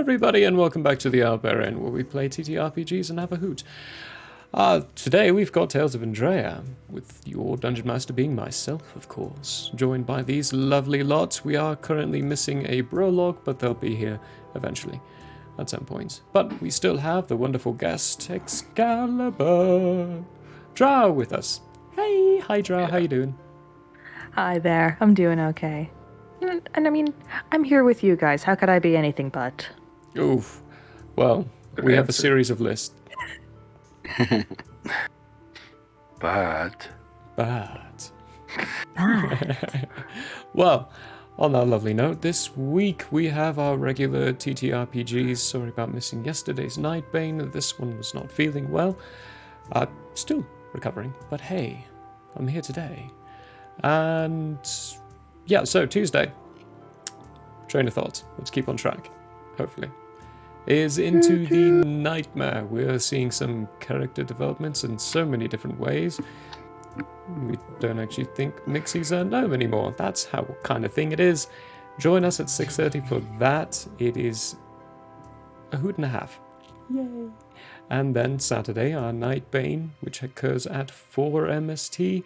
everybody, and welcome back to the Barbarian, where we play TTRPGs and have a hoot. Today we've got Tales of Andrea, with your Dungeon Master being myself, of course. Joined by these lovely lots. We are currently missing a prologue, but they'll be here eventually, at some point. But we still have the wonderful guest, Excalibur, Drow, with us. Hey, hi Drow, how you doing? Hi there, I'm doing okay. And I mean, I'm here with you guys. How could I be anything but? Oof. Well, we have a series of lists. But. Well, on that lovely note, this week we have our regular TTRPGs. Sorry about missing yesterday's Nightbane. This one was not feeling well. Still recovering, but hey, I'm here today. And yeah, so Tuesday, train of thought, let's keep on track, hopefully, is Into the Nightmare. We're seeing some character developments in so many different ways. We don't actually think Nixie's a gnome anymore. That's how kind of thing it is. Join us at 6:30 for that. It is a hoot and a half. Yay! And then Saturday, our Nightbane, which occurs at 4 MST.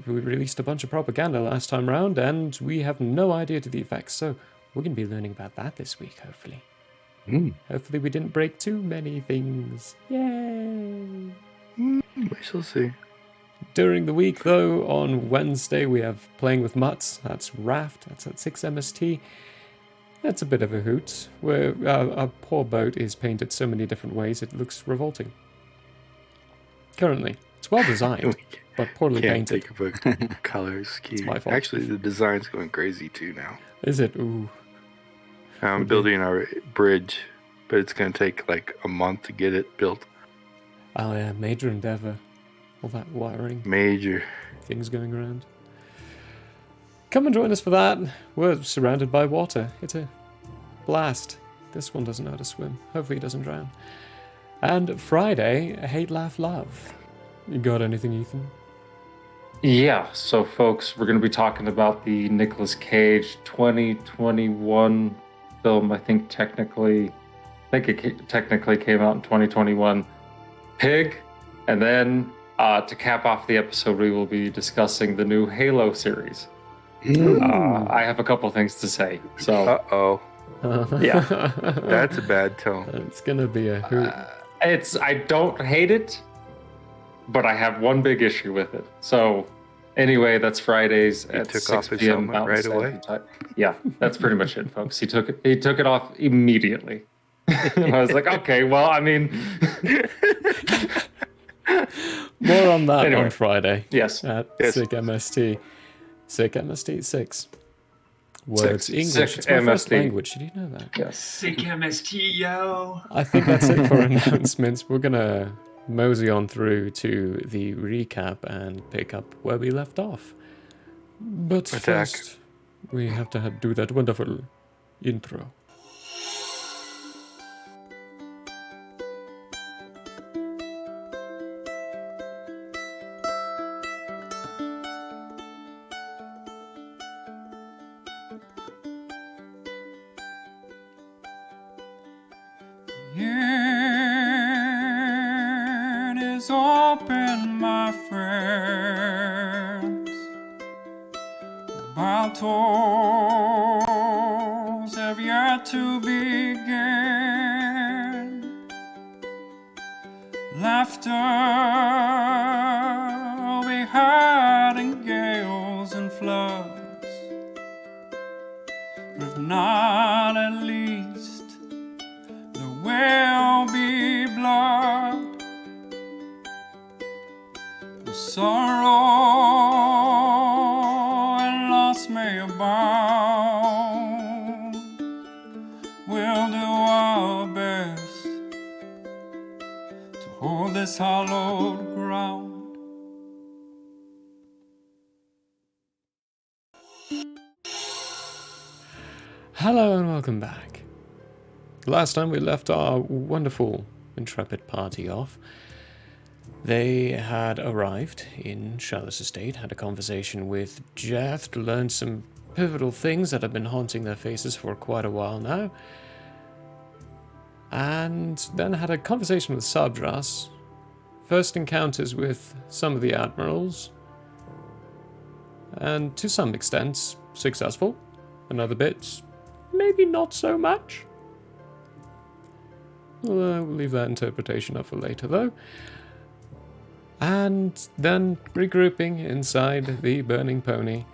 We released a bunch of propaganda last time round, and we have no idea to the effects, so we're going to be learning about that this week, hopefully. Hopefully we didn't break too many things. Yay! We shall see. During the week, though, on Wednesday, we have Playing with Mutts. That's Raft. That's at 6 MST. That's a bit of a hoot, where our poor boat is painted so many different ways, it looks revolting. Currently. It's well designed, but poorly painted. Can't think of a color scheme. It's my fault. Actually, the design's going crazy too now. Is it? Ooh. I'm building our bridge, but it's going to take like a month to get it built. Oh yeah, major endeavor. All that wiring. Major. Things going around. Come and join us for that. We're surrounded by water. It's a blast. This one doesn't know how to swim. Hopefully he doesn't drown. And Friday, Hate, Laugh, Love. You got anything, Ethan? Yeah, so folks, we're going to be talking about the Nicolas Cage 2021 film. I think it technically came out in 2021. Pig. And then to cap off the episode, we will be discussing the new Halo series. I have a couple things to say. So, Uh-oh. yeah. That's a bad tone. It's going to be a hoot. I don't hate it, but I have one big issue with it. So, anyway, that's Fridays at 6 p.m. Mountain Standard Time. Yeah, that's pretty much it, folks. He took it off immediately. I was like, okay, well, I mean... More on that on Friday. Yes. At 6 MST. 6 MST, 6. Words, English. It's my first language. Did you know that? Yes. Sick MST, yo. I think that's it for announcements. We're going to mosey on through to the recap and pick up where we left off. But first, we have to do that wonderful intro. It is open, my friends. Battles have yet to begin. Laughter will be heard in gales and floods. If not, at least will be blood. The sorrow and loss may abound. We'll do our best to hold this hallowed ground. Hello and welcome back. Last time we left our wonderful, intrepid party off. They had arrived in Charlotte's estate, had a conversation with Jeff, learned some pivotal things that have been haunting their faces for quite a while now. and then had a conversation with Sabras. First encounters with some of the admirals, and to some extent successful. Another bit, maybe not so much. We'll leave that interpretation up for later, though. And then regrouping inside the Burning Pony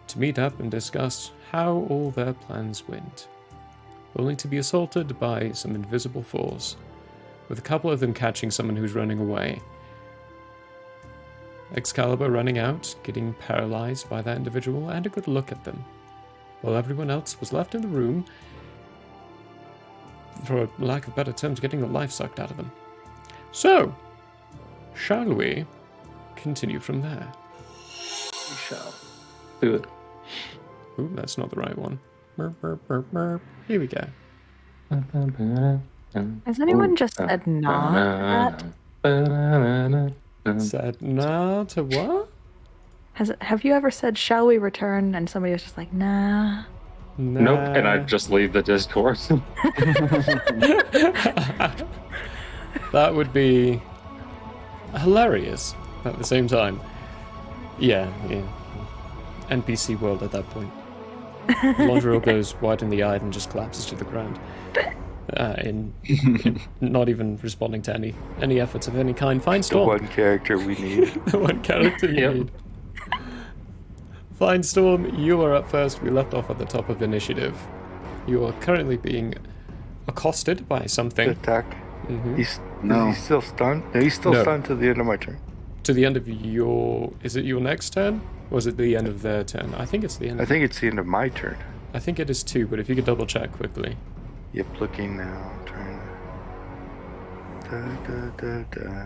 to meet up and discuss how all their plans went, only to be assaulted by some invisible force, with a couple of them catching someone who's running away. Excalibur running out, getting paralyzed by that individual, and a good look at them, while everyone else was left in the room, for lack of better terms, getting the life sucked out of them. So, shall we continue from there? We shall. Do it. Ooh, that's not the right one. Merp, merp, merp, merp. Here we go. Has anyone just said nah to that? Said nah to what? Have you ever said, shall we return? And somebody was just like, nah. Nah. Nope, and I just leave the Discord. That would be hilarious at the same time. Yeah. NPC world at that point. Londril goes wide in the eye and just collapses to the ground. In not even responding to any efforts of any kind. Fine The Storm. one character we need. The one character you need. Fine Storm, you are up first. We left off at the top of initiative. You are currently being accosted by something. Attack. Mhm. Is he still stunned? No, he's still No. stunned to the end of my turn. To the end of your... Is it your next turn? Or is it the end of their turn? I think it's the end. I think it's the end of my turn. I think it is too, but if you could double check quickly. Yep, looking now. Trying to...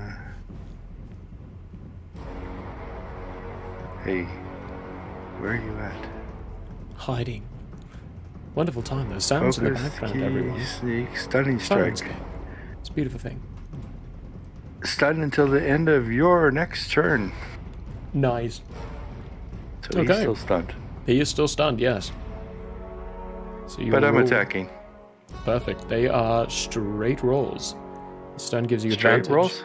Hey, where are you at? Hiding. Wonderful time, those sounds in the Focus, background, key, everyone. sneak, stunning strike. Silence. It's a beautiful thing. Stun until the end of your next turn. Nice. So he's Okay. still stunned. He is still stunned, yes. So you But I'm roll- attacking. Perfect. They are straight rolls. The stun gives you Straight advantage. rolls?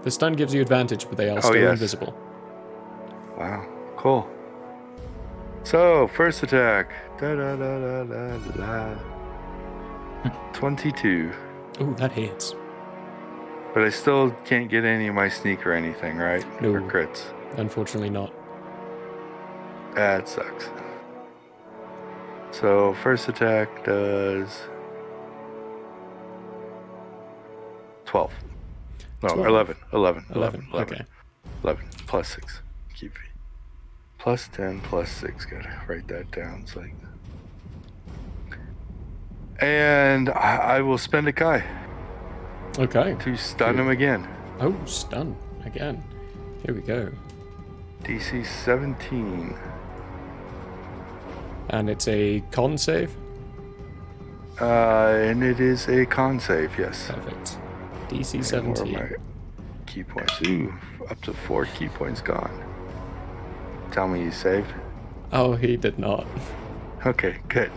The stun gives you advantage, but they are Oh, still yes. invisible. Wow, cool. So, first attack. Da da da da da da. 22. Ooh, that hits. But I still can't get any of my sneak or anything, right? No. For crits. Unfortunately not. That sucks. So, first attack does 12. No, 12. 11. 11. Okay. 11 plus 6. Keep it. Plus 10 plus 6. Gotta write that down. It's like. And I will spend a Kai Okay. to stun him again. Oh, stun. Again. Here we go. DC 17. And it's a con save. And it is a con save, yes. Perfect. DC And where are 17. my key points? Ooh, up to 4 key points gone. Tell me you saved. Oh, he did not. Okay, good.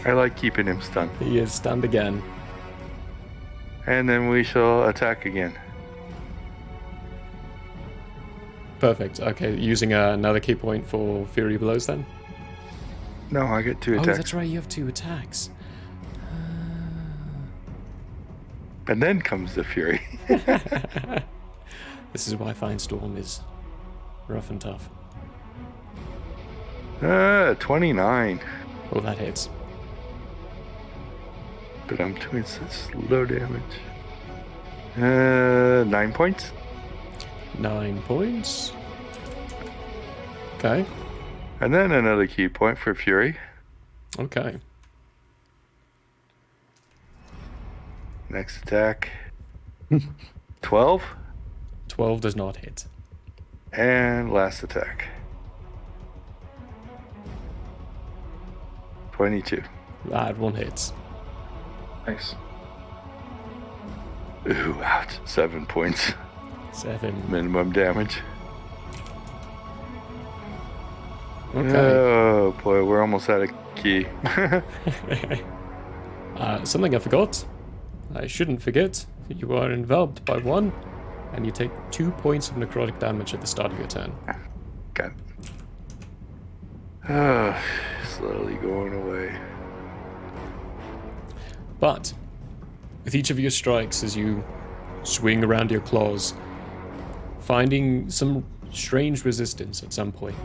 I like keeping him stunned. He is stunned again. And then we shall attack again. Perfect. Okay, using another key point for Fury Blows then? No, I get 2 Oh, attacks. that's right, you have 2 attacks. And then comes the Fury. This is why Fine Storm is rough and tough. 29. Oh, that hits. But I'm doing such low damage. 9 points. 9 points. Okay. And then another key point for Fury. Okay. Next attack. 12. 12 does not hit. And last attack. 22. That one hits. Nice. Ooh, ouch. 7 points. 7. Minimum damage. Okay. Oh boy, we're almost out of key. Something I forgot. I shouldn't forget that you are enveloped by one, and you take 2 points of necrotic damage at the start of your turn. Got it. Slowly going away. But with each of your strikes as you swing around your claws, finding some strange resistance at some point.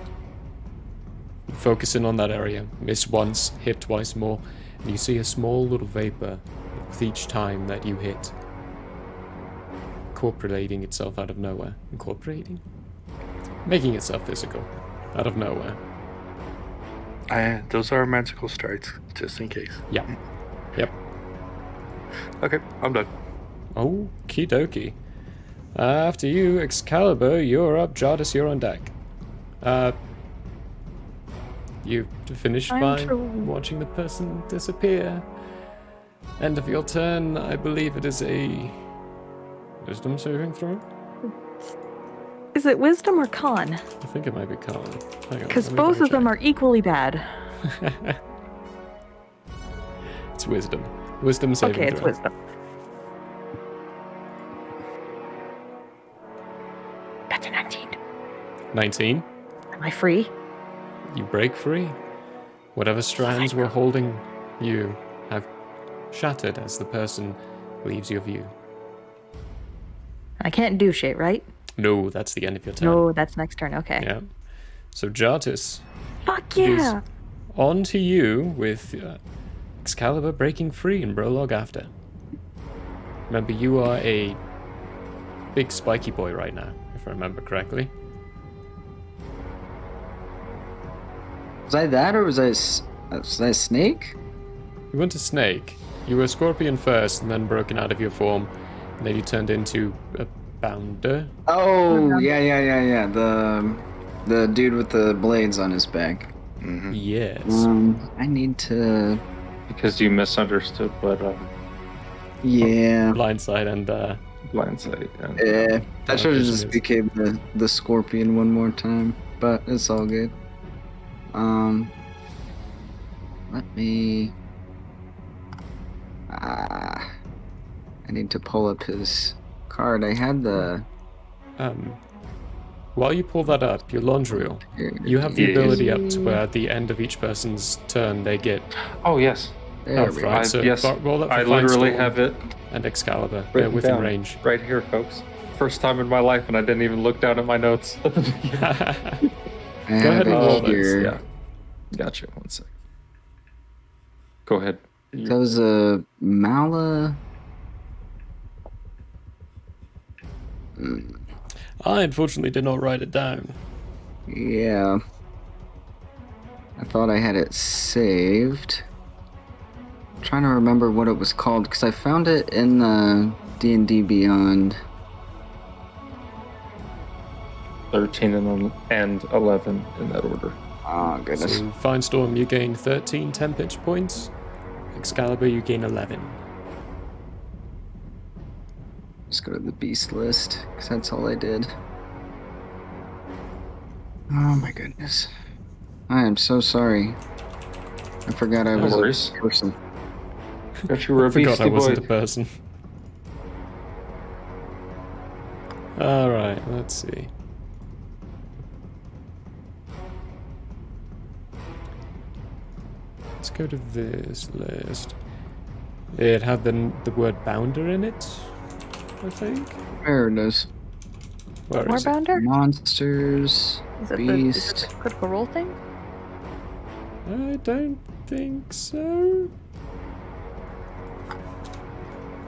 Focus in on that area, miss once, hit twice more, and you see a small little vapor with each time that you hit. Incorporating itself out of nowhere. Making itself physical. Out of nowhere. Those are magical strikes, just in case. Yeah. Yep. Okay, I'm done. Okie dokie. After you, Excalibur, you're up. Jardis, you're on deck. You finished by watching the person disappear. End of your turn. I believe it is a wisdom saving throw. Is it wisdom or con? I think it might be con. Because both of them are equally bad. It's wisdom. Wisdom saving throw. Okay, it's wisdom. That's a 19. 19. Am I free? You break free. Whatever strands were holding you have shattered as the person leaves your view. I can't do shit, right? No, that's the end of your turn. No, that's next turn. Okay. Yeah. So Jartis, Fuck it is yeah! on to you with Excalibur breaking free and Brolog after. Remember, you are a big spiky boy right now, if I remember correctly. Was I that, or was I a snake? You went to snake. You were a scorpion first, and then broken out of your form, and then you turned into a bounder. Oh, yeah. The dude with the blades on his back. Mm-hmm. Yes. I need to. Because you misunderstood what Yeah. Blindside and blindside. And I should have just is. became the scorpion one more time, but it's all good. Let me. I need to pull up his card. I had the. While you pull that up, your Londriel, you have the ability up to where at the end of each person's turn they get Oh yes, There we go. right, so yes, roll that for I literally Firestorm have it and Excalibur. They're written within down range. right here, folks. First time in my life, and I didn't even look down at my notes at the beginning. I Go have ahead and it roll those, here. Yeah, gotcha. 1 sec. Go ahead. That was a Mala. I unfortunately did not write it down. Yeah. I thought I had it saved. I'm trying to remember what it was called because I found it in the D&D Beyond. 13 and 11 in that order. Oh goodness. So Firestorm, you gain 13 temp pitch points. Excalibur, you gain 11. Let's go to the beast list because that's all I did. Oh my goodness. I am so sorry. I forgot I No was worries. a person. Thought you were a Forgot beastie I boy. wasn't a person. Alright, let's see. Let's go to this list. It had the word bounder in it, I think. There it is. Where More is it? bounder? Monsters. Is it Beast. the critical role thing? I don't think so.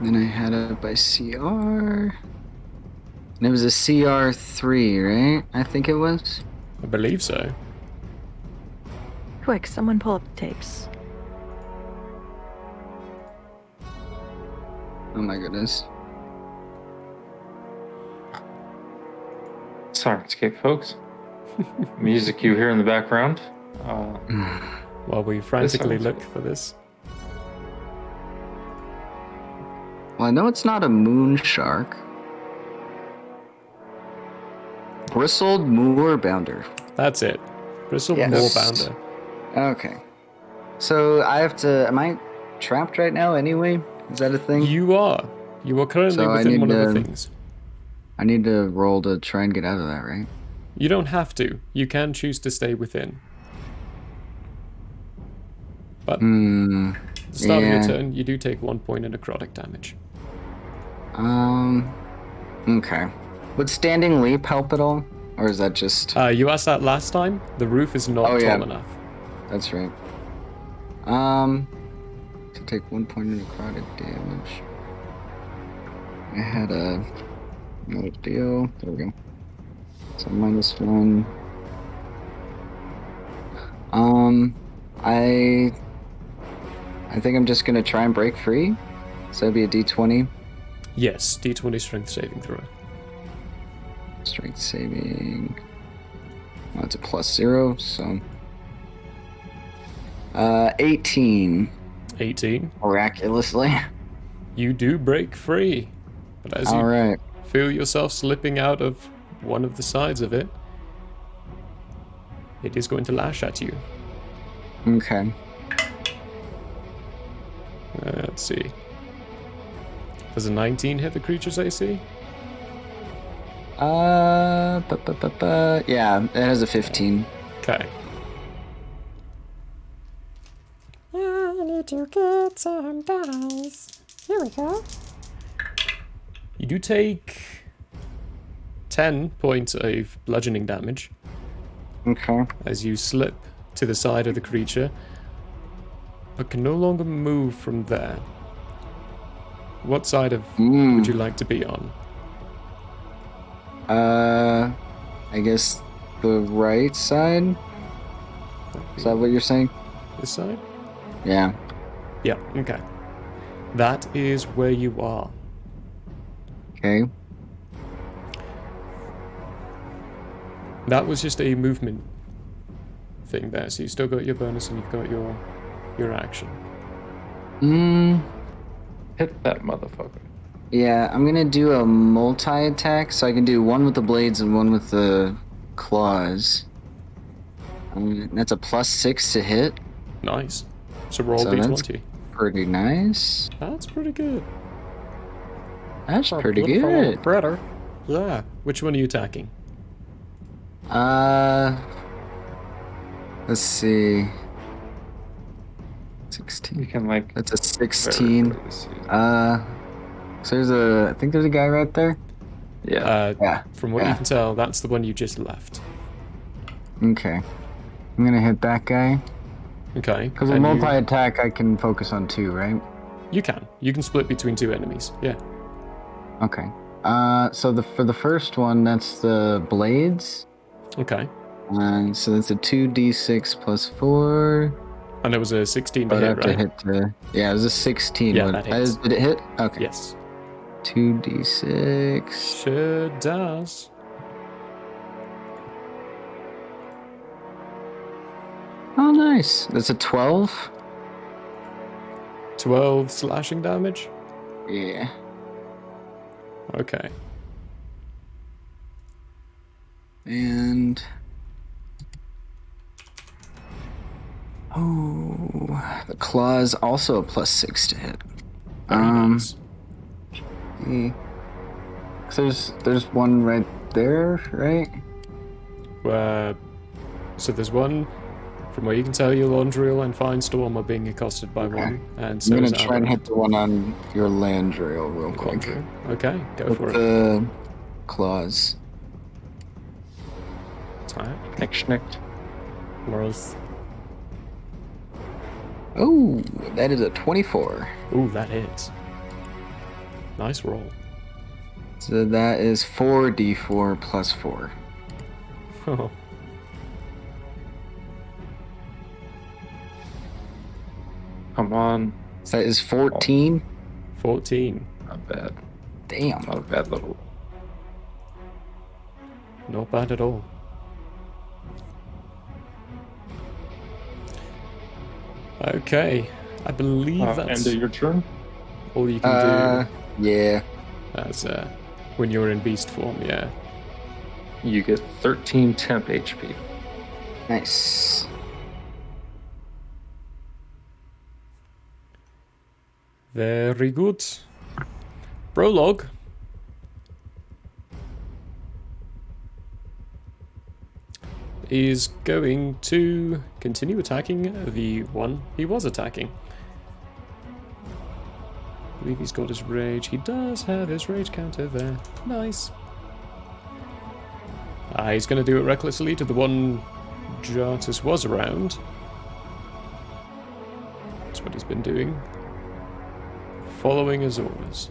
Then I had it by CR. And it was a CR3, right? I think it was. I believe so. Quick, someone pull up the tapes. Oh my goodness. Sirenscape, folks. Music you hear in the background. While we frantically sounds look for this. Well, I know it's not a moon shark. Bristled moor bounder. That's it. Bristle Yes. Moor Bounder. Okay. So I have to. Am I trapped right now anyway? Is that a thing? You are. You are currently So I within need one of the to- things. I need to roll to try and get out of that, right? You don't have to. You can choose to stay within. But at the start of your yeah. turn, you do take 1 point of necrotic damage. Okay. Would standing leap help at all? Or is that just... You asked that last time. The roof is not Oh, tall yeah. enough. That's right. To take 1 point of necrotic damage. I had a... No deal. There we go. So -1. I think I'm just gonna try and break free. So that'd be a D20. Yes, D20 strength saving throw. Strength saving. Oh, it's a +0, so 18. 18. Miraculously. You do break free. But as you Alright. feel yourself slipping out of one of the sides of it, it is going to lash at you. Okay. Let's see. Does a 19 hit the creature's AC? Yeah, it has a 15. Okay. I need to get some dice. Here we go. You do take 10 points of bludgeoning damage Okay. as you slip to the side of the creature, but can no longer move from there. What side of would you like to be on? I guess the right side? Is that what you're saying? This side? Yeah. Yeah, okay. That is where you are. Okay. That was just a movement thing there, so you still got your bonus and you've got your action. Hit that motherfucker. Yeah, I'm gonna do a multi-attack, so I can do one with the blades and one with the claws. That's a +6 to hit. Nice. So roll So that's- d20. Pretty nice. That's pretty good. That's pretty Good for a little good. critter. Yeah. Which one are you attacking? Let's see. You 16. can like. That's a 16. very see. So I think there's a guy right there. Yeah. Yeah. From what you Yeah. can tell, that's the one you just left. Okay. I'm gonna hit that guy. Okay. Because a and multi-attack, I can focus on 2, right? You can. You can split between 2 enemies. Yeah. Okay. So for the first one, that's the blades. Okay. So that's a 2d6 plus 4. And it was a 16 to But I hit, have to right? hit to... Yeah, it was a 16. Yeah, that hits. Did it hit? Okay. Yes. 2d6. Sure does. Oh, nice. That's a 12. 12 slashing damage? Yeah. Okay. And... Oh, the claws also a +6 to hit. Very nice. There's one right there, right? So there's one, from what you can tell, your Laundriel and Firestorm are being accosted by one, and so I'm is gonna try and Aberrant. hit the one on your Landriel real quick. Laundriel. Okay, go With for it. the claws. Attack. Schnicked. Nice. Oh, that is a 24. Ooh, that hits. Nice roll. So that is 4d4 plus 4. Oh. Come on. So that is 14. 14. Not bad. Damn. Not a bad little. Not bad at all. Okay. I believe that's End of your turn. all you can Yeah. do as when you're in beast form, yeah. You get 13 temp HP. Nice. Very good. Prologue. Is going to continue attacking the one he was attacking. I believe he's got his rage. He does have his rage counter there. Nice. He's going to do it recklessly to the one Jartus was around. That's what he's been doing. Following his orders.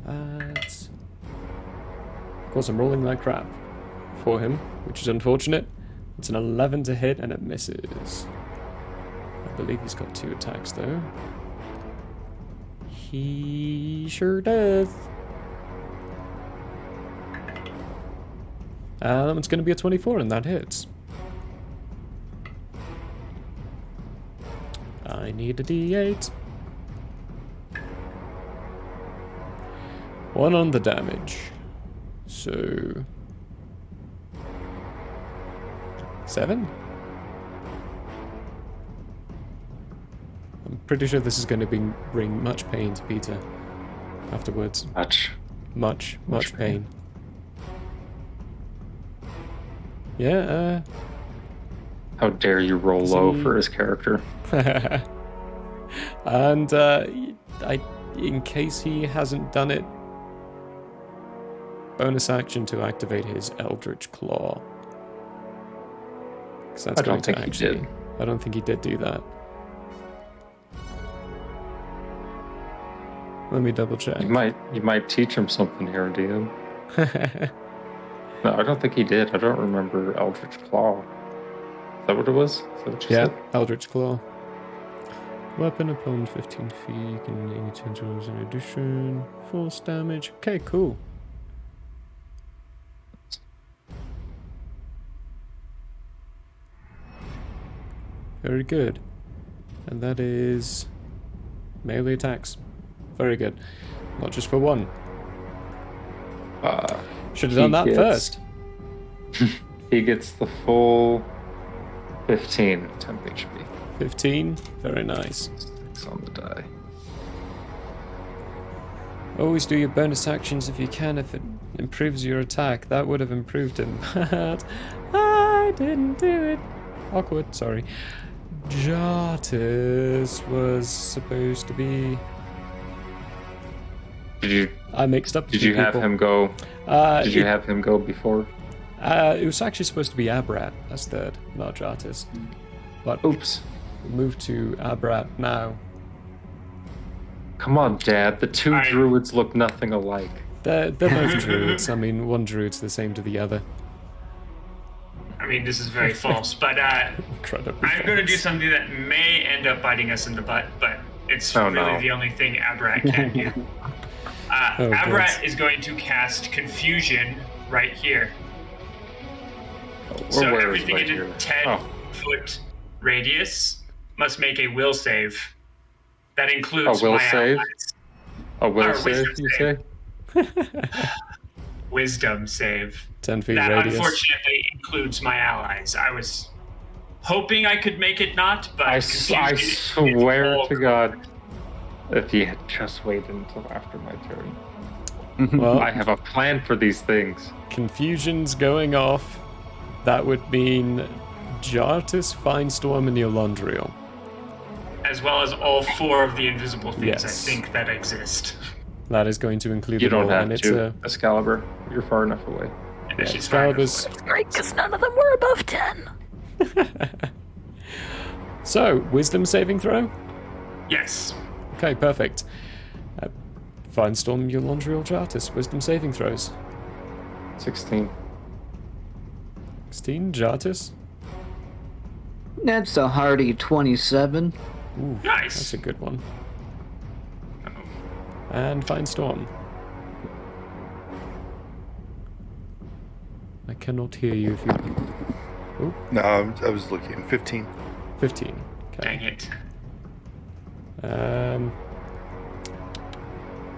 Of course, I'm rolling like crap for him, which is unfortunate. It's an 11 to hit and it misses. I believe he's got 2 attacks though. He sure does. That one's going to be a 24 and that hits. I need a D8. 1 on the damage. So 7? I'm pretty sure this is going to bring much pain to Peter afterwards. Much pain. Yeah, How dare you roll low for his character? and in case he hasn't done it, bonus action to activate his Eldritch Claw. That's I don't think he did. I don't think he did do that. Let me double check. You might teach him something here, DM. No, I don't think he did. I don't remember Eldritch Claw. Is that what it was? Is that what you said? Eldritch Claw. Weapon upon 15 feet, can any 10 times in addition. Force damage. Okay, cool. Very good. And that is melee attacks. Very good. Not just for 1. Should have done that first. He gets the full 15 temp HP. 15. Very nice. 6 on the die. Always do your bonus actions if you can, if it improves your attack. That would have improved him, but I didn't do it. Awkward, sorry. Jartus was supposed to be... I mixed up. Did you have him go? Did you have him go before? It was actually supposed to be Abrat as third, not Jartus. But oops, we'll move to Abrat now. Come on, Dad. The 2 druids look nothing alike. They're both druids. I mean, one druid's the same to the other. I mean, this is very false, but I'm going to do something that may end up biting us in the butt, but it's the only thing Abrat can do. Abrat is going to cast Confusion right here. So everything in a 10-foot radius must make a will save. That includes a will my save? allies. A will save, you say? Wisdom save. 10 feet that radius. Unfortunately includes my allies. I was hoping I could make it not, but I swear to God, if you had just waited until after my turn. Well, I have a plan for these things. Confusion's going off. That would mean Jartus, Finestorm, and Yolandriel. As well as all 4 of the invisible things Yes. I think that exist. That is going to include You them don't all, have and to. Excalibur, you're far enough away. And Yeah, she's fine. Excalibur's... Great, because none of them were above 10. So, wisdom saving throw? Yes. Okay, perfect. Finestorm, Yolandriel, Jartus, wisdom saving throws. 16. 16, Jartus. That's a hearty 27. Ooh, Nice. that's a good one. And Finestorm. I cannot hear you if you... Ooh, No, I was looking. 15. 15. Dang Okay. it. I'm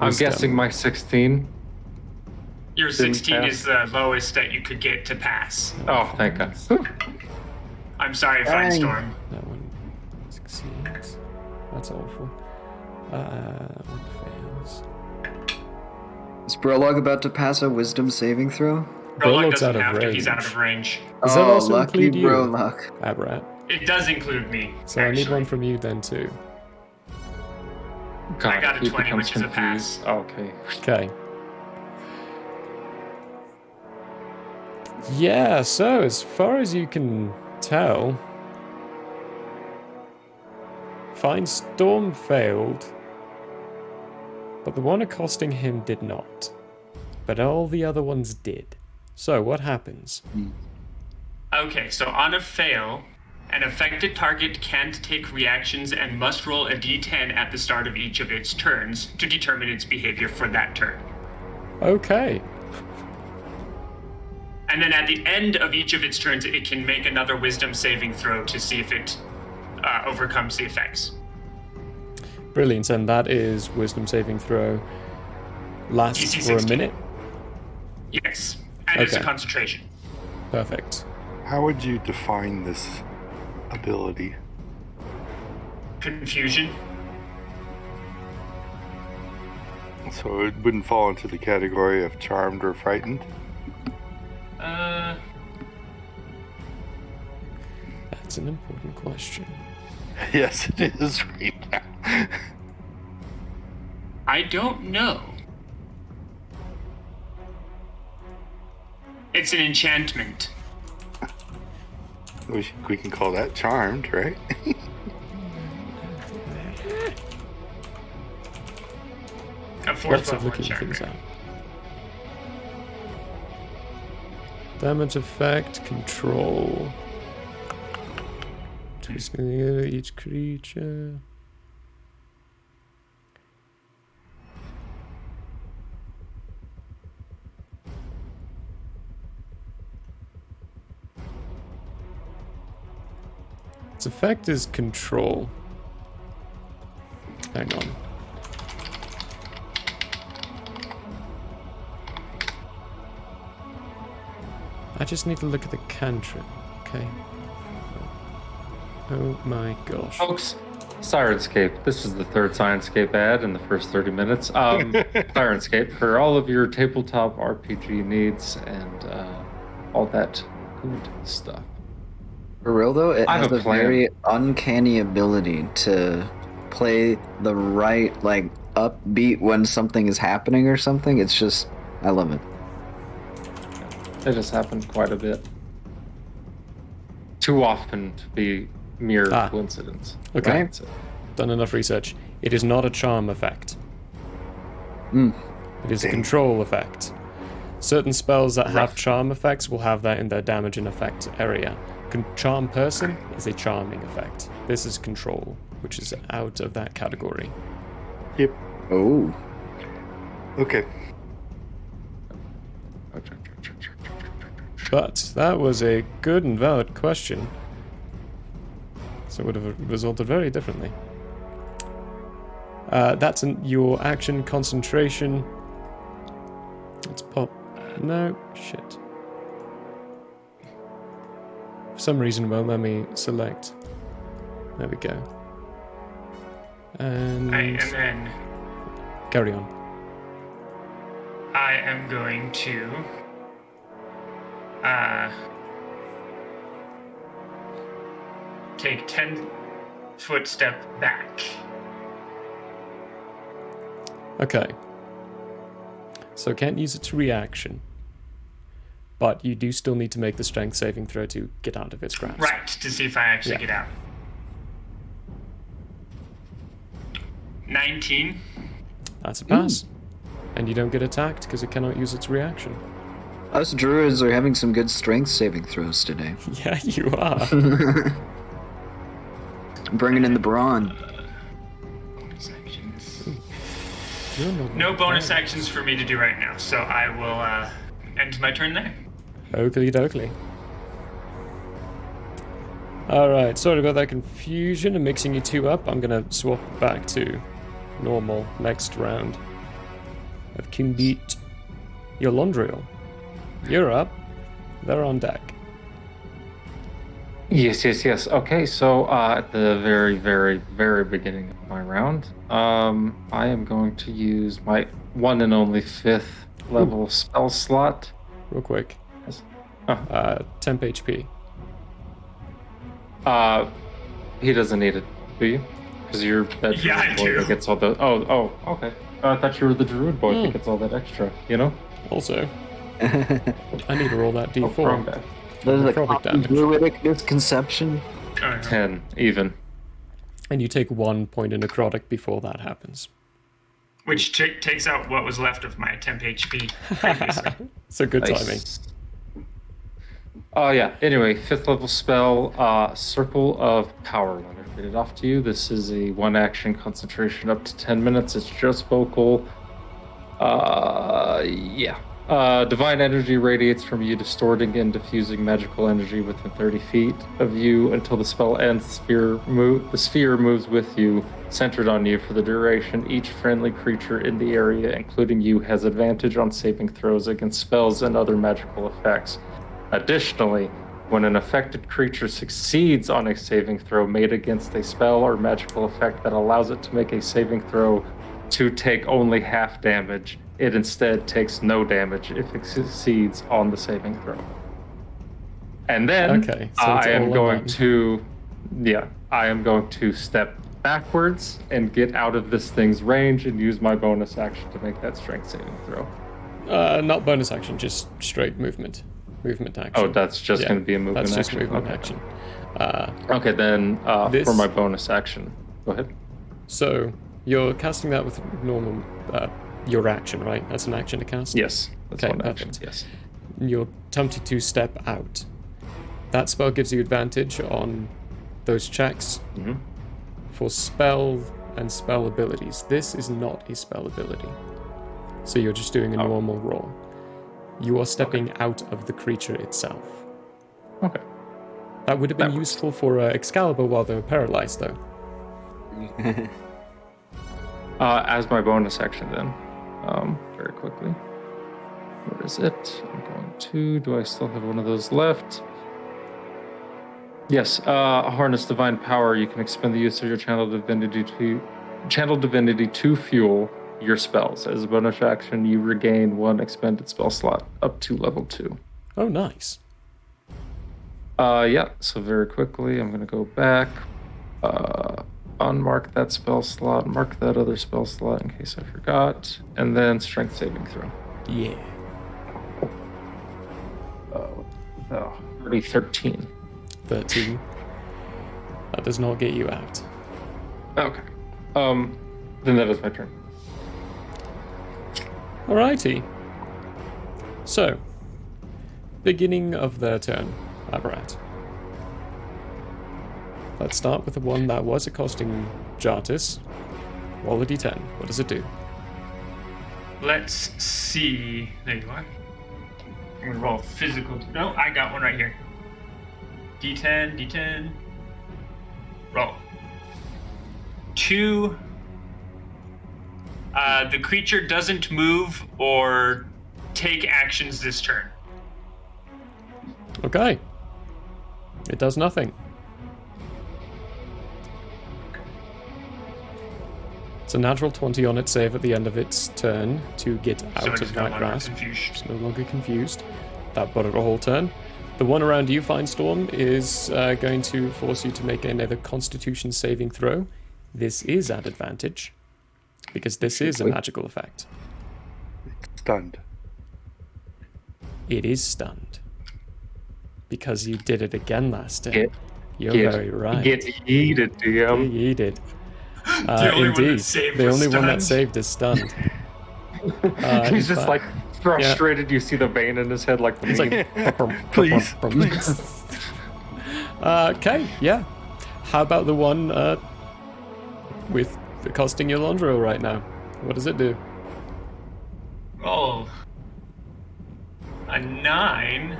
Wisdom. guessing my 16. Your 16 pass. is the lowest that you could get to pass. Oh, thank God. I'm sorry, Dang. Finestorm. That one succeeds. That's awful. One fails. Is Brolog about to pass a wisdom saving throw? Brolog Brolog's doesn't out of have to. He's out range. of range. Does that also lucky include you? Brolog. Abrat. It does include me. So I need one from you then too. God, I got a he 20, becomes which is a pass. confused. Oh, okay. Okay. Yeah, so as far as you can tell, Firestorm failed, but the one accosting him did not. But all the other ones did. So what happens? Okay, so on a fail, an affected target can't take reactions and must roll a d10 at the start of each of its turns to determine its behavior for that turn. Okay. And then at the end of each of its turns, it can make another wisdom saving throw to see if it overcomes the effects. Brilliant, and that is wisdom saving throw. Lasts DC for 16. a minute. Yes, and it's a Okay. concentration. Perfect. How would you define this ability? Confusion. So it wouldn't fall into the category of charmed or frightened? That's an important question. Yes, it is right now. I don't know. It's an enchantment. We can call that charmed, right? A fourth Lots of level looking things enchantment. out. Damage effect, control. Twisting each creature. Its effect is control. Hang on. I just need to look at the cantrip, okay? Oh my gosh. Folks, Sirenscape. This is the third Sirenscape ad in the first 30 minutes. Sirenscape for all of your tabletop RPG needs and all that good stuff. For real though, it I have has a a plan. very uncanny ability to play the right, like, upbeat when something is happening or something. It's just, I love it. It has happened quite a bit. Too often to be mere coincidence. Okay. Right? That's it. Done enough research. It is not a charm effect. Mm. It is a control effect. Certain spells that have Rough. charm effects will have that in their damage and effect area. Charm person is a charming effect. This is control, which is out of that category. Yep. Oh. Okay. But that was a good and valid question. So it would have resulted very differently. That's your action concentration. Let's pop. No, shit. For some reason, won't let me select. There we go. And And then carry on. I am going to take 10-foot step back. Okay. So can't use its reaction. But you do still need to make the strength saving throw to get out of its grasp. Right, to see if I actually Yeah. get out. 19. That's a pass. And you don't get attacked because it cannot use its reaction. Us druids are having some good strength saving throws today. Yeah, you are. Bringing in the brawn. Bonus actions. You're not No bonus bad. actions for me to do right now, so I will end my turn there. Oakley dokley. Alright, sorry about that confusion and mixing you two up. I'm gonna swap back to normal next round. Of Kindit. Yolondriel. You're up. They're on deck. Yes. Okay, so at the very, very, very beginning of my round. I am going to use my one and only 5th level spell slot. Real quick. Yes. Temp HP. He doesn't need it, do you? Because you're that Yeah, I druid boy do. that gets all the. Oh, okay. I thought you were the druid boy that gets all that extra. You know. Also, I need to roll that Oh, wrong D4. guy. There's a Necrotic common damage. druidic misconception. 10 even. And you take 1 point of necrotic before that happens. Which takes out what was left of my temp HP previously. So good timing. Nice. Oh yeah. Anyway, 5th level spell, Circle of Power. Let me read it off to you. This is a 1-action concentration up to 10 minutes. It's just vocal. Divine energy radiates from you, distorting and diffusing magical energy within 30 feet of you until the spell ends. The sphere moves with you, centered on you for the duration. Each friendly creature in the area, including you, has advantage on saving throws against spells and other magical effects. Additionally, when an affected creature succeeds on a saving throw made against a spell or magical effect that allows it to make a saving throw to take only half damage, it instead takes no damage if it succeeds on the saving throw. And then Okay, so it's I am all going on to step backwards and get out of this thing's range and use my bonus action to make that strength saving throw. Not bonus action, just straight movement. Movement action. Oh, that's just going to be a movement That's just action. movement Okay. action. Okay, then for my bonus action, go ahead. So you're casting that with normal your action, right? That's an action to cast? Yes, that's Okay, one action. perfect. Yes. You're tempted to step out. That spell gives you advantage on those checks Mhm. for spell and spell abilities. This is not a spell ability. So you're just doing a normal roll. You are stepping out of the creature itself. Okay. That would have been That works. useful for Excalibur while they were paralyzed, though. As my bonus action, then, very quickly. Where is it? I'm going to. Do I still have one of those left? Yes. Harness divine power. You can expend the use of your channel divinity to fuel your spells. As a bonus action, you regain 1 expended spell slot up to level 2. Oh, nice. So very quickly, I'm going to go back, unmark that spell slot, mark that other spell slot in case I forgot, and then strength saving throw. Yeah. 13. 13. That does not get you out. Okay. Then that is my turn. Alrighty. So, beginning of their turn, Aberrat. Let's start with the one that was accosting Jartis. Roll a d10. What does it do? Let's see. There you are. I'm gonna roll physical. No, I got one right here. D10. Roll. 2. The creature doesn't move or take actions this turn. Okay. It does nothing. It's a natural 20 on its save at the end of its turn to get out So of it's no that longer grasp. confused. It's no longer confused. That bought it a whole turn. The one around you, Finestorm, is going to force you to make another Constitution saving throw. This is at advantage, because this is a magical effect. Stunned. It is stunned. Because you did it again last turn. You're Get- very right. Get yeeted, DM. You did. The only one that Indeed. saved The was only one that stunned. saved is stunned. He's in just fact- like frustrated. You see the vein in his head, like the It's like, Please, okay, yeah. How about the one with accosting Yolandro right now? What does it do? Roll. A 9.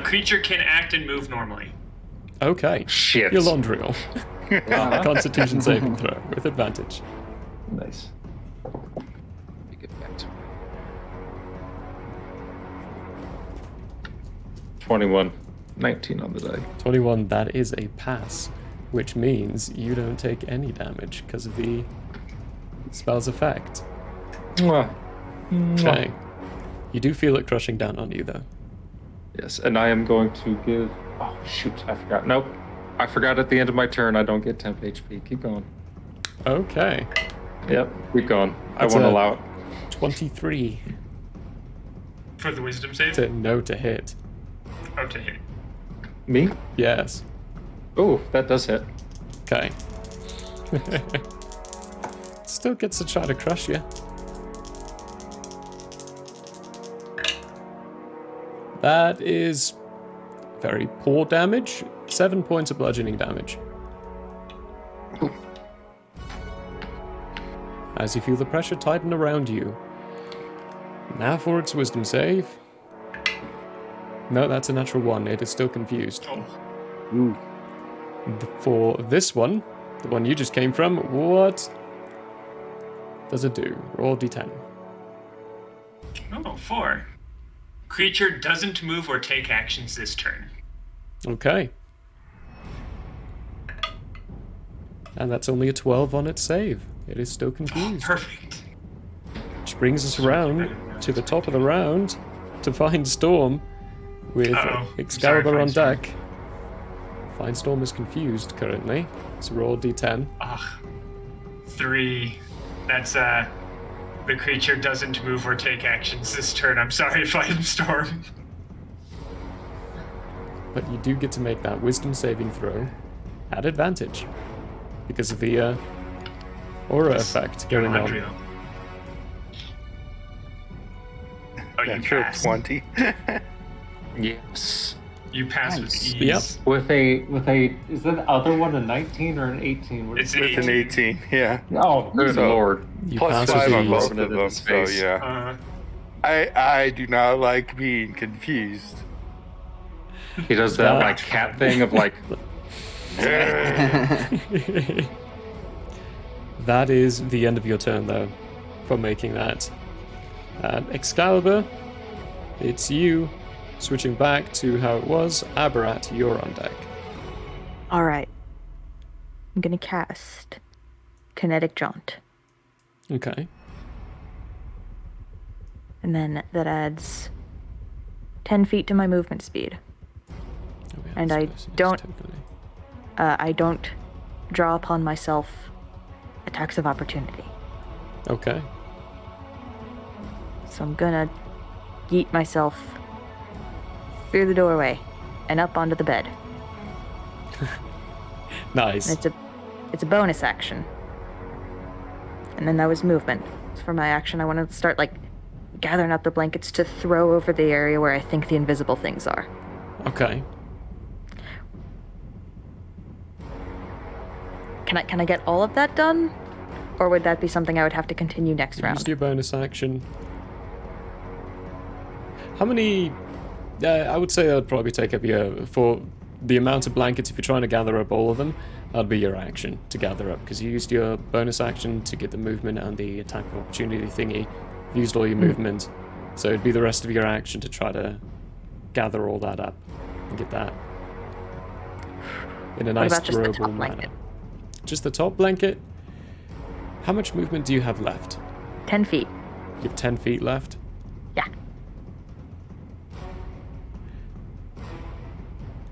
Creature can act and move normally. Okay. Shit. Yolandriel. Constitution saving throw with advantage. Nice. Get back to 21. 19 on the die. 21, that is a pass. which means you don't take any damage because of the spell's effect. Mwah. Okay. You do feel it crushing down on you, though. Yes, and I am going to give... Oh, shoot, I forgot. Nope. I forgot at the end of my turn I don't get temp HP. Keep going. Okay. Yep, keep going. That's I won't a allow it. 23 For the wisdom save? to hit. Oh, to hit. Me? Yes. Oh, that does hit. Okay. Still gets to try to crush you. That is very poor damage. 7 points of bludgeoning damage. As you feel the pressure tighten around you. Now for its wisdom save. No, that's a natural 1. It is still confused. Ooh. For this one, the one you just came from, what does it do? Roll d10. Oh, 4. Creature doesn't move or take actions this turn. Okay. And that's only a 12 on its save. It is still confused. Perfect. Which brings us around to the top of the round to find Storm with Excalibur on deck. Find Storm is confused currently. So roll d10. 3. That's the creature doesn't move or take actions this turn. I'm sorry, Find Storm. But you do get to make that wisdom saving throw at advantage because of the aura effect going on. Andrea. Oh, you Natural passed. 20. Yes. You passed with ease. Yep. With a is that other one a 19 or an 18? What It's is it? An 18, yeah. Oh, good So- lord. You Plus pass with 5 on ease. both Open it of in them, his so face. yeah. I do not like being confused. He does that like cat thing of like, That is the end of your turn, though, for making that. Excalibur, it's you. Switching back to how it was, Aberrat, you're on deck. Alright. I'm gonna cast Kinetic Jaunt. Okay. And then that adds 10 feet to my movement speed. Oh, yeah, And I suppose, yes, don't- totally. I don't draw upon myself attacks of opportunity. Okay. So I'm gonna yeet myself through the doorway and up onto the bed. Nice. And it's a bonus action. And then that was movement. So for my action, I want to start like gathering up the blankets to throw over the area where I think the invisible things are. Okay. Can I get all of that done? Or would that be something I would have to continue next Use round? your bonus action. How many... I would say that would probably take up your... For the amount of blankets, if you're trying to gather up all of them, that'd be your action to gather up. Because you used your bonus action to get the movement and the attack of opportunity thingy. You used all your movement. So it'd be the rest of your action to try to gather all that up. And get that in a What nice about just the throwable top manner. blanket? Just the top blanket? How much movement do you have left? 10 feet. You have 10 feet left? Yeah.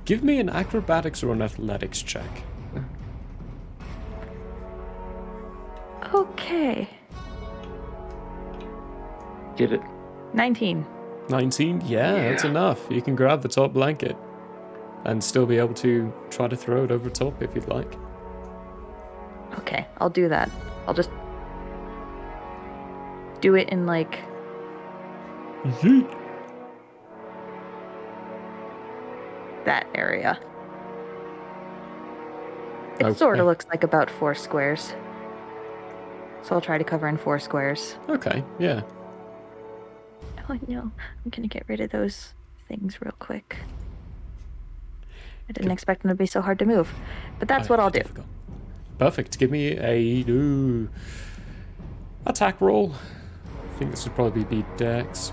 Give me an acrobatics or an athletics check. Okay. get it. 19. 19? Yeah, that's enough. You can grab the top blanket and still be able to try to throw it over top if you'd like. Okay, I'll do that. I'll just do it in like Yeet. that area. It Okay. sort of looks like about 4 squares. So I'll try to cover in 4 squares. Okay, yeah. Oh no, I'm gonna get rid of those things real quick. I didn't expect them to be so hard to move. But that's what I'll do. Difficult. Perfect. Give me a attack roll. I think this would probably be Dex.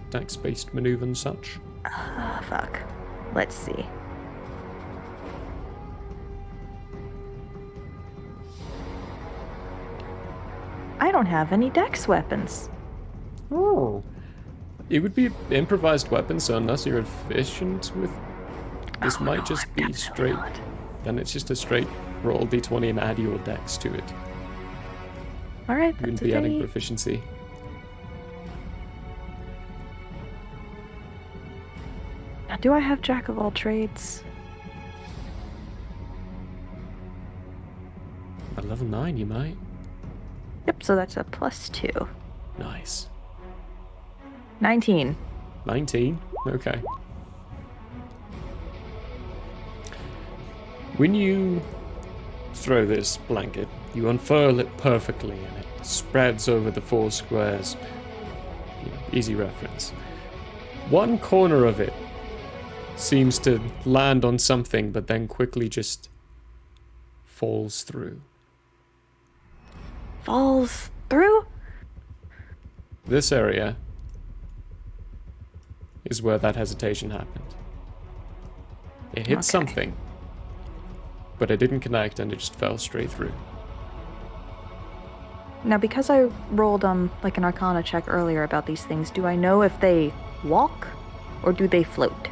Dex-based maneuver and such. Ah, fuck. Let's see. I don't have any dex weapons. Oh. It would be improvised weapons, so unless you're efficient with... This might just be straight... Then it's just a straight roll d20 and add your dex to it. Alright, You that's wouldn't be adding a proficiency. Now, do I have Jack of all trades? At level 9 you might. Yep, so that's a +2. Nice. 19. 19? Okay. When you throw this blanket, you unfurl it perfectly and it spreads over the 4 squares. Easy reference. One corner of it seems to land on something, but then quickly just falls through. Falls through? This area is where that hesitation happened. It hit something, but it didn't connect and it just fell straight through. Now, because I rolled like an Arcana check earlier about these things, do I know if they walk or do they float?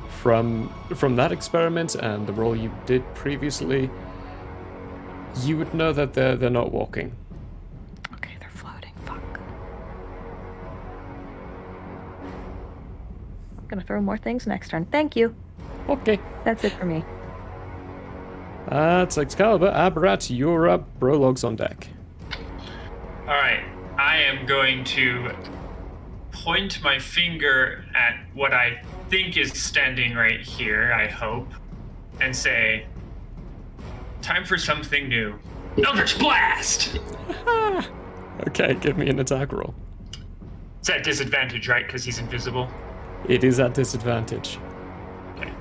From that experiment and the roll you did previously, you would know that they're not walking. Okay, they're floating. Fuck. I'm gonna throw more things next turn. Thank you. Okay. That's it for me. It's Excalibur. Aberrat, you're up. Brolog's on deck. Alright, I am going to point my finger at what I think is standing right here, I hope, and say, time for something new. Eldritch Blast! Okay, give me an attack roll. It's at disadvantage, right? Because he's invisible? It is at disadvantage. Okay.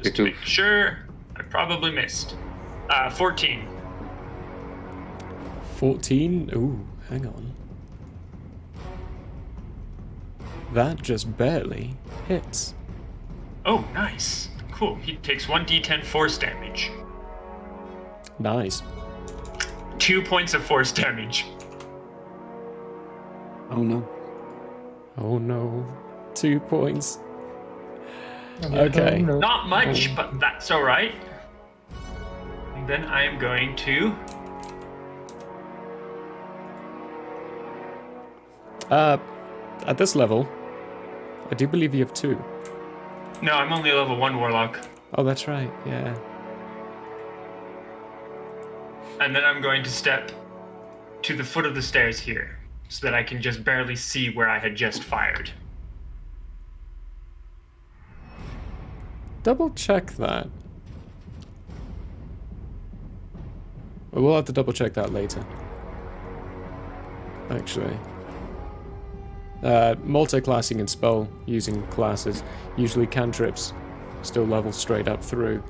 Just to make sure, I probably missed. 14. 14? Ooh, hang on. That just barely hits. Oh, nice. Cool. He takes 1d10 force damage. Nice. 2 points of force damage. Oh no. Oh no. 2 points. Okay. Not much, but that's alright. And then I am going to... At this level, I do believe you have 2. No, I'm only a level 1 warlock. Oh, that's right, yeah. And then I'm going to step to the foot of the stairs here, so that I can just barely see where I had just fired. Double check that. We'll have to double check that later. Actually. Multi-classing and spell using classes. Usually cantrips still level straight up through.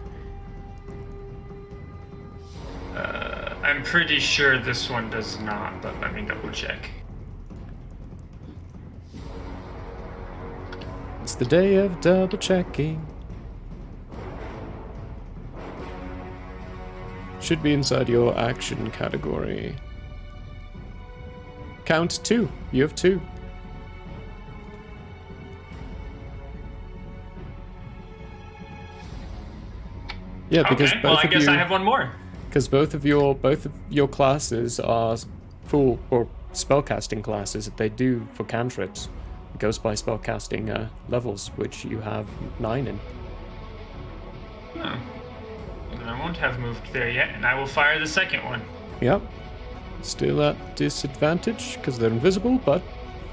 I'm pretty sure this one does not, but let me double check. It's the day of double checking. Should be inside your action category. Count 2. You have 2. Yeah, because okay, well, I guess I have one more. Because both of your classes are full or spellcasting classes that they do for cantrips. It goes by spellcasting levels, which you have 9 in. Oh. Then I won't have moved there yet, and I will fire the second one. Yep. Still at disadvantage because they're invisible, but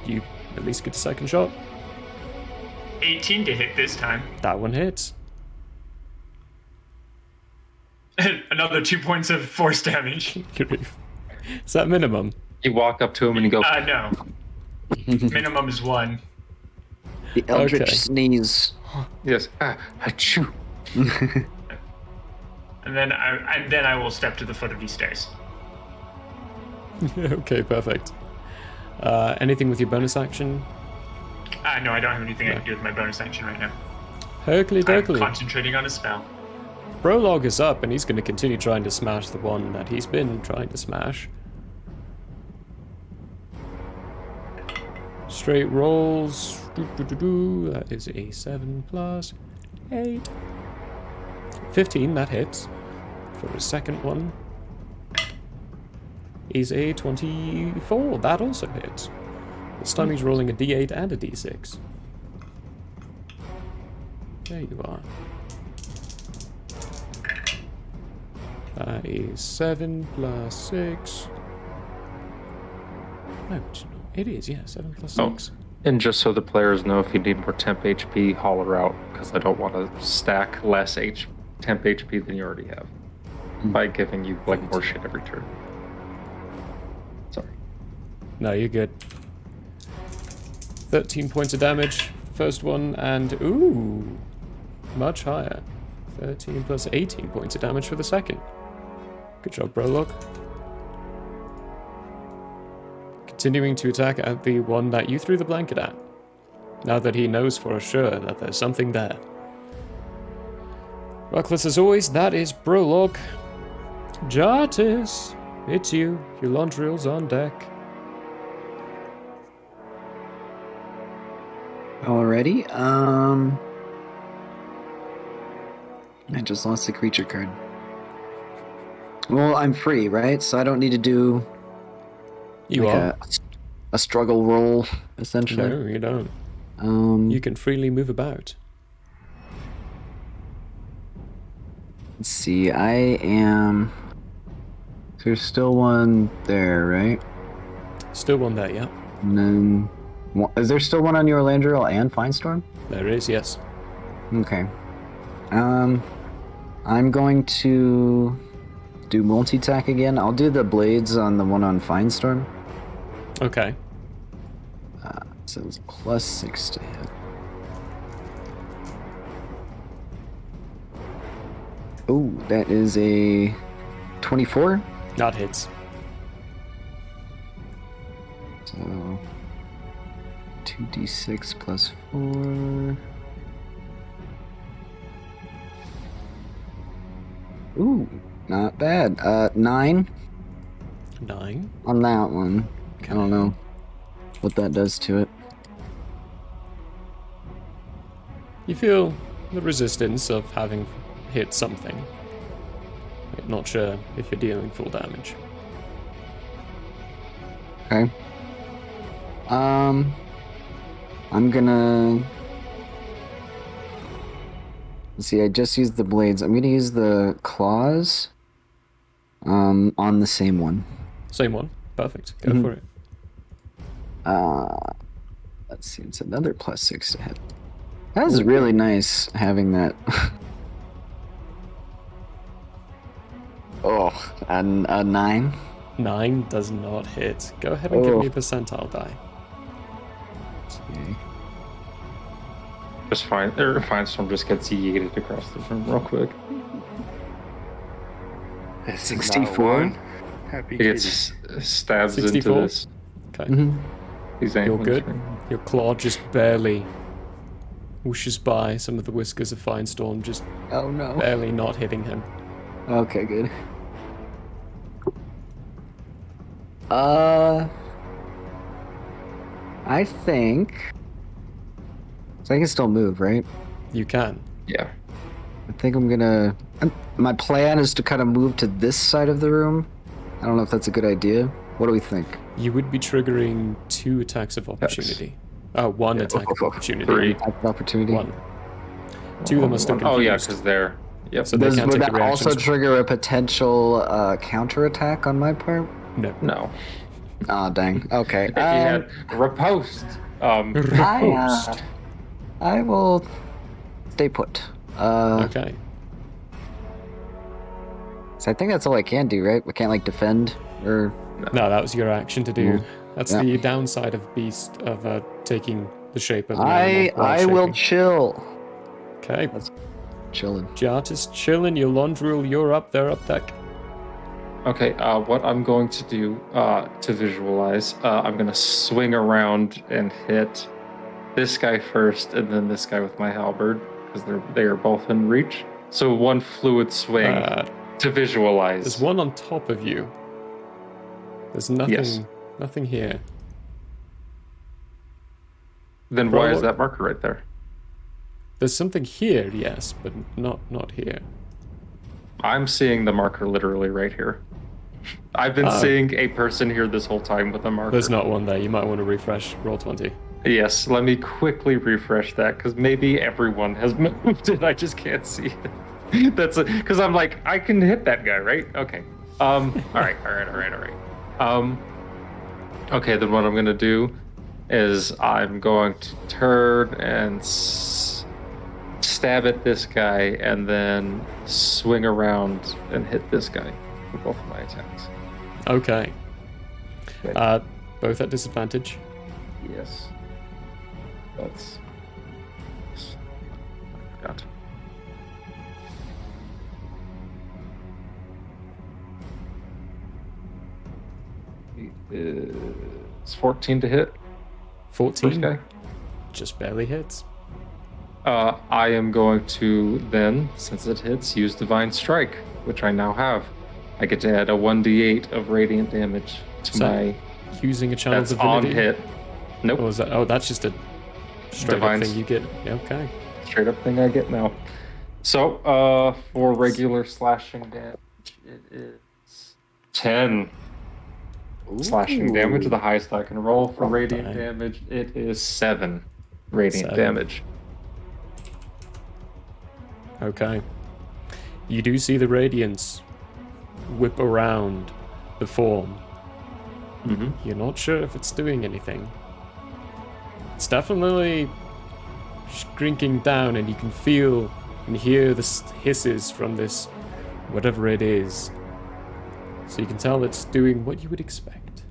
you at least get a second shot. 18 to hit this time. That one hits. Another 2 points of force damage. Is that minimum? You walk up to him and you go, no. Minimum is 1. The eldritch Okay. sneeze. yes, achoo. And then I will step to the foot of these stairs. Okay, perfect. Anything with your bonus action? No, I don't have anything I can do with my bonus action right now. Hercules I'm Dokley. concentrating on a spell. Brolog is up, and he's going to continue trying to smash the one that he's been trying to smash. Straight rolls. That is a 7 plus 8. 15, that hits. For the second one is a 24. That also hits. This time he's rolling a d8 and a d6. There you are. That is 7 plus 6. No, it is, yeah, 7 plus 6. And just so the players know, if you need more temp HP, holler out, because I don't want to stack less temp HP than you already have by giving you like more shit every turn. Sorry. No, you're good. 13 points of damage, first one, and ooh, much higher. 13 plus 18 points of damage for the second. Good job, Brolog. Continuing to attack at the one that you threw the blanket at. Now that he knows for sure that there's something there. Reckless as always, that is Brolog. Jartis, it's you. Your Londriel's on deck. Alrighty, I just lost the creature card. Well, I'm free, right? So I don't need to do a struggle roll, essentially. No, you don't. You can freely move about. Let's see, I am... There's still one there, right? Still one there, yeah. And then... Is there still one on your Landriel and Finestorm? There is, yes. Okay. I'm going to do multi-attack again. I'll do the blades on the one on Finestorm. Okay. So it's plus 6 to hit. Oh, that is a 24. That hits. So 2d6 plus 4. Ooh, not bad. 9. 9. On that one. Okay. I don't know what that does to it. You feel the resistance of having hit something. But not sure if you're dealing full damage. Okay. I'm gonna... Let's see, I just used the blades. I'm gonna use the claws on the same one. Same one. Perfect. Go for it. Let's see, it's another plus 6 to hit. That is really nice having that. Oh, and a 9? 9 does not hit. Go ahead and give me a percentile die. Okay. Just fine. Finestorm just gets yeeted across the room real quick. 64. Happy He gets stabs 64? into this. Okay. These You're good. Your claw just barely whooshes by. Some of the whiskers of Finestorm just Oh no. barely not hitting him. Okay, good. I think... So I can still move, right? You can. Yeah. I think I'm gonna... My plan is to kind of move to this side of the room. I don't know if that's a good idea. What do we think? You would be triggering 2 attacks of opportunity. One attack of opportunity. 3. Type of opportunity? 1. 2 of them are still confused. Oh yeah, because they're... Yep. So they can't Would take that the also reactions. trigger a potential counterattack on my part? No. No. Oh, dang. Okay. He had riposte. I will stay put. Okay. So I think that's all I can do, right? We can't, like, defend or... No, that was your action to do. Mm. That's Yeah. the downside of Beast, of taking the shape of an animal. I while will shaping. chill. Okay. Chilling. Jartis chilling. Your Londriel, you're up there, up deck. Okay, what I'm going to do to visualize, I'm going to swing around and hit this guy first and then this guy with my halberd, because they are both in reach. So one fluid swing to visualize. There's one on top of you. There's nothing, Yes. nothing here. Then why is that marker right there? There's something here, yes, but not here. I'm seeing the marker literally right here. I've been seeing a person here this whole time with a marker. There's not one there. You might want to refresh Roll20. Yes, let me quickly refresh that, because maybe everyone has moved it. I just can't see it. That's because I'm like, I can hit that guy, right? Okay. All right. Okay, then what I'm gonna do is I'm going to turn and stab at this guy, and then swing around and hit this guy with both of my attacks. Okay. Both at disadvantage. Yes. That's... I forgot. It's 14 to hit. 14? First guy. Just barely hits. I am going to then, since it hits, use Divine Strike, which I now have. I get to add a 1d8 of radiant damage to my... Using a channel That's divinity? on hit. Nope. Or is that, that's just a straight up thing you get. Yeah, okay. Straight up thing I get now. So, for regular slashing damage, it is 10 slashing damage, the highest I can roll. For radiant damage, it is 7 radiant damage. Okay. You do see the radiance whip around the form. Mm-hmm. You're not sure if it's doing anything. It's definitely shrinking down, and you can feel and hear the hisses from this, whatever it is. So you can tell it's doing what you would expect.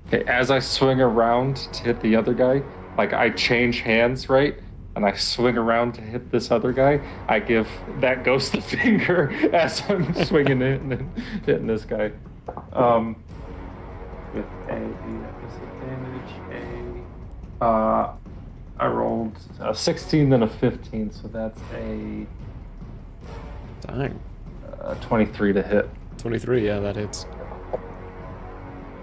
Okay, as I swing around to hit the other guy, like I change hands, right? And I swing around to hit this other guy, I give that ghost the finger as I'm swinging it and hitting this guy. With a disadvantage, I rolled a 16 and a 15, so that's a... Dang. 23 to hit. 23, yeah, that hits.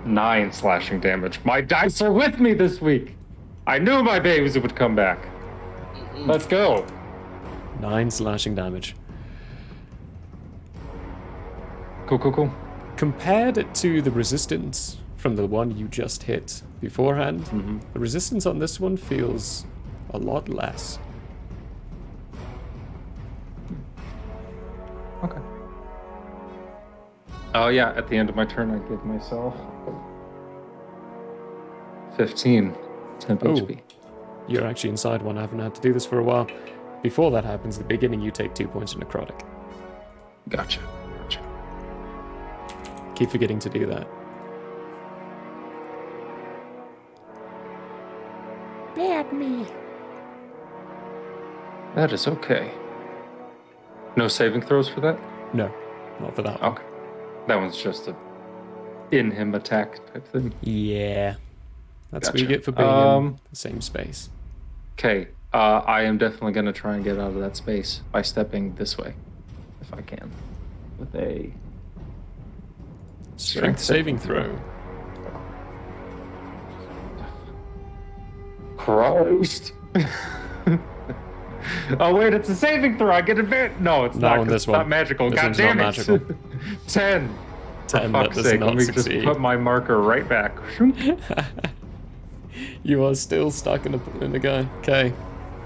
9 slashing damage. My dice are with me this week! I knew my babies would come back. Let's go. 9 slashing damage. Cool. Compared to the resistance from the one you just hit beforehand, the resistance on this one feels a lot less. Okay. Oh yeah, at the end of my turn I give myself 15 temp HP. You're actually inside one. I haven't had to do this for a while. Before that happens, at the beginning you take 2 points of necrotic. Gotcha. Keep forgetting to do that. Bad me. That is okay. No saving throws for that? No, not for that one. Okay. That one's just a in-him attack type thing. Yeah. That's what you Gotcha. get for being in the same space. Okay. I am definitely going to try and get out of that space by stepping this way, if I can, with a Strength saving throw. Christ. Oh wait, it's a saving throw. I get advantage. No, it's not. On this It's one. not magical. This God one's damn not it. magical. 10. 10, For that fuck's does sake, not let me succeed. just put my marker right back. You are still stuck in the guy. Okay.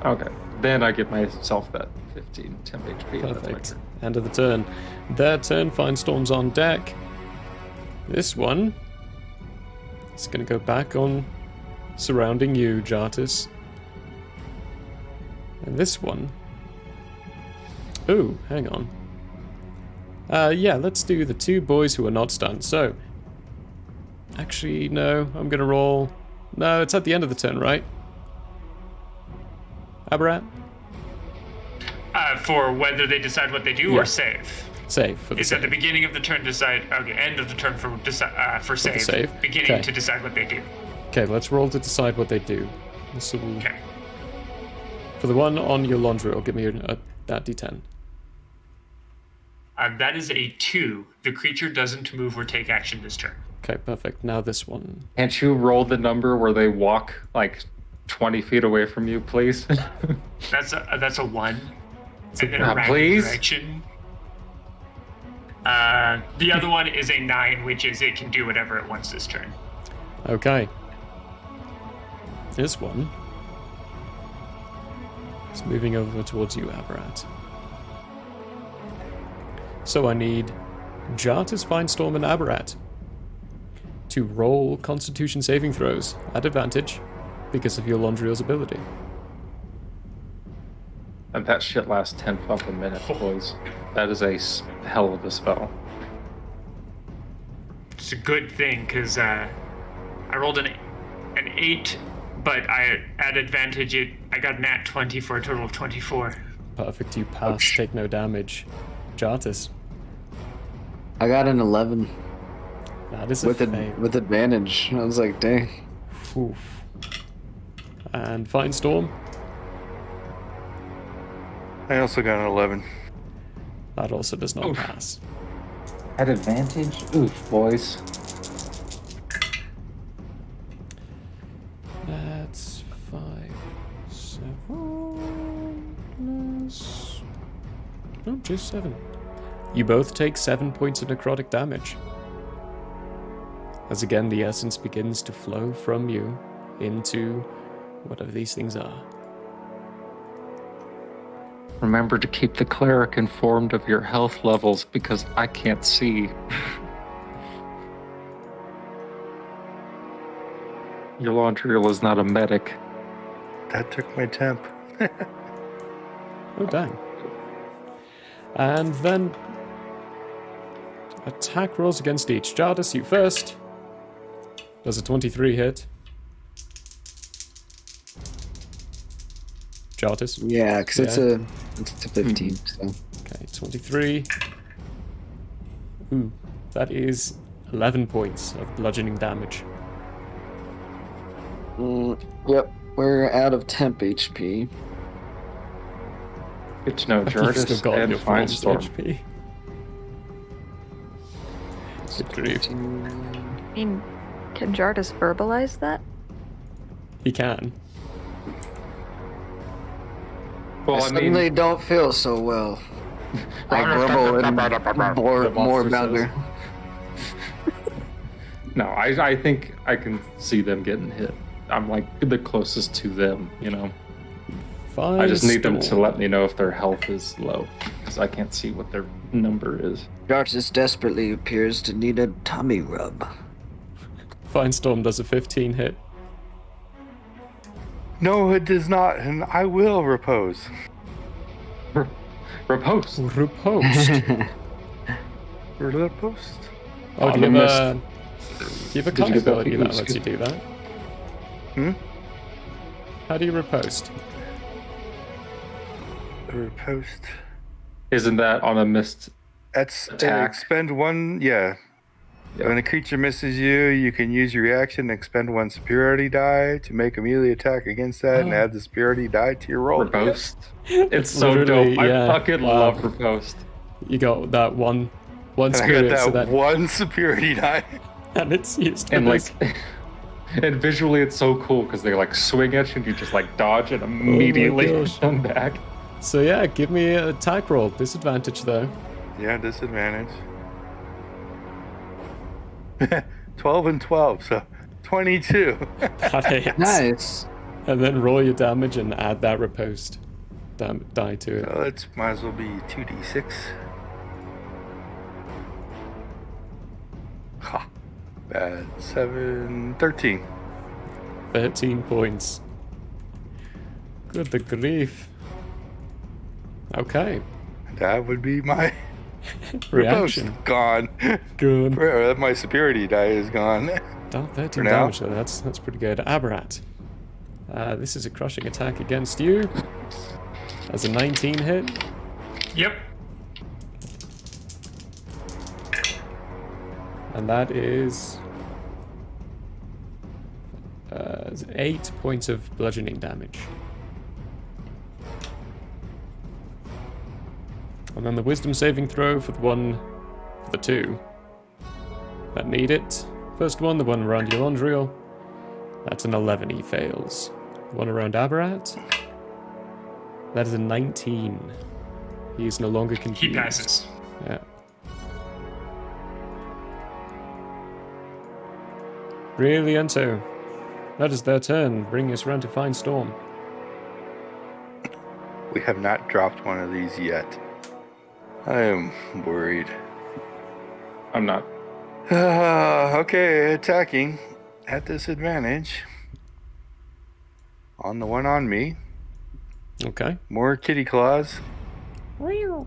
Okay. Then I give myself that 15 temp HP. Perfect. End of the turn. Their turn. Firestorm's on deck. This one is going to go back on surrounding you, Jartus. And this one... Ooh, hang on. Yeah, let's do the 2 boys who are not stunned. So, actually, no, I'm going to roll... No, it's at the end of the turn, right? Aberrat? For whether they decide what they do or save. Save for the It's save. at the beginning of the turn decide. Okay, end of the turn for save. save. Beginning Okay. to decide what they do. Okay, let's roll to decide what they do. So Okay. for the one on your laundry, give me that d10. That is a 2. The creature doesn't move or take action this turn. Okay, perfect. Now this one. Can't you roll the number where they walk like 20 feet away from you, please? That's a 1. And then a random please? direction. The other one is a 9, which is it can do whatever it wants this turn. Okay. This one is moving over towards you, Aberrat. So I need Jartus, Firestorm, and Aberrat to roll Constitution saving throws at advantage because of your Londriel's ability. And that shit lasts 10 fucking minutes, boys. That is a hell of a spell. It's a good thing, because I rolled an 8, but I at advantage I got an nat 20 for a total of 24. Perfect, you pass, take no damage. Jartus. I got an 11 That is a with fail. with advantage. I was like, dang. Oof. And Firestorm. I also got an 11. That also does not pass. At advantage? Oof, boys. That's 5, 7 plus... No, just 7. You both take 7 points of necrotic damage. As again, the essence begins to flow from you into whatever these things are. Remember to keep the cleric informed of your health levels because I can't see. Your Londriel is not a medic. That took my temp. Oh, dang. And then attack rolls against each. Jartus, you first. Does a 23 hit? Jartus? Yeah, because it's a 15. So Okay, 23. Ooh, that is 11 points of bludgeoning damage. yep, we're out of temp HP. Good to know, You've still Jartus got and your full Firestorm. HP. Good grief. I mean, can Jartus verbalize that? He can. I Well, I suddenly mean, don't feel so well. I grumble and more about there. no, I think I can see them getting hit. I'm like the closest to them, you know. I just need them to let me know if their health is low, because I can't see what their number is. Jartus desperately appears to need a tummy rub. Firestorm does a 15 hit. No, it does not, and I will repose. Repose. Repost. Repose. Oh, do you have a Did con you get that ability that figure? lets you do that? Hmm? How do you repost? Repose. Isn't that on a missed That's attack? expend 1, yeah. When a creature misses you, you can use your reaction to expend 1 superiority die to make a melee attack against that and add the superiority die to your roll. Riposte? It's so Literally, dope. yeah. I fucking Wow. love Riposte. You got that one And I spirit, got so that that 1 superiority die. and it's used for And like, this. and visually it's so cool because they like swing at you and you just like dodge and immediately gosh. come back. So yeah, give me an attack roll. Disadvantage though. Yeah, disadvantage. 12 and 12, so 22. That hits. Nice. And then roll your damage and add that repost die to it. So it might as well be 2d6. Ha. Bad. 13. 13 points. Good the grief. Okay. That would be my Reaction. repose. Gone. Good. My superiority die is gone. Oh, 13 For now. damage though. That's pretty good. Aberrat. This is a crushing attack against you. As a 19 hit. Yep. And that is 8 points of bludgeoning damage. And then the wisdom saving throw for the 2 that need it. First one, the one around Elandriel. That's an 11, he fails. The one around Aberrat. That is a 19. He is no longer confused. He passes. Yeah. Brillianto. That is their turn, bringing us round to Fine Storm. We have not dropped one of these yet. I am worried. I'm not. Okay, attacking at disadvantage. On the one on me. Okay. More kitty claws. And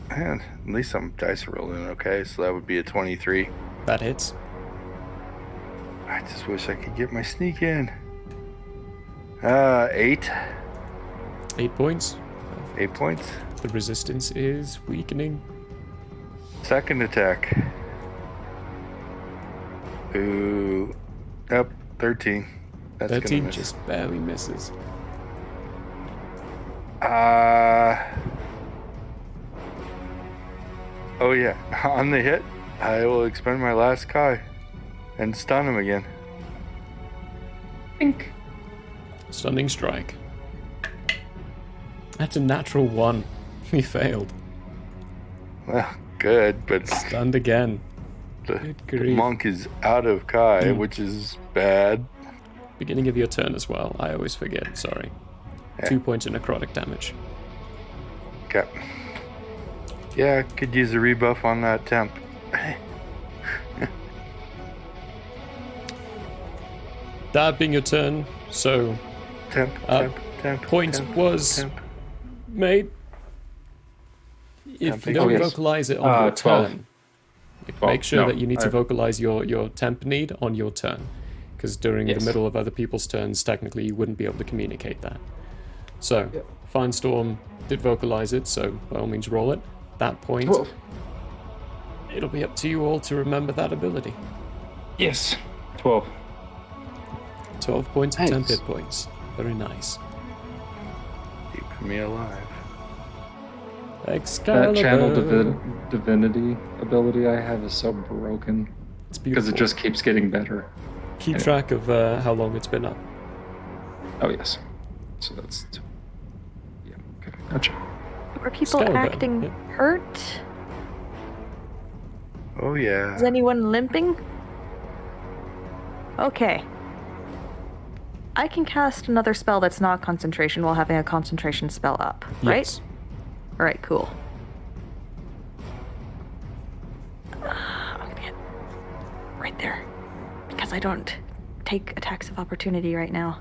at least some dice are rolling okay, so that would be a 23. That hits. I just wish I could get my sneak in. 8. 8 points. 8 points. The resistance is weakening. Second attack. Ooh. Yep, 13. That's 13 gonna miss. just barely misses. Oh yeah, on the hit, I will expend my last Kai and stun him again. Think. Stunning strike. That's a natural 1. He failed. Well, good, but Stunned again. the Good grief. monk is out of Kai, which is bad. Beginning of your turn as well. I always forget, sorry. Yeah. 2 points of necrotic damage. Okay. Yeah, could use a rebuff on that temp. That being your turn, so Temp. point temp, was temp. made. If Temp. you don't Oh, yes. vocalize it on your 12. turn, 12. make sure No, that you need to I- vocalize your temp need on your turn. Because during Yes. the middle of other people's turns, technically you wouldn't be able to communicate that. So, Fine Storm did vocalize it, so by all means roll it. That point, 12. it'll be up to you all to remember that ability. Yes. 12. 12 points of temp Nice. hit points. Very nice. Keep me alive. Excalibur. That channel divinity ability I have is so broken It's because beautiful. it just keeps getting better. Keep track of how long it's been up. Oh yes. So that's. Yeah. Okay. Gotcha. Were people Excalibur, acting yeah. hurt? Oh yeah. Is anyone limping? Okay. I can cast another spell that's not concentration while having a concentration spell up, right? Yes. Alright, cool. I'm gonna get right there. Because I don't take attacks of opportunity right now.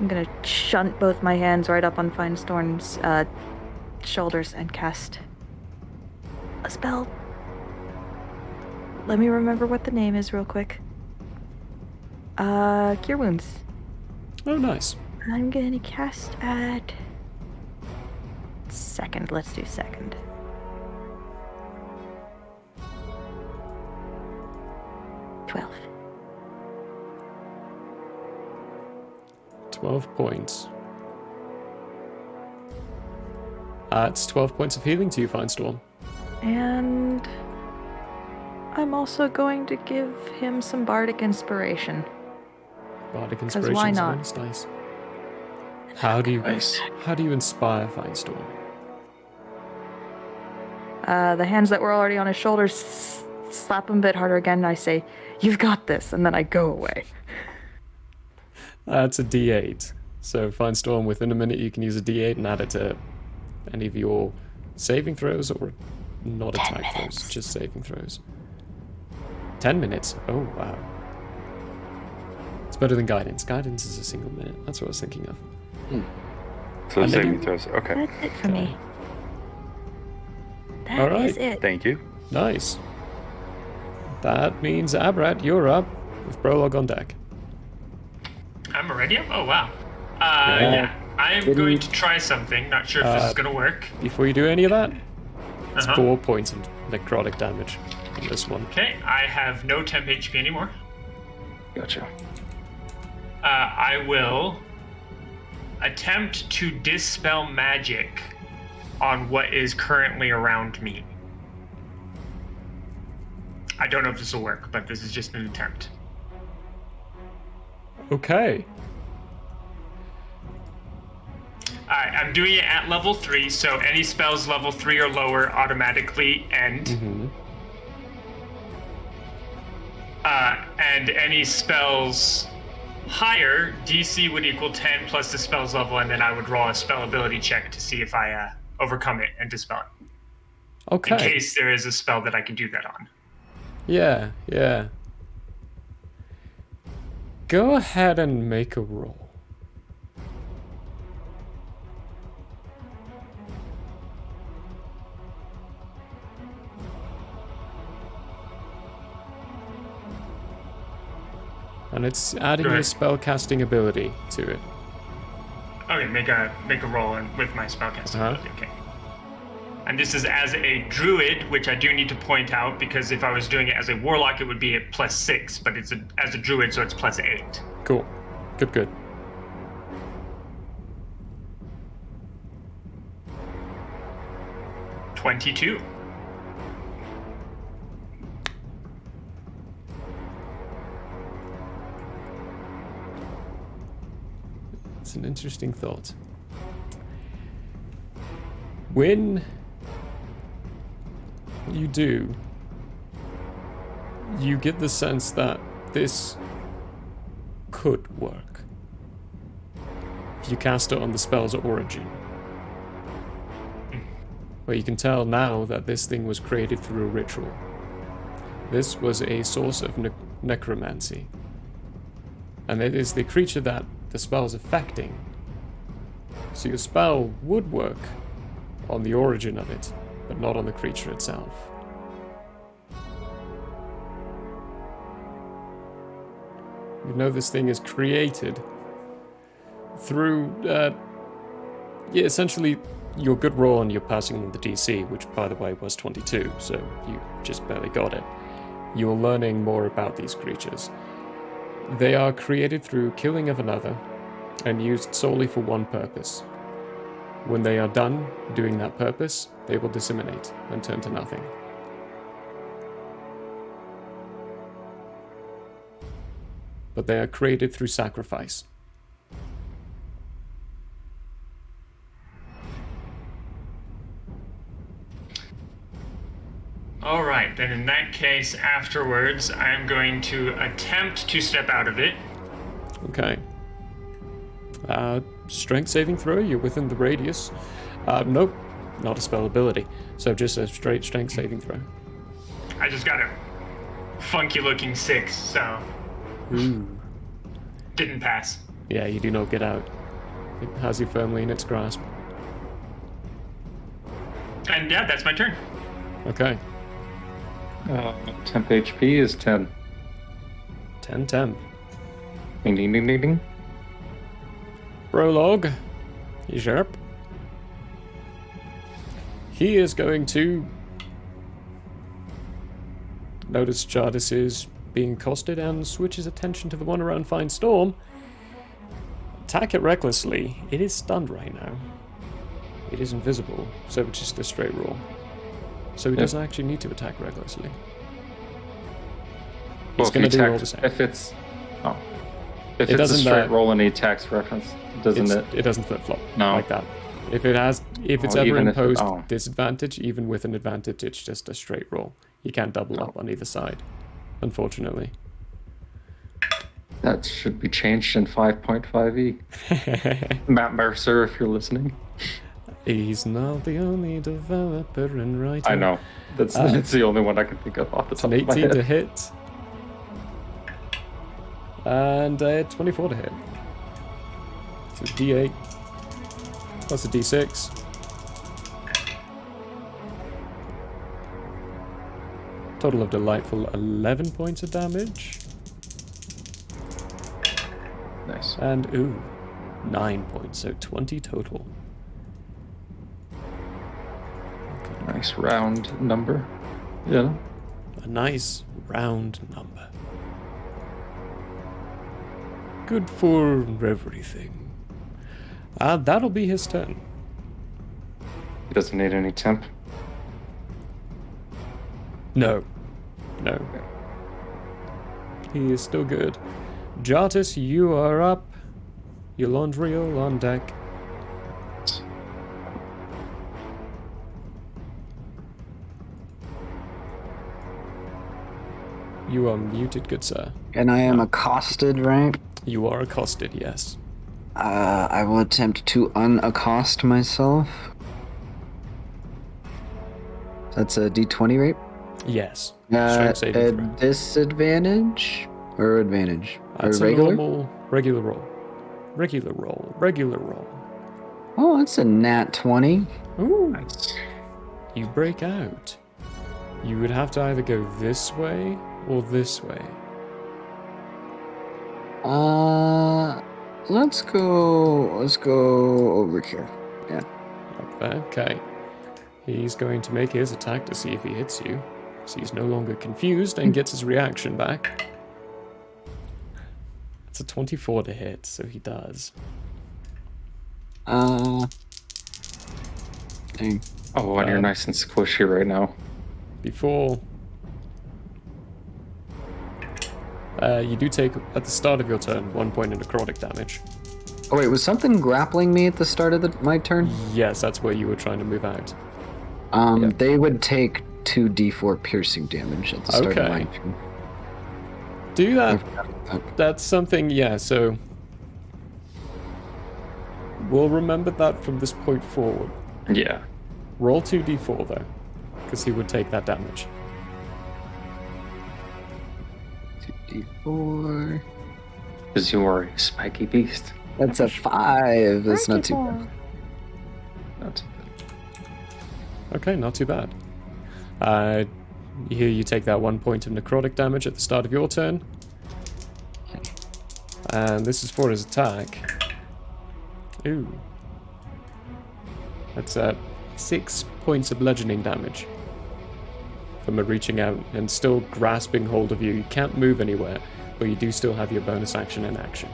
I'm gonna shunt both my hands right up on Fine Storm's shoulders and cast a spell. Let me remember what the name is real quick. Cure Wounds. Oh, nice. I'm gonna cast at second. Let's do second. $12. 12 points. It's 12 points of healing to you, Fine Storm. And I'm also going to give him some bardic inspiration. Bardic 'Cause inspiration why is not? always nice. How do you inspire Fine Storm? The hands that were already on his shoulders slap him a bit harder again, and I say, "You've got this," and then I go away. That's a D8. So Fine Storm, within a minute you can use a D8 and add it to any of your saving throws or not attack throws, just saving throws. 10 minutes? Oh, wow. It's better than guidance. Guidance is a single minute. That's what I was thinking of. So And saving then- throws. Okay. That's it for me. That is Alright. it. Thank you. Nice. That means Abrat, you're up with Prologue on deck. I'm already up? Oh, wow. Yeah. Yeah. I am going to try something. Not sure if this is going to work. Before you do any of that, it's Uh-huh. 4 points of necrotic damage on this one. Okay, I have no temp HP anymore. Gotcha. I will attempt to dispel magic on what is currently around me. I don't know if this will work, but this is just an attempt. Okay. Alright, I'm doing it at level 3, so any spells level 3 or lower automatically end. Mm-hmm. And any spells higher, DC would equal 10 plus the spell's level, and then I would roll a spell ability check to see if I overcome it and dispel it. Okay. In case there is a spell that I can do that on. Yeah, yeah. Go ahead and make a roll. And it's adding your spellcasting ability to it. Okay, make a roll with my spellcasting ability. Okay. And this is as a druid, which I do need to point out because if I was doing it as a warlock, it would be at +6, but it's as a druid, so it's +8. Cool. Good. 22. It's an interesting thought. When you do, you get the sense that this could work if you cast it on the spell's origin. But you can tell now that this thing was created through a ritual. This was a source of necromancy. And it is the creature that the spell's affecting. So your spell would work on the origin of it, but not on the creature itself. You know this thing is created through, essentially your good roll on your passing on the DC, which by the way was 22, so you just barely got it. You are learning more about these creatures. They are created through killing of another and used solely for one purpose. When they are done doing that purpose, they will disseminate and turn to nothing. But they are created through sacrifice. All right, then in that case, afterwards, I'm going to attempt to step out of it. Okay. Strength saving throw, you're within the radius. Nope, not a spell ability. So just a straight strength saving throw. I just got a funky looking 6, so... Ooh. Didn't pass. Yeah, you do not get out. It has you firmly in its grasp. And yeah, that's my turn. Okay. Temp HP is 10. 10 temp. Ding ding ding ding ding. Prologue. Yerp. He is going to notice Jardis is being accosted and switch his attention to the one around Fine Storm. Attack it recklessly. It is stunned right now. It is invisible, so it's just a straight roll. So he doesn't actually need to attack recklessly. He's Well, going to do all the same. If it's a straight roll and he attacks reference, doesn't it? It doesn't flip flop No. like that. If it's ever even imposed if disadvantage, even with an advantage, it's just a straight roll. You can't double up on either side, unfortunately. That should be changed in 5.5e. Matt Mercer, if you're listening. He's not the only developer and writer. I know. That's the only one I can think of off the top of my head. It's an 18 to hit. And a 24 to hit. So D8 plus a D6. Total of delightful 11 points of damage. Nice. And, 9 points, so 20 total. Nice round number. Yeah. A nice round number. Good for everything. That'll be his turn. He doesn't need any temp. No. No. He is still good. Jartis, you are up. Elandriel on deck. You are muted, good sir. And I am accosted, right? You are accosted, yes. I will attempt to unaccost myself. That's a D20, right? Yes. Strength saving throw. Disadvantage or advantage? That's or regular? A normal, regular roll. Regular roll. Oh, that's a nat 20. Ooh. Nice. You break out. You would have to either go this way or this way. Let's go over here. Yeah. Okay. He's going to make his attack to see if he hits you. So he's no longer confused and gets his reaction back. It's a 24 to hit, so he does. Dang. Oh, and you're nice and squishy right now. Before... you do take, at the start of your turn, 1 point of necrotic damage. Oh wait, was something grappling me at the start of my turn? Yes, that's where you were trying to move out. Yep. They would take 2d4 piercing damage at the start of my turn. Do that. That's something, yeah, so... We'll remember that from this point forward. Yeah. Roll 2d4, though, because he would take that damage. 2d4... Because you are a spiky beast. That's a 5. That's not too bad. Not too bad. Okay, not too bad. Here you take that 1 point of necrotic damage at the start of your turn. And this is for his attack. Ooh. That's 6 points of bludgeoning damage. From reaching out and still grasping hold of you. You can't move anywhere, but you do still have your bonus action in action.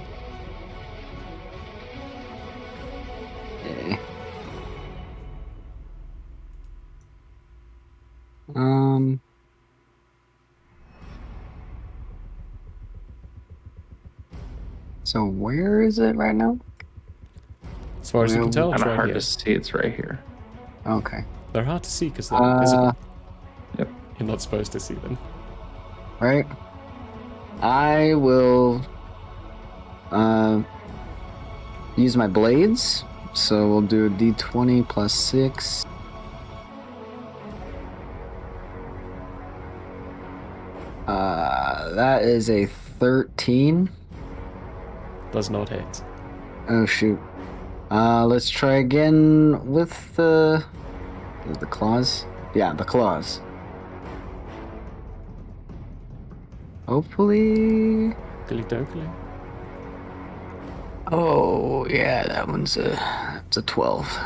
Okay. So where is it right now? As far as you can tell, it's kind of right hard here. to see. It's right here. Okay. They're hard to see because they're visible. Yep. You're not supposed to see them. Right. I will use my blades. So we'll do a d20 plus 6. That is a 13. Does not hit. Oh shoot. Let's try again with the claws. Yeah, the claws. Hopefully. Dokily. Oh yeah, that one's a 12.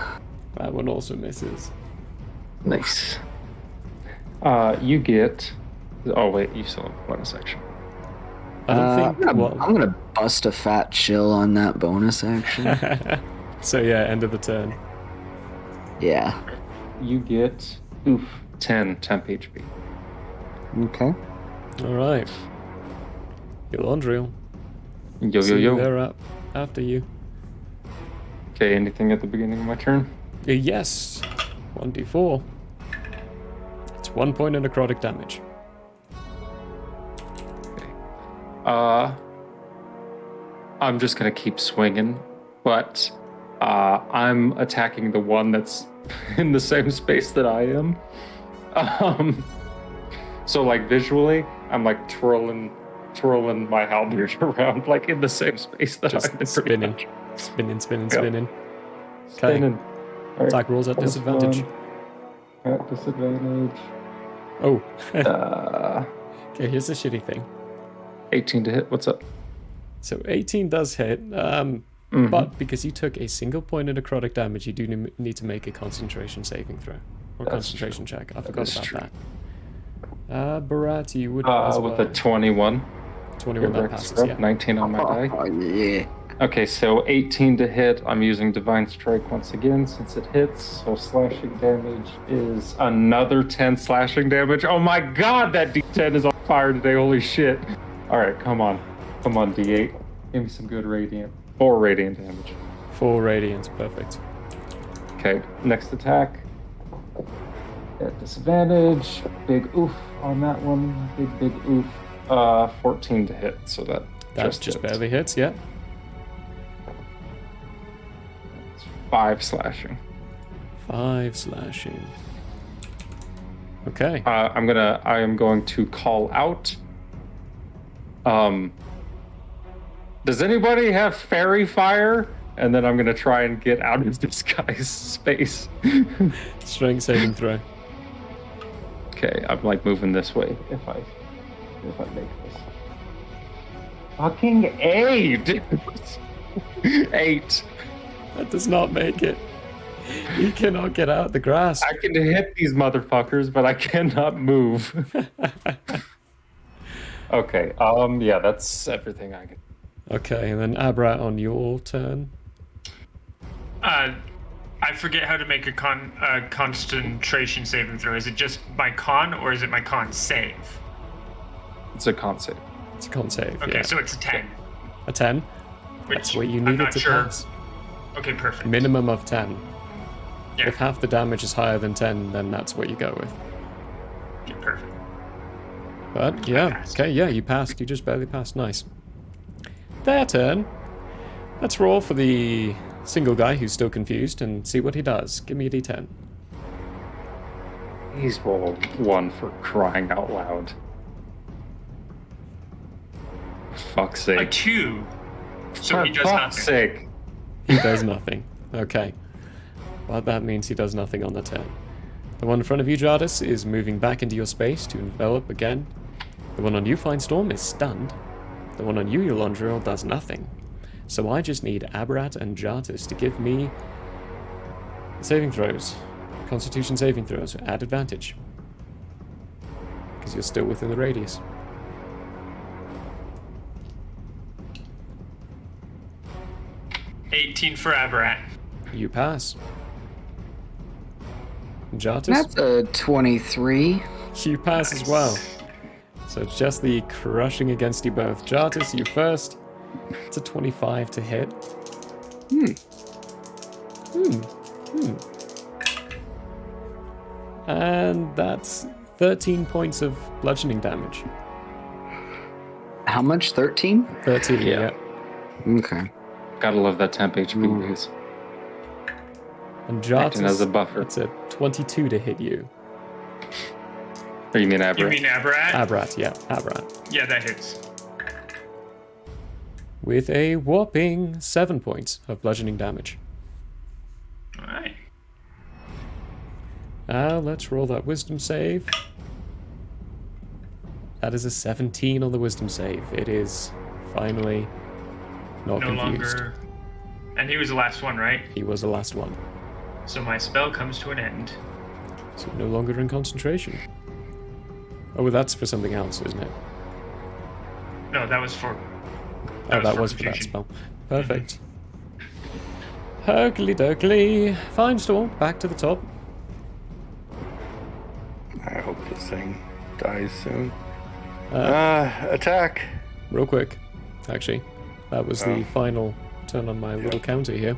That one also misses. Nice. You get. Oh wait, you still have bonus action. I don't think. I'm gonna bust a fat chill on that bonus action. So yeah, end of the turn. Yeah. You get 10 temp HP. Okay. All right. Elandriel. Yo. They're up after you. Okay, anything at the beginning of my turn? Yes. 1d4. It's 1 point of necrotic damage. I'm just gonna keep swinging, but I'm attacking the one that's in the same space that I am. So like visually, I'm like twirling my halberd around, like in the same space that Just I'm in. spinning. Spinning. Spinning. All right. Attack rolls at Plus disadvantage. 1 at disadvantage. Oh. Okay, here's the shitty thing. 18 to hit. What's up? So 18 does hit, but because you took a single point of necrotic damage, you do need to make a concentration saving throw. Or That's concentration check. I That forgot is about true. that. Barat, you would as well. With a 21. 21, that passes, yeah. 19 on my die. Oh, yeah. Okay, so 18 to hit. I'm using Divine Strike once again since it hits. So slashing damage is another 10 slashing damage. Oh my god, that D10 is on fire today. Holy shit. Alright, come on. Come on, D8. Give me some good radiant. 4 radiant damage. 4 radiant, perfect. Okay, next attack. At disadvantage. Big oof on that one. Big oof. 14 to hit, so that just barely hits, yeah. 5 slashing. 5 slashing. Okay. I am going to call out. Does anybody have fairy fire? And then I'm gonna try and get out of this guy's space. Strength saving throw. Okay, I'm like moving this way if I make this. Fucking 8! 8. That does not make it. You cannot get out of the grasp. I can hit these motherfuckers, but I cannot move. Okay, yeah, that's everything I can. Okay, and then Abrat on your turn. I forget how to make a concentration saving throw. Is it just my con, or is it my con save? It's a con save. It's a con save, Okay, yeah. so it's a 10. A 10? That's what you needed to pass. Okay, perfect. Minimum of 10. Yeah. If half the damage is higher than 10, then that's what you go with. Okay, perfect. But, yeah. Okay, yeah, you passed. You just barely passed. Nice. Their turn. Let's roll for the single guy who's still confused and see what he does. Give me a d10. He's rolled 1 for crying out loud. Fuck's sake. A 2. So he does For nothing. fuck's sake. He does nothing. Okay. Well, that means he does nothing on the turn. The one in front of you, Jardis, is moving back into your space to envelop again. The one on you, Finestorm, is stunned. The one on you, Yolondriel, does nothing. So I just need Abrat and Jardis to give me saving throws. Constitution saving throws at advantage. Because you're still within the radius. $18 for Aberrat. You pass. Jardis? That's a 23. You pass as well. So it's just the crushing against you both. Jardis, you first. It's a 25 to hit. And that's 13 points of bludgeoning damage. How much? 13? 13, yeah. Okay. Gotta love that temp HP base. And Acting as a Jardis, buffer. it's a 22 to hit you. Or you mean Abrat? You mean Aberrat? Abrat, yeah, Abrat. Yeah, that hits. With a whopping 7 points of bludgeoning damage. Alright. Now let's roll that wisdom save. That is a 17 on the wisdom save. It is finally not No confused. longer. And he was the last one, right? He was the last one. So my spell comes to an end. So no longer in concentration. Oh, well, that's for something else, isn't it? No, that was for. Oh, that was for that spell. Perfect. Hercly dokley. Fine storm, back to the top. I hope this thing dies soon. Attack. Real quick, actually. That was the final turn on my little counter here.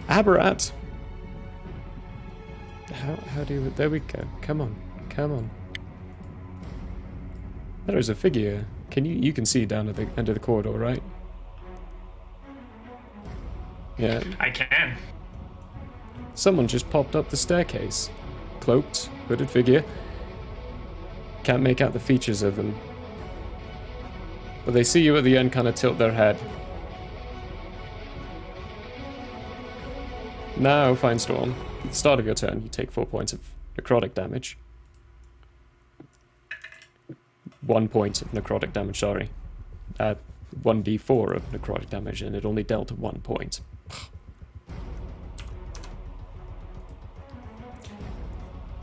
Aberrat. How do you... There we go. Come on. Come on. There is a figure. You can see down at the end of the corridor, right? Yeah. I can. Someone just popped up the staircase. Cloaked, hooded figure. Can't make out the features of them. But they see you at the end kind of tilt their head. Now, Finestorm, at the start of your turn, you take 4 points of necrotic damage. 1 point of necrotic damage, sorry. 1d4 of necrotic damage, and it only dealt 1 point.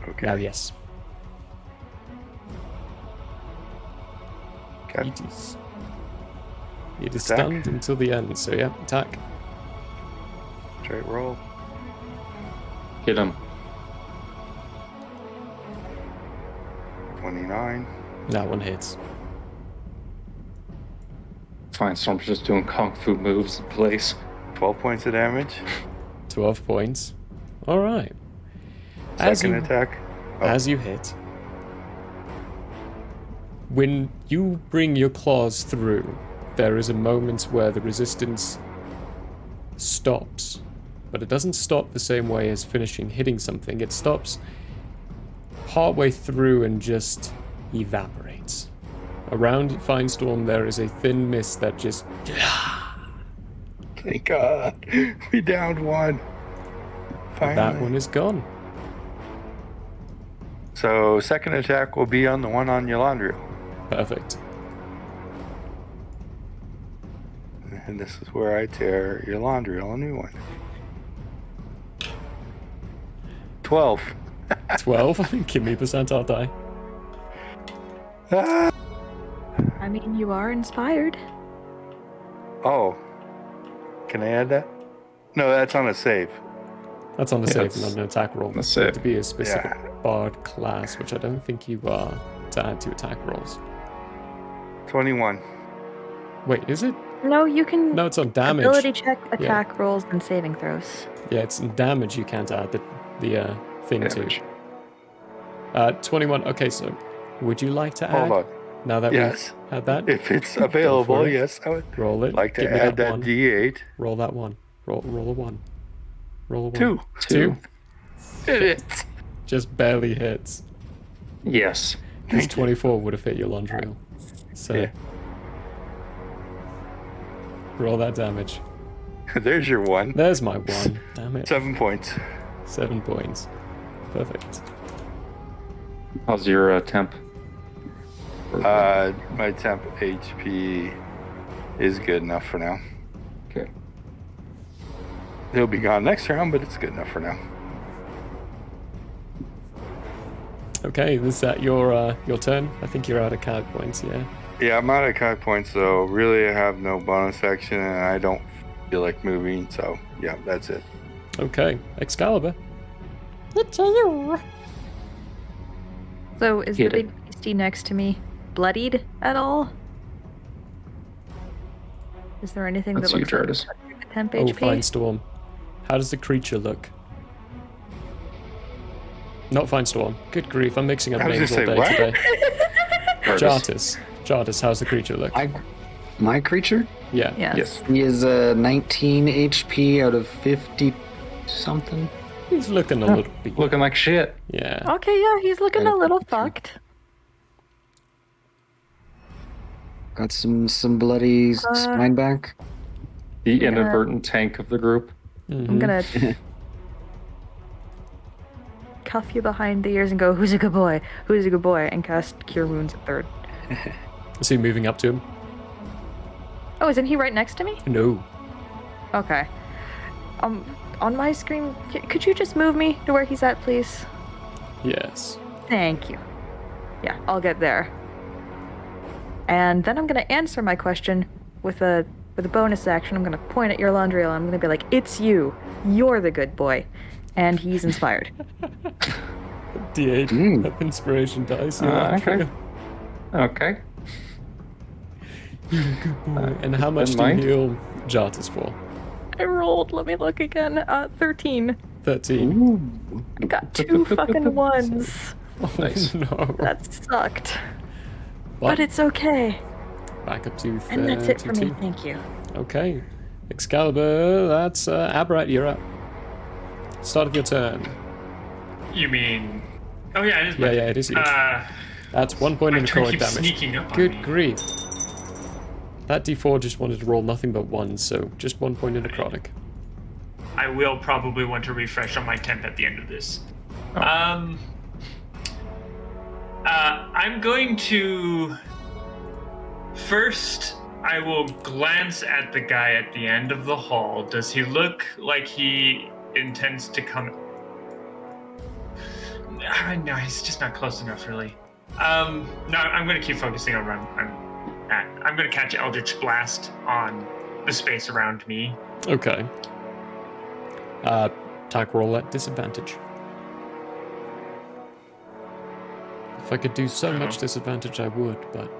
Okay. Now, yes. Okay. It is. It is Attack. stunned until the end, so yeah, attack. Straight roll. Hit him. 29. That one hits. Fine, Storm's just doing kung fu moves in place. 12 points of damage. 12 points. Alright. Second attack. As you hit, when you bring your claws through, there is a moment where the resistance stops. But it doesn't stop the same way as finishing hitting something. It stops partway through and just evaporates. Around Firestorm, there is a thin mist that just... Thank God. We downed one. Finally. That one is gone. So second attack will be on the one on Yolandriel. Perfect. And this is where I tear Yolandriel a new one. 12. 12. Give me a percentile die. Ah! I mean, you are inspired. Oh. Can I add that? No, that's on a save. That's on the Yeah, save, it's not an attack roll. on the You have save. to be a specific Yeah. bard class, which I don't think you are, to add to attack rolls. 21. Wait, is it? No, you can. No, it's on damage. Ability check, attack rolls, and saving throws. Yeah, it's in damage you can't add the thing Damage. to. 21. Okay, so would you like to add? Hold on. Now that Yes. we've had that, If it's Go available, for it. yes, I would roll it. like to Give me add that one. D8. Roll that one. Roll a one. Roll a one. 2. 2. It is. Just barely hits. Yes. Because 24 would have hit your Londriel. So Yeah. roll that damage. There's your one. There's my one. Damn it. 7 points. 7 points. Perfect. How's your temp? My temp HP is good enough for now. Okay. He'll be gone next round, but it's good enough for now. Okay, is that your turn? I think you're out of card points, yeah. Yeah, I'm out of card points, so really I have no bonus action, and I don't feel like moving, so yeah, that's it. Okay, Excalibur. It's you. So is the Hit it. big beastie next to me bloodied at all? Is there anything That's that you, looks like Jardis. a temp Oh, HP? Fine Storm. How does the creature look? Not Fine Storm. Good grief, I'm mixing up I was names all gonna day say, what? today. Jardis, how's the creature look? My creature? Yeah. Yes. He is 19 HP out of 50 something. He's looking a little beat. Looking like shit. Yeah. Okay, yeah, he's looking Got a a little picture. fucked. Got some bloody spine back. The inadvertent tank of the group. I'm gonna cuff you behind the ears and go, "Who's a good boy? Who's a good boy?" and cast Cure Wounds at third. Is he moving up to him? Oh, isn't he right next to me? No. Okay. On my screen, could you just move me to where he's at, please? Yes. Thank you. Yeah, I'll get there. And then I'm gonna answer my question with a bonus action. I'm gonna point at your Londriel and I'm gonna be like, "It's you. You're the good boy," and he's inspired. D8 inspiration dice. Okay. Okay. Good boy. And how much do mind. you heal Jartis for? I rolled. Let me look again. 13. 13. I got 2 fucking ones. Nice. No. That sucked. What? But it's okay. Back up to 32. And that's it for me. Thank you. Okay. Excalibur, that's Abrat, you're up. Start of your turn. You mean? Oh yeah, it is. Yeah, it is you. That's 1 point my in turn necrotic keeps damage. sneaking up on Good me. grief. That d4 just wanted to roll nothing but 1, so just 1 point in necrotic. I will probably want to refresh on my temp at the end of this. Oh. I'm going to first. I will glance at the guy at the end of the hall. Does he look like he intends to come? No, he's just not close enough, really. No, I'm going to keep focusing on where I'm I'm gonna catch Eldritch Blast on the space around me. Okay. Attack roll at disadvantage. If I could do so much disadvantage, I would, but...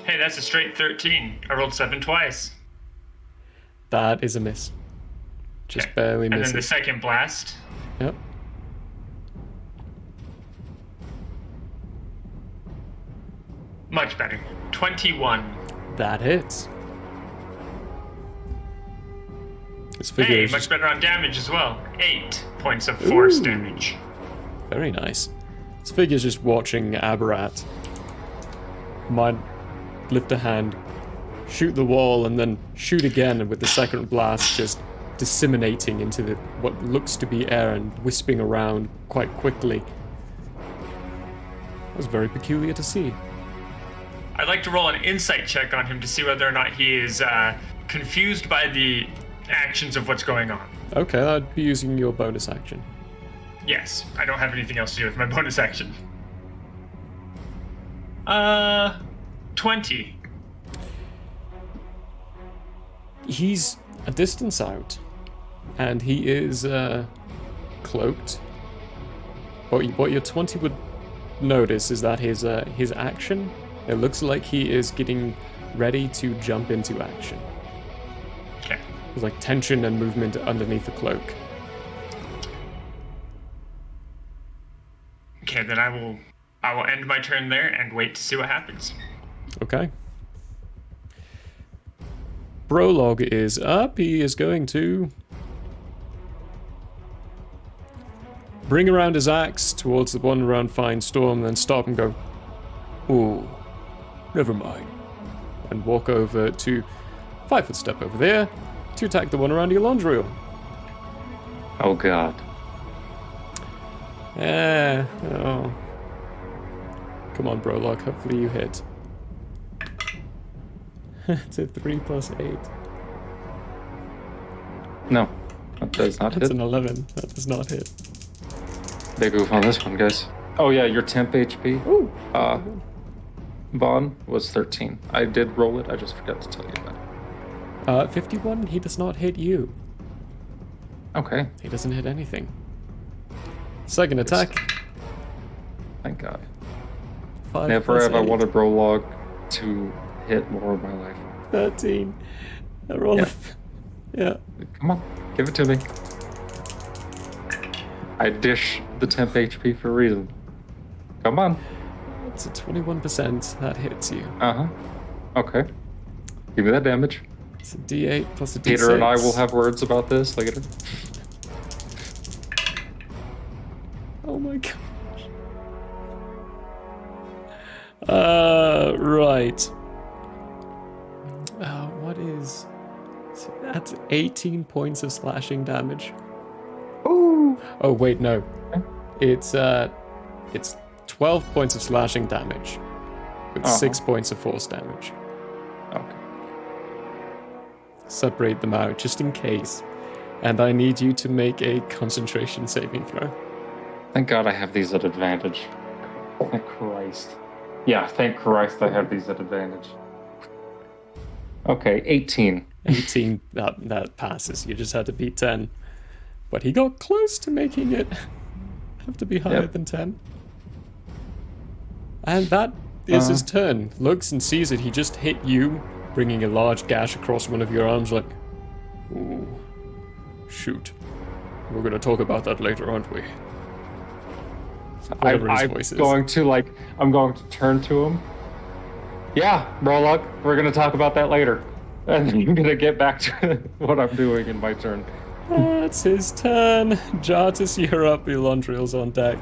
Hey, that's a straight 13. I rolled 7 twice. That is a miss. Just barely misses. misses. And then the second blast. Yep. Much better. 21. That hits. Hey, much better on damage as well. 8 points of force damage. Very nice. This figure's just watching Aberrat. Might lift a hand, shoot the wall, and then shoot again, and with the second blast just disseminating into what looks to be air and wisping around quite quickly. That was very peculiar to see. I'd like to roll an insight check on him to see whether or not he is confused by the actions of what's going on. Okay, I'd be using your bonus action. Yes, I don't have anything else to do with my bonus action. 20. He's a distance out, and he is cloaked. What your 20 would notice is that his action, it looks like he is getting ready to jump into action. Okay. There's like tension and movement underneath the cloak. Okay, then I will end my turn there and wait to see what happens. Okay. Brolog is up. He is going to bring around his axe towards the one around Fine Storm, then stop and go, "Ooh, never mind," and walk over to 5-foot step over there to attack the one around Elandriel. Oh god. Oh. Come on, Brolog. Hopefully you hit. It's a 3 + 8. No, that does not hit. That's an 11. That does not hit. Big oof on this one, guys. Oh yeah, your temp HP. Ooh. Vaughn was 13. I did roll it. I just forgot to tell you that. 51. He does not hit you. Okay. He doesn't hit anything. Second attack. Thank God. 5 Never have I 8. wanted Brolog to hit more in my life. 13. I roll. Yeah. Yeah. Come on, give it to me. I dish the temp HP for a reason. Come on. It's a 21%. That hits you. Uh-huh. Okay. Give me that damage. It's a D8 plus a D6. Peter and I will have words about this later. Oh my gosh. Right. What is... So that's 18 points of slashing damage. Ooh. Oh, wait, no. It's 12 points of slashing damage with 6 points of force damage. Okay. Separate them out just in case. And I need you to make a concentration saving throw. Thank God I have these at advantage. Thank Christ. Yeah, thank Christ I have these at advantage. Okay, 18. 18, that passes. You just had to beat 10. But he got close to making it have to be higher than 10. And that is his turn. Looks and sees that he just hit you, bringing a large gash across one of your arms, like, ooh, shoot. We're gonna talk about that later, aren't we? I'm going to turn to him. Yeah, Brolog, we're going to talk about that later. And I'm going to get back to what I'm doing in my turn. It's his turn. Jartis, you're up. Elandriel's on deck.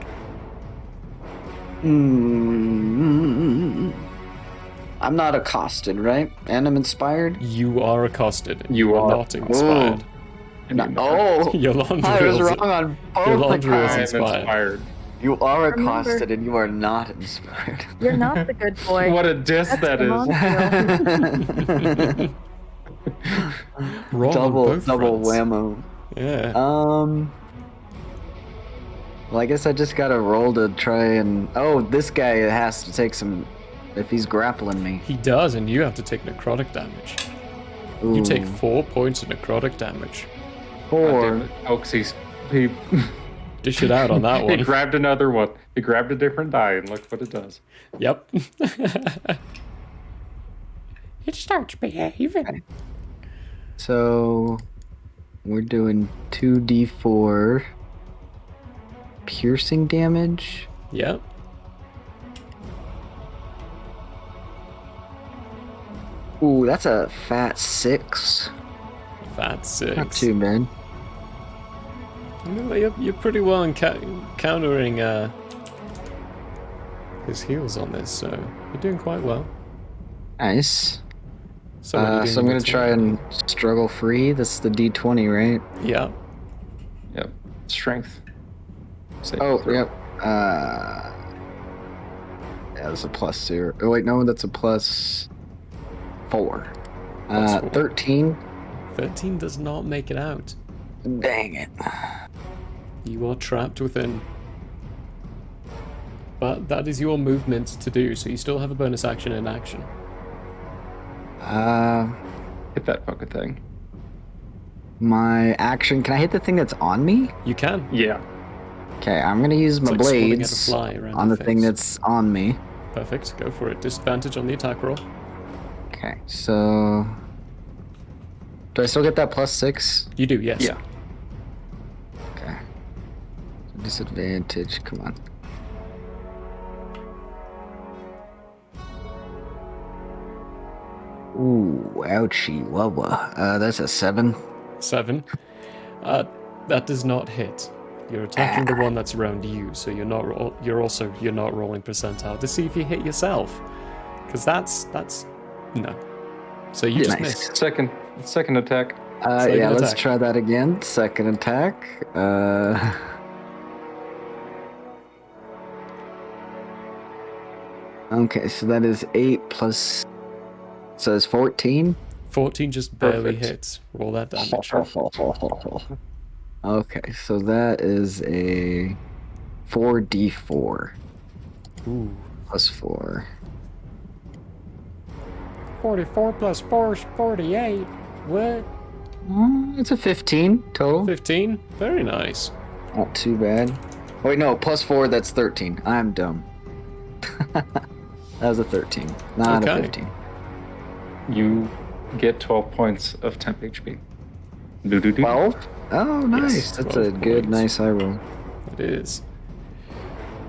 I'm not accosted, right? And I'm inspired? You are accosted. You are not inspired. I was wrong on both Elandriel's inspired. You are accosted and you are not inspired. You're not the good boy. What a diss that is. Wrong double on both fronts. whammo. Yeah. Well, I guess I just gotta roll to try and... Oh, this guy has to take some if he's grappling me. He does, and you have to take necrotic damage. Ooh. You take 4 points of necrotic damage. 4. He Dish it out on that one. He grabbed another one. He grabbed a different die, and look what it does. Yep. It starts behaving. Okay. So we're doing 2d4 piercing damage. Yep. Ooh, that's a fat 6. Fat 6. Not too bad. You're pretty well in countering his heals on this, so you're doing quite well. Nice. So I'm gonna try and struggle free. That's the d20, right? Yeah. Yep. Strength. Oh, yep. Yeah, that's a +0. Oh wait, no, that's a +4. 4. 13. 13 does not make it out. Dang it. You are trapped within. But that is your movement to do, so you still have a bonus action in action. Hit that fucking thing. My action. Can I hit the thing that's on me? You can. Yeah. Okay, I'm gonna use my like swatting at a blades fly around on your the thing face. that's on me. Perfect. Go for it. Disadvantage on the attack roll. Okay, so do I still get that +6? You do, yes. Yeah. Okay. Disadvantage. Come on. Ooh, ouchie, wawa. That's a 7. 7. That does not hit. You're attacking the one that's around you, so you're not rolling percentile to see if you hit yourself, because that's no. So you just missed. Second attack. Yeah, let's attack. try that again. Second attack. Okay, so that is 8 plus. So it's 14. 14 just barely Perfect. hits. Roll that damage. Okay, so that is a 4d4 Ooh. plus 4. 44 plus 4 is 48. What? It's a 15 total. 15. Very nice. Not too bad. Wait, no, plus 4, that's 13. I'm dumb. That was a 13, not a Okay. 15. You get 12 points of temp HP. 12? Oh, nice. Yes, That's 12 a good, points. nice high roll. It is.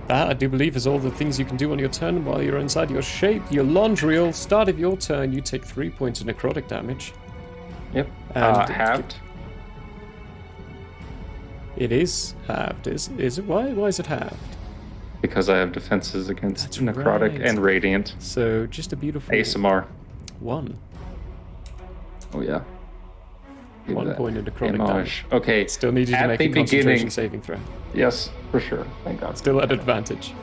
That, I do believe, is all the things you can do on your turn while you're inside your shape. Your Londriel, start of your turn, you take 3 points of necrotic damage. Yep. And Halved. It is halved. Is it? Why is it halved? Because I have defenses against That's necrotic right. and radiant. So just a beautiful ASMR. 1. Oh yeah. Give 1 that point of necrotic damage. damage. Okay. Still need you to At make the a concentration beginning- saving throw. Yes, for sure. Thank God. Still at advantage.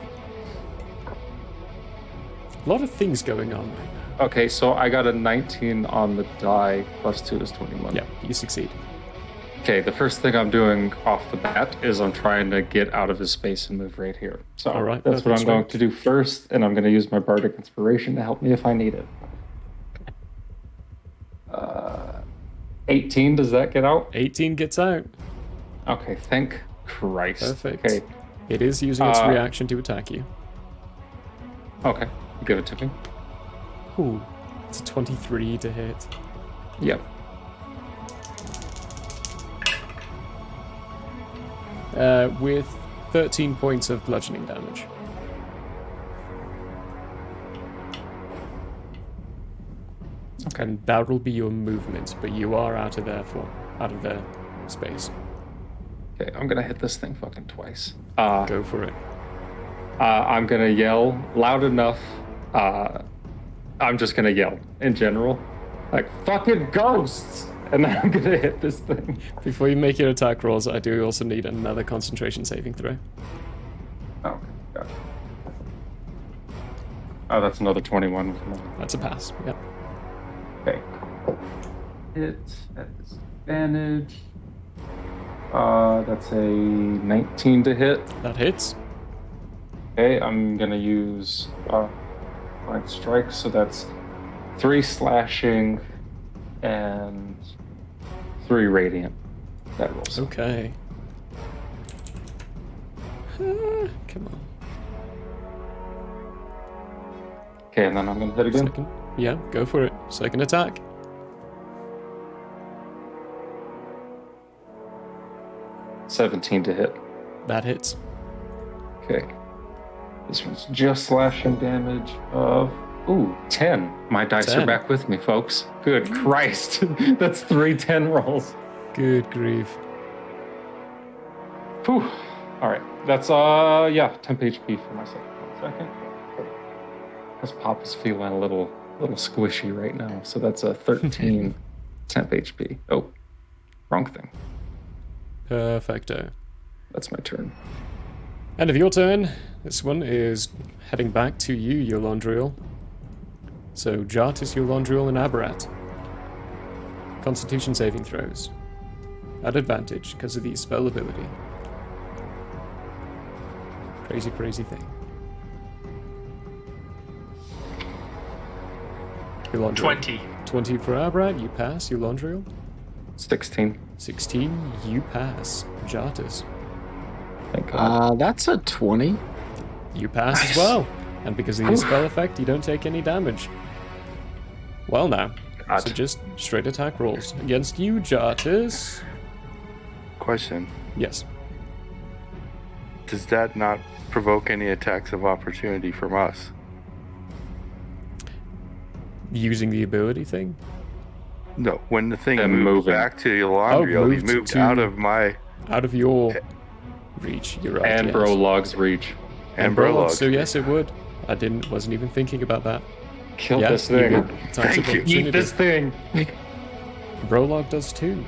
A lot of things going on right now. Okay, so I got a 19 on the die. Plus 2 is 21. Yeah, you succeed. Okay, the first thing I'm doing off the bat is I'm trying to get out of his space and move right here. So All right, that's what I'm perfect going strength. to do first, and I'm going to use my Bardic Inspiration to help me if I need it. 18, does that get out? 18 gets out. Okay, thank Christ. Perfect. Okay, It is using its Uh, reaction to attack you. okay, give it to me. Ooh, it's a 23 to hit. Yep. With 13 points of bludgeoning damage. Okay. And that will be your movement, but you are out of their space. Okay, I'm gonna hit this thing fucking twice. Go for it. I'm gonna yell loud enough. I'm just gonna yell in general, like fucking ghosts, and then I'm gonna hit this thing. Before you make your attack rolls, I do also need another concentration saving throw. Oh, gotcha. Oh, that's another 21. That's a pass. Yep. Okay. Hit at disadvantage. That's a 19 to hit. That hits. Okay, I'm gonna use Divine Strike, so that's 3 slashing and 3 radiant. That rolls. Okay. Come on. Okay, and then I'm gonna hit again. Second. Yeah, go for it. Second attack. $17 to hit. That hits. Okay. This one's just slashing damage of 10. My dice 10. are back with me, folks. Good Christ. That's 3 10 rolls. Good grief. Whew. All right. That's 10 HP for myself. 1 second. Because Pop is feeling a little squishy right now. So that's a 13 temp HP. Oh, wrong thing. Perfecto. That's my turn. End of your turn. This one is heading back to you, Yolandriel. So, Jartis, Yolandriel, and Aberrat. Constitution saving throws. At advantage, because of the spell ability. Crazy, crazy thing. Yolandriel. 20. 20 for Aberrat, you pass. Yolandriel. 16. 16, you pass. Jartis. Thank God. That's a 20. You pass as well. And because of the spell effect, you don't take any damage. Well now. God. So just straight attack rolls. Against you, Jartis. Question. Yes. Does that not provoke any attacks of opportunity from us? Using the ability thing? No, when the thing Them moved moving. back to Yolandriel, he moved moved to- out of my... Out of your reach, you're right. And yes. Brolog's reach. And Brolog, Brolog. so yes, it would. Wasn't even thinking about that. Kill Yeah, this you thing. would. Attacks of Thank you. opportunity. Eat this thing. Brolog does too.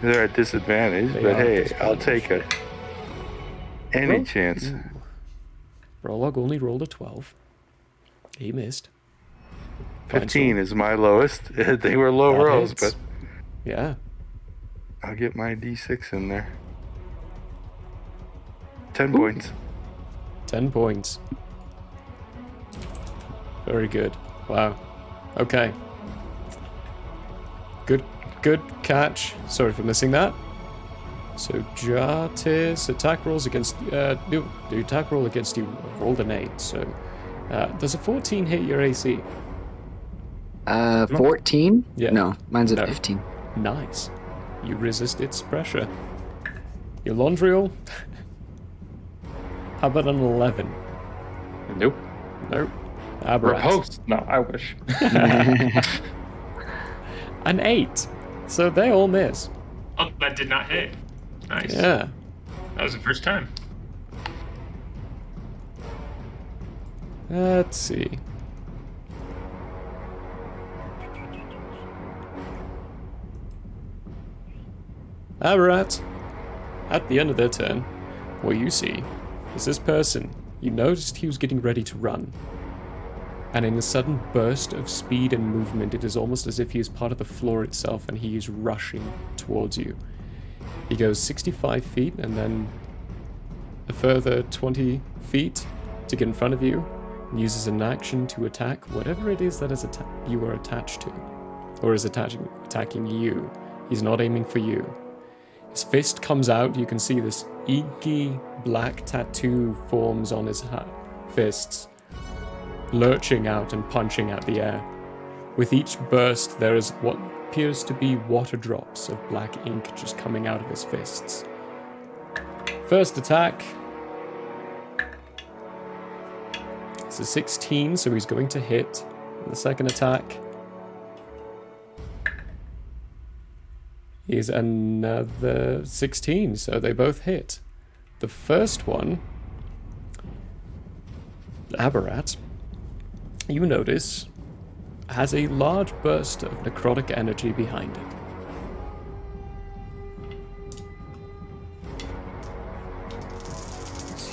They're at disadvantage, They but are at hey, I'll disadvantage. take it. Any Well, chance. Brolog only rolled a 12. He missed. Fine, 15 so is my lowest. They were low that rolls, hits. but Yeah. I'll get my D6 in there. 10 points. 10 points. Very good. Wow. Okay. Good catch. Sorry for missing that. So Jartis, attack rolls against the attack roll against you rolled an 8. So does a 14 hit your AC? 14? Yeah. No, mine's a No. 15. Nice. You resist its pressure. Yolandriel. How about an 11? Nope. Nope. Aberrat. Repulsed. No, I wish. An 8. So they all miss. Oh, that did not hit. Nice. Yeah. That was the first time. Let's see. Aberrat. At the end of their turn, what you see is this person. You noticed he was getting ready to run. And in a sudden burst of speed and movement, it is almost as if he is part of the floor itself and he is rushing towards you. He goes 65 feet and then a further 20 feet to get in front of you and uses an action to attack whatever it is that is you are attached to, or is attacking you. He's not aiming for you. His fist comes out. You can see this inky black tattoo forms on his fists, lurching out and punching at the air. With each burst, there is what appears to be water drops of black ink just coming out of his fists. First attack. It's a 16, so he's going to hit. And the second attack is another 16, so they both hit. The first one, Aberrat, you notice, has a large burst of necrotic energy behind it.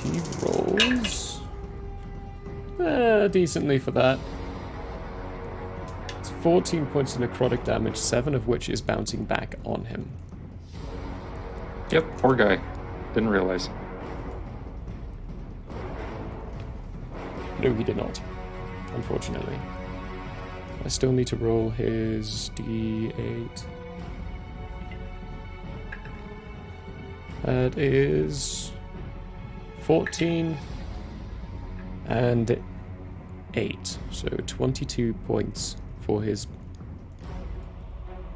He rolls decently for that. It's 14 points of necrotic damage, 7 of which is bouncing back on him. Yep, poor guy. Didn't realize. No, he did not. unfortunately. I still need to roll his D8. That is 14 and 8, so 22 points for his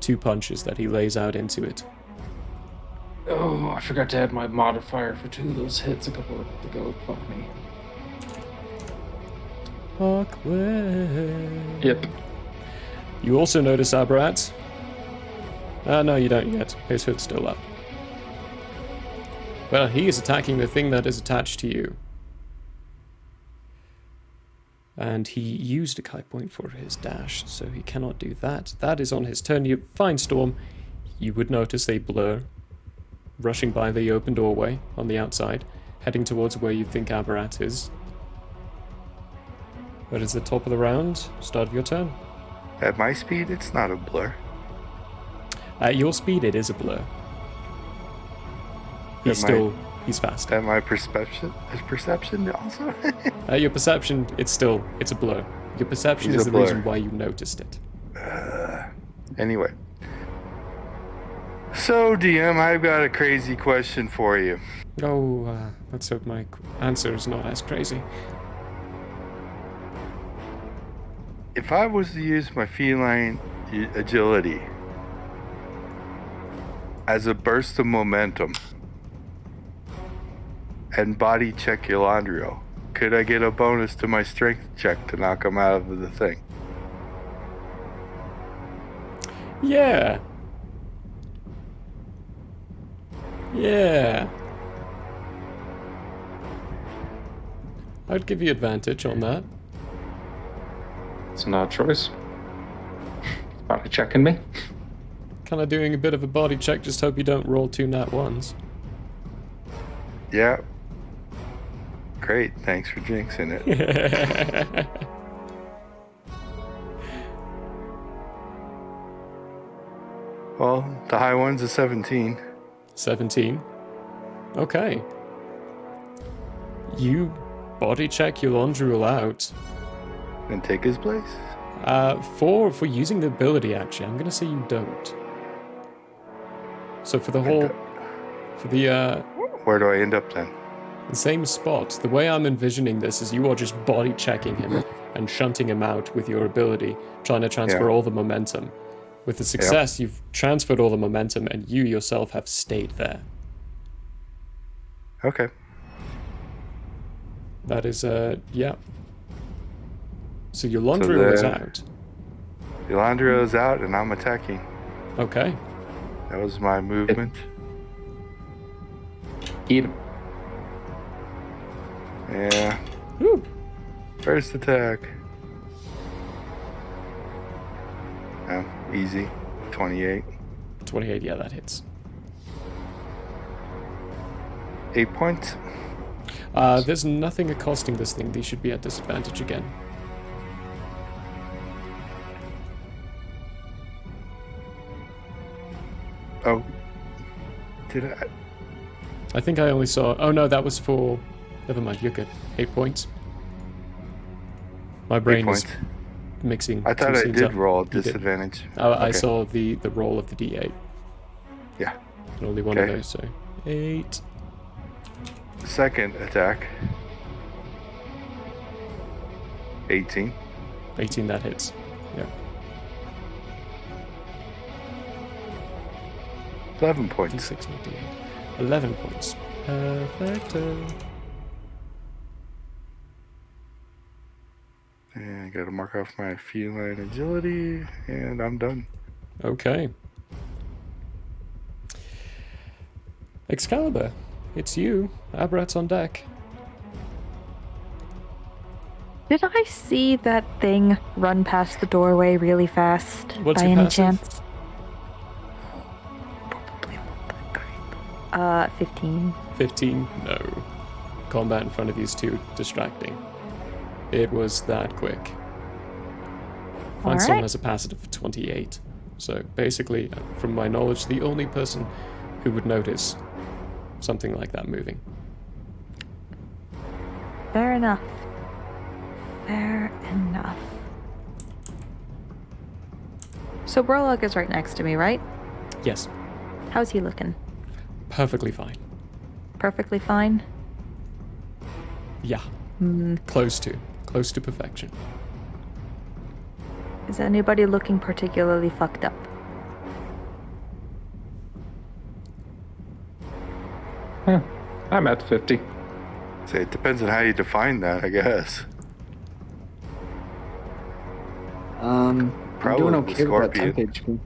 2 punches that he lays out into it. Oh, I forgot to add my modifier for 2 of those hits a couple of ago. Fuck me. Awkward. Yep. You also notice Abrat. No, you don't yet. His hood's still up. Well, he is attacking the thing that is attached to you. And he used a kite point for his dash, so he cannot do that. That is on his turn. You find Storm. You would notice a blur rushing by the open doorway on the outside, heading towards where you think Aberrat is. That is the top of the round. Start of your turn. At my speed, it's not a blur. At your speed, it is a blur. He's fast. At my perception also? At your perception, it's a blur. Your perception is the reason why you noticed it. Anyway. So, DM, I've got a crazy question for you. Oh, let's hope my answer is not as crazy. If I was to use my feline agility as a burst of momentum and body check Elandrio, could I get a bonus to my strength check to knock him out of the thing? Yeah. I'd give you advantage on that. It's an odd choice. Body checking me. Kind of doing a bit of a body check, just hope you don't roll 2 nat 1s. Yeah. Great, thanks for jinxing it. Well, the high one's a 17. 17. Okay. You body check Elandriel out. And take his place? For using the ability, actually, I'm gonna say you don't. So for the whole... Where do I end up then? The same spot. The way I'm envisioning this is you are just body checking him and shunting him out with your ability, trying to transfer all the momentum. With the success, you've transferred all the momentum and you yourself have stayed there. Okay. That is, yeah. So Elandriel is out. Elandriel is out and I'm attacking. Okay. That was my movement. Eat him. Yeah. Woo. First attack. Oh, easy. 28. 28, yeah, that hits. 8 points. There's nothing accosting this thing. These should be at disadvantage again. Oh. Did I? I think I only saw... Oh, no, that was for... Never mind, you're good. 8 points. My brain is mixing. I thought I did roll disadvantage. Oh, okay. I saw the roll of the D8. Yeah. And only one of those, so... 8. Second attack. 18. 18, that hits. Yeah. 11 points. 6, not D8. 11 points. Perfecto. And I gotta mark off my feline agility, and I'm done. Okay. Excalibur, it's you. Aberrat's on deck. Did I see that thing run past the doorway really fast? What's by your any passive? chance? 15. 15? No. Combat in front of you is too distracting. It was that quick. Findstone has a passive of 28. So basically, from my knowledge, the only person who would notice something like that moving. Fair enough. Fair enough. So Brolog is right next to me, right? Yes. How's he looking? Perfectly fine. Perfectly fine? Yeah. Close to perfection. Is anybody looking particularly fucked up? I'm at 50. Say it depends on how you define that, I guess. I'm Probably doing the okay with that scorpion. 10 HP.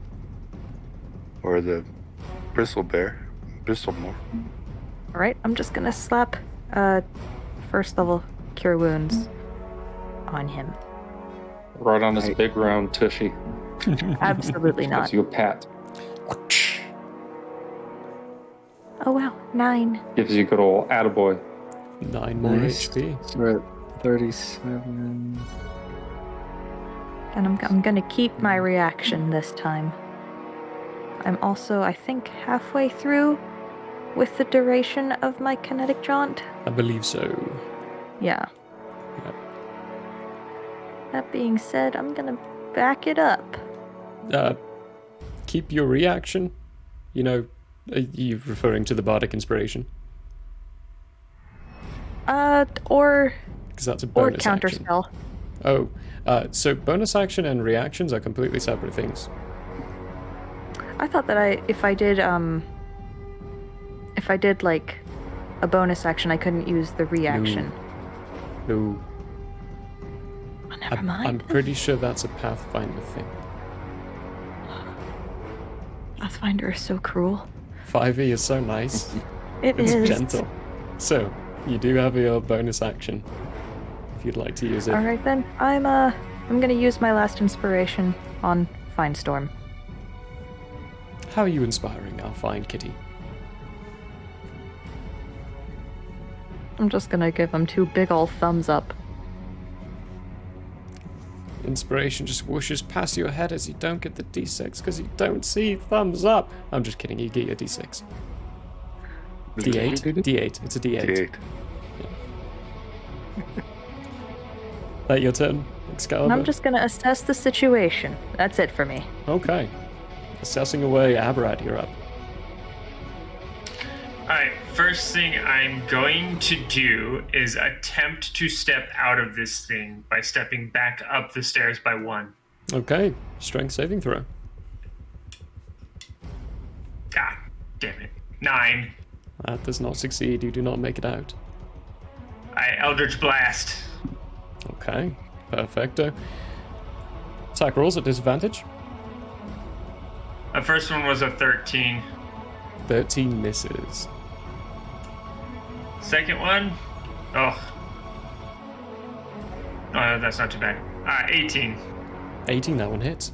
Or the bristle more. Alright, I'm just gonna slap first level cure wounds on him. Right on his big round tushy. Absolutely not. Gives you a pat. Oh wow, 9. Gives you a good old attaboy. 9 more Nice. HP. So we're at 37. And I'm gonna keep my reaction this time. I'm also, I think, halfway through with the duration of my kinetic jaunt. I believe so. Yeah. Yep. That being said, I'm gonna back it up. Keep your reaction. You know, are you referring to the Bardic Inspiration? Or Because that's a bonus action. counterspell. Oh, so bonus action and reactions are completely separate things. I thought that if I did like a bonus action, I couldn't use the reaction. No. Oh, never mind. I'm pretty sure that's a Pathfinder thing. Pathfinder is so cruel. 5e is so nice. It's It's gentle. So, you do have your bonus action. If you'd like to use it. Alright then, I'm gonna use my last inspiration on Finestorm. How are you inspiring our fine kitty? I'm just gonna give him 2 big ol' thumbs up. Inspiration just whooshes past your head as you don't get the d6 because you don't see thumbs up. I'm just kidding, you get your d6. D8? D8. It's a D8. D8. That your turn, Excalibur? And I'm just gonna assess the situation. That's it for me. Okay. Assessing away, Aberrad, you're up. Alright, first thing I'm going to do is attempt to step out of this thing by stepping back up the stairs by 1. Okay, strength saving throw. God damn it. 9. That does not succeed, you do not make it out. Eldritch Blast. Okay, perfecto. Attack rolls at disadvantage. The first one was a 13. 13 misses. Second one? Oh, that's not too bad. 18. 18, that one hits.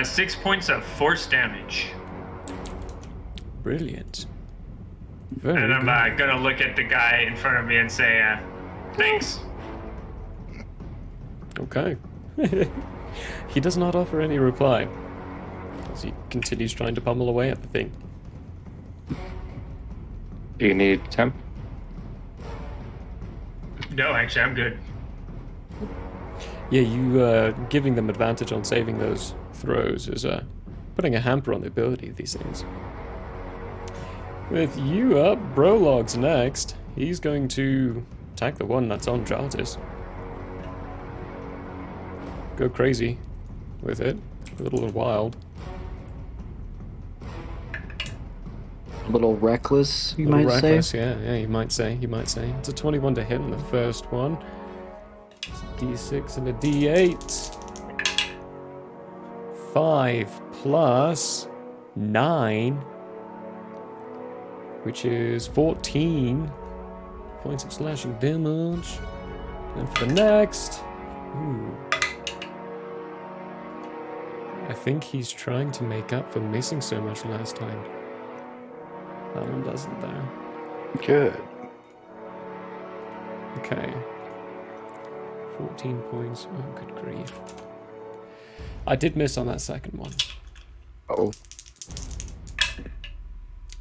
6 points of force damage. Brilliant. Very And I'm good. gonna look at the guy in front of me and say, thanks. Okay. He does not offer any reply as he continues trying to pummel away at the thing. Do you need temp? No, actually, I'm good. Yeah, you giving them advantage on saving those throws is putting a hamper on the ability of these things. With you up, Brolog's next. He's going to attack the one that's on Jartis. Go crazy with it. A little wild. A little reckless, you A little might reckless, say. yeah, you might say. It's a 21 to hit on the first one. It's a D6 and a D8. 5 plus 9, which is 14 points of slashing damage. And for the next, ooh, I think he's trying to make up for missing so much last time. That one doesn't, though. Good. Okay. 14 points. Oh, good grief. I did miss on that second one, Oh.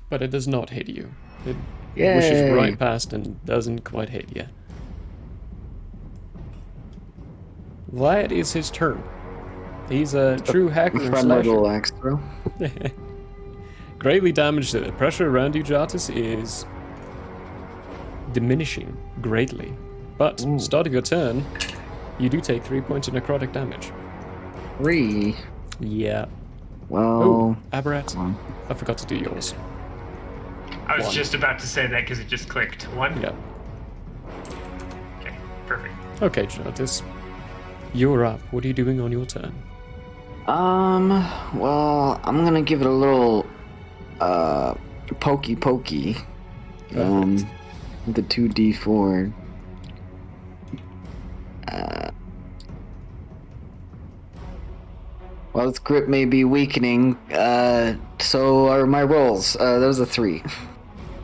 but it does not hit you. It Yay. wishes right past and doesn't quite hit you. That is his turn. He's a true hacker and Fun slasher. little axe throw. Greatly damaged. The pressure around you, Jartis, is diminishing greatly. But start of your turn, you do take 3 points of necrotic damage. 3. Yeah. Well. Oh, Aberrat, I forgot to do yours. I was 1. just about to say that because it just clicked. 1? Yeah. Okay, perfect. Okay, Jartis. You're up. What are you doing on your turn? Well, I'm gonna give it a little, pokey. The 2d4. Well, its grip may be weakening, so are my rolls. That was a 3.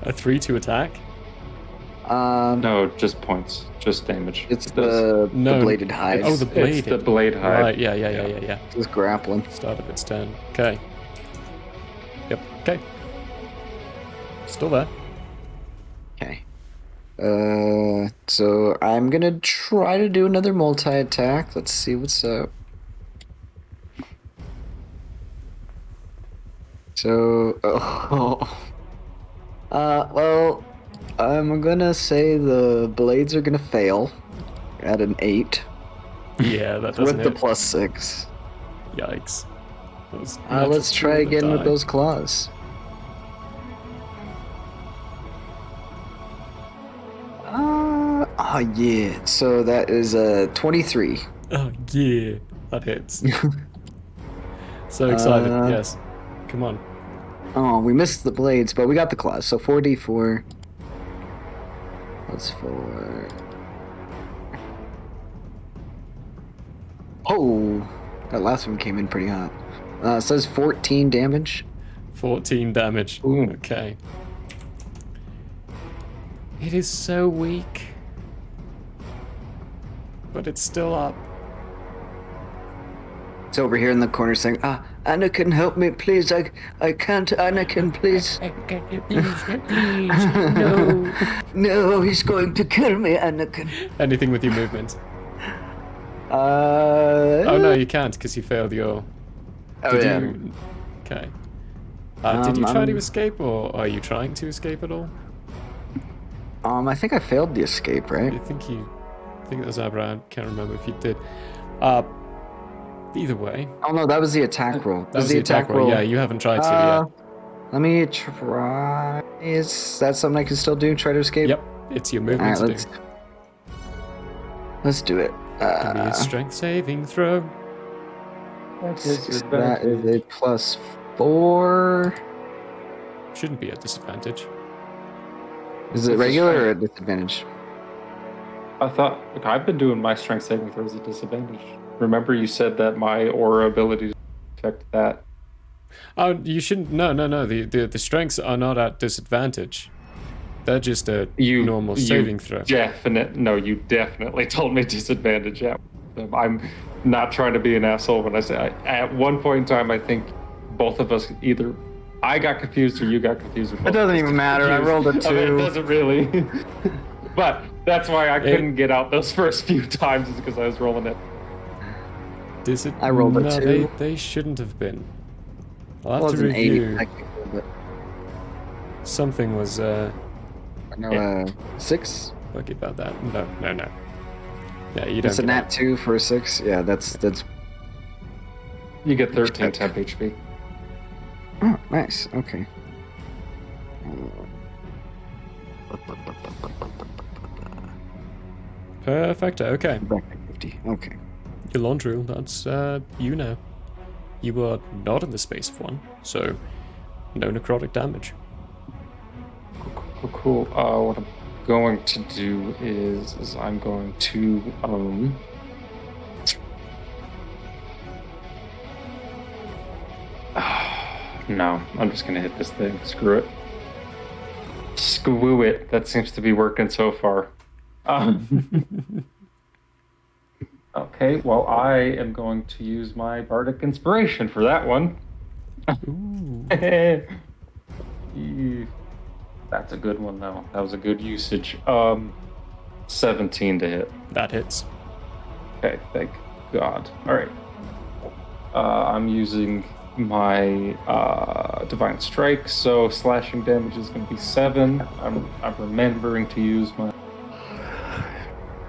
A 3 to attack? No, just points. Just damage. It's the bladed hide. Oh, the blade. It's the blade hide. Right, yeah. Just grappling. Start of its turn. Okay. Yep, okay. Still there. Okay. So I'm gonna try to do another multi-attack. Let's see what's up. So, well, I'm gonna say the blades are gonna fail at an 8 Yeah, that doesn't with the hit. +6. Yikes. That was Let's natural try two again with die. those claws. Oh yeah. So that is a 23. Oh, yeah. That hits. So excited, yes. Come on. Oh, we missed the blades, but we got the claws. So 4d4 plus 4. Oh, that last one came in pretty hot. It says 14 damage. 14 damage. Ooh. Okay. It is so weak. But it's still up. It's over here in the corner saying, Anakin, help me, please. I can't, Anakin, please. Please, no. No, he's going to kill me, Anakin. Anything with your movement. Oh no, you can't because you failed your... Did you... Okay. Did you try to escape, or are you trying to escape at all? I think I failed the escape, right? I think that was Abra. I can't remember if you did. Either way. Oh no, that was the attack roll. That was the attack roll. Yeah, you haven't tried to yet. Let me try. Is that something I can still do? Try to escape? Yep, it's your movement Alright, to do. Let's do it. Give me a strength saving throw. That is a +4. Shouldn't be at disadvantage. Is it regular or at disadvantage? I thought, look, I've been doing my strength saving throws at disadvantage. Remember you said that my aura ability affect that. Oh, you shouldn't. No. The strengths are not at disadvantage. They're just a normal saving throw. You definitely told me disadvantage. Yeah, I'm not trying to be an asshole when I say at one point in time, I think both of us either I got confused or you got confused. It doesn't even matter. I rolled a 2. It doesn't really. But that's why I couldn't get out those first few times, is because I was rolling it. I rolled a 2. They shouldn't have been. I'll have Well, to it's an 8 review. technically, but Something was no, 6. buggy about that. No. Yeah, you don't. It's a nat 2 for a 6. Yeah, that's. You get 13 temp HP. Oh, nice. Okay. Perfect. Okay. Back to 50. Okay. Elandril, that's you now. You are not in the space of 1, so no necrotic damage. Cool. What I'm going to do is I'm going to no, I'm just gonna hit this thing. Screw it. Screw it. That seems to be working so far. Okay, well, I am going to use my bardic inspiration for that one. Ooh. That's a good one, though. That was a good usage. 17 to hit. That hits. Okay, thank God. All right. I'm using my Divine Strike, so slashing damage is going to be 7. I'm remembering to use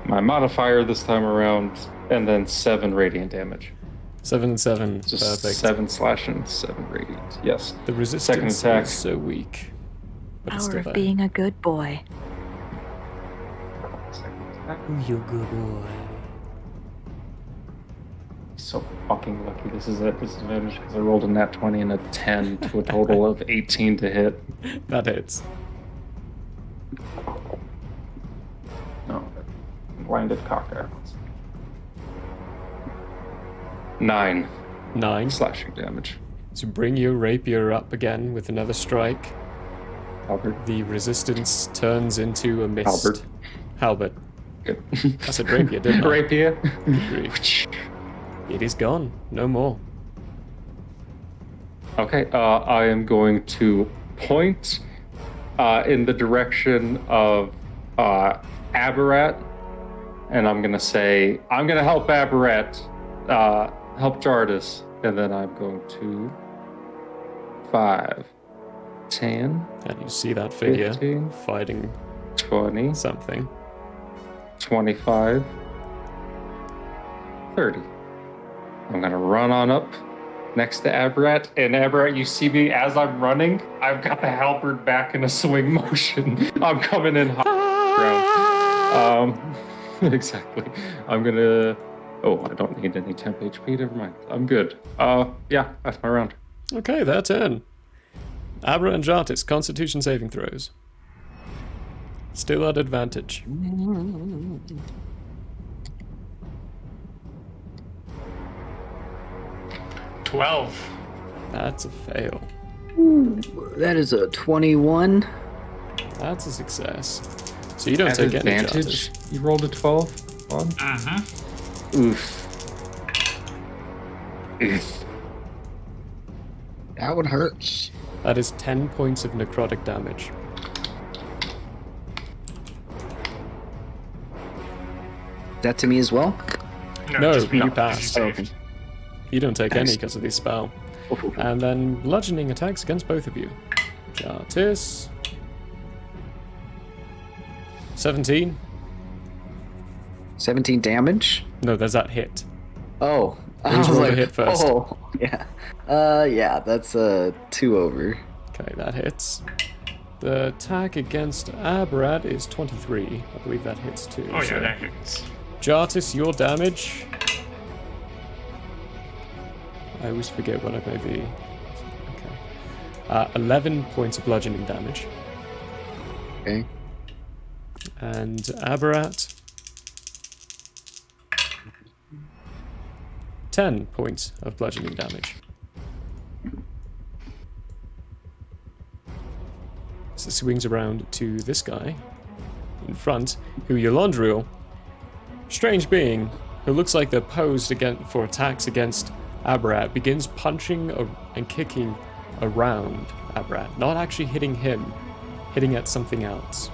my modifier this time around, and then 7 radiant damage. 7 and 7. Just Perfect. 7 slashing, 7 radiant. Yes. The resistance Second attack. is so weak. But it's Power still of there. being a good boy. Second attack. You good boy. So fucking lucky. This is at disadvantage because I rolled a nat 20 and a 10 to a total of 18 to hit. That hits. No. Blinded cock arrows. 9 9. slashing damage. So bring your rapier up again with another strike. Halberd. The resistance turns into a mist. Halberd. Good. I said rapier, didn't I? Rapier. Good grief. It is gone. No more. Okay, I am going to point in the direction of Aberrat, and I'm going to say, I'm going to help Aberrat, help Jardis, and then I'm going to 5, 10, And you see that figure 15, fighting 20, something. 25, 30. I'm going to run on up next to Aberrat, and Aberrat, you see me as I'm running. I've got the halberd back in a swing motion. I'm coming in hot ground. Exactly. I'm going to... Oh, I don't need any temp HP. Never mind. I'm good. Yeah, that's my round. Okay, their turn. Abra and Jartis, Constitution saving throws. Still at advantage. 12. That's a fail. That is a 21. That's a success. So you don't At take any advantage, Jartis. you rolled a 12 on? Oof. Oof. That one hurts. That is 10 points of necrotic damage. That to me as well? No, just me. you You passed. saved. You don't take any Nice. because of this spell. And then bludgeoning attacks against both of you. Jartis. 17. 17 damage? No, there's that hit. Oh. I Who's was rolled a like, hit first? Oh, yeah. Yeah, that's 2 over. Okay, that hits. The attack against Aberrat is 23. I believe that hits too. Oh, so- yeah, that hits. Jartis, your damage. I always forget what it may be. Okay. 11 points of bludgeoning damage. Okay. And Aberrat. 10 points of bludgeoning damage. So swings around to this guy in front, who Yolandriel, strange being, who looks like they're posed for attacks against Aberrat, begins punching and kicking around Aberrat, not actually hitting him, hitting at something else.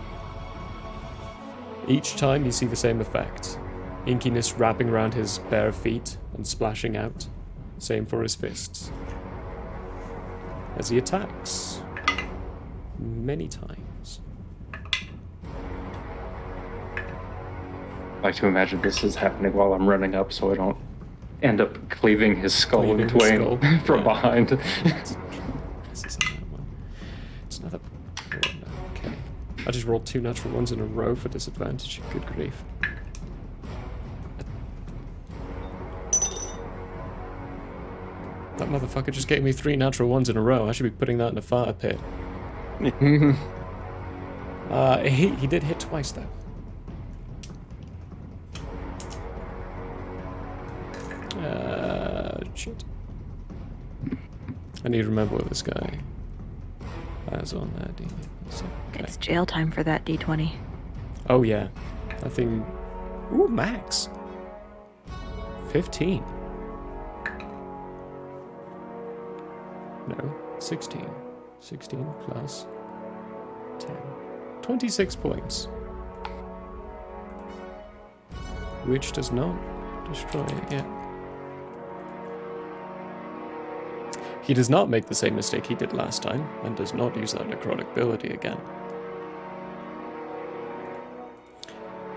Each time you see the same effect. Inkiness wrapping around his bare feet and splashing out. Same for his fists. As he attacks. Many times. I like to imagine this is happening while I'm running up so I don't end up cleaving his skull in Cleaving his twain skull, from yeah. behind. This isn't that well. It's another... Oh, no. Okay. I just rolled 2 natural ones in a row for disadvantage. Good grief. That motherfucker just gave me 3 natural ones in a row. I should be putting that in a fire pit. He did hit twice though. Shit. I need to remember what this guy has on that. Okay. It's jail time for that D20. Oh yeah, I think. Ooh, max. 15. No, 16. 16 plus 10, 26 points. Which does not destroy it yet. He does not make the same mistake he did last time, and does not use that necrotic ability again.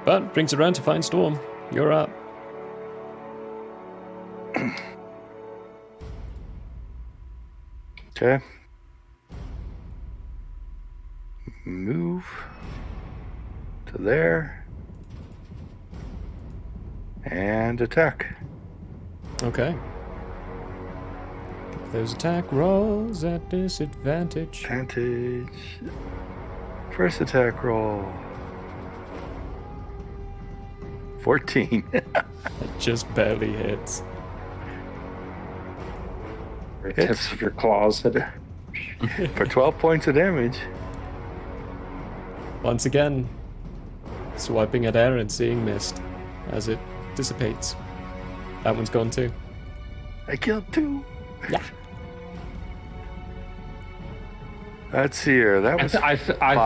But brings it around to Fine Storm. You're up. Okay. Move to there. And attack. Okay. Those attack rolls at disadvantage. Advantage. First attack roll. 14. It just barely hits. Tips of your claws hit it. For 12 points of damage. Once again, swiping at air and seeing mist as it dissipates. That one's gone too. I killed 2. Yeah. Let's see here. That was I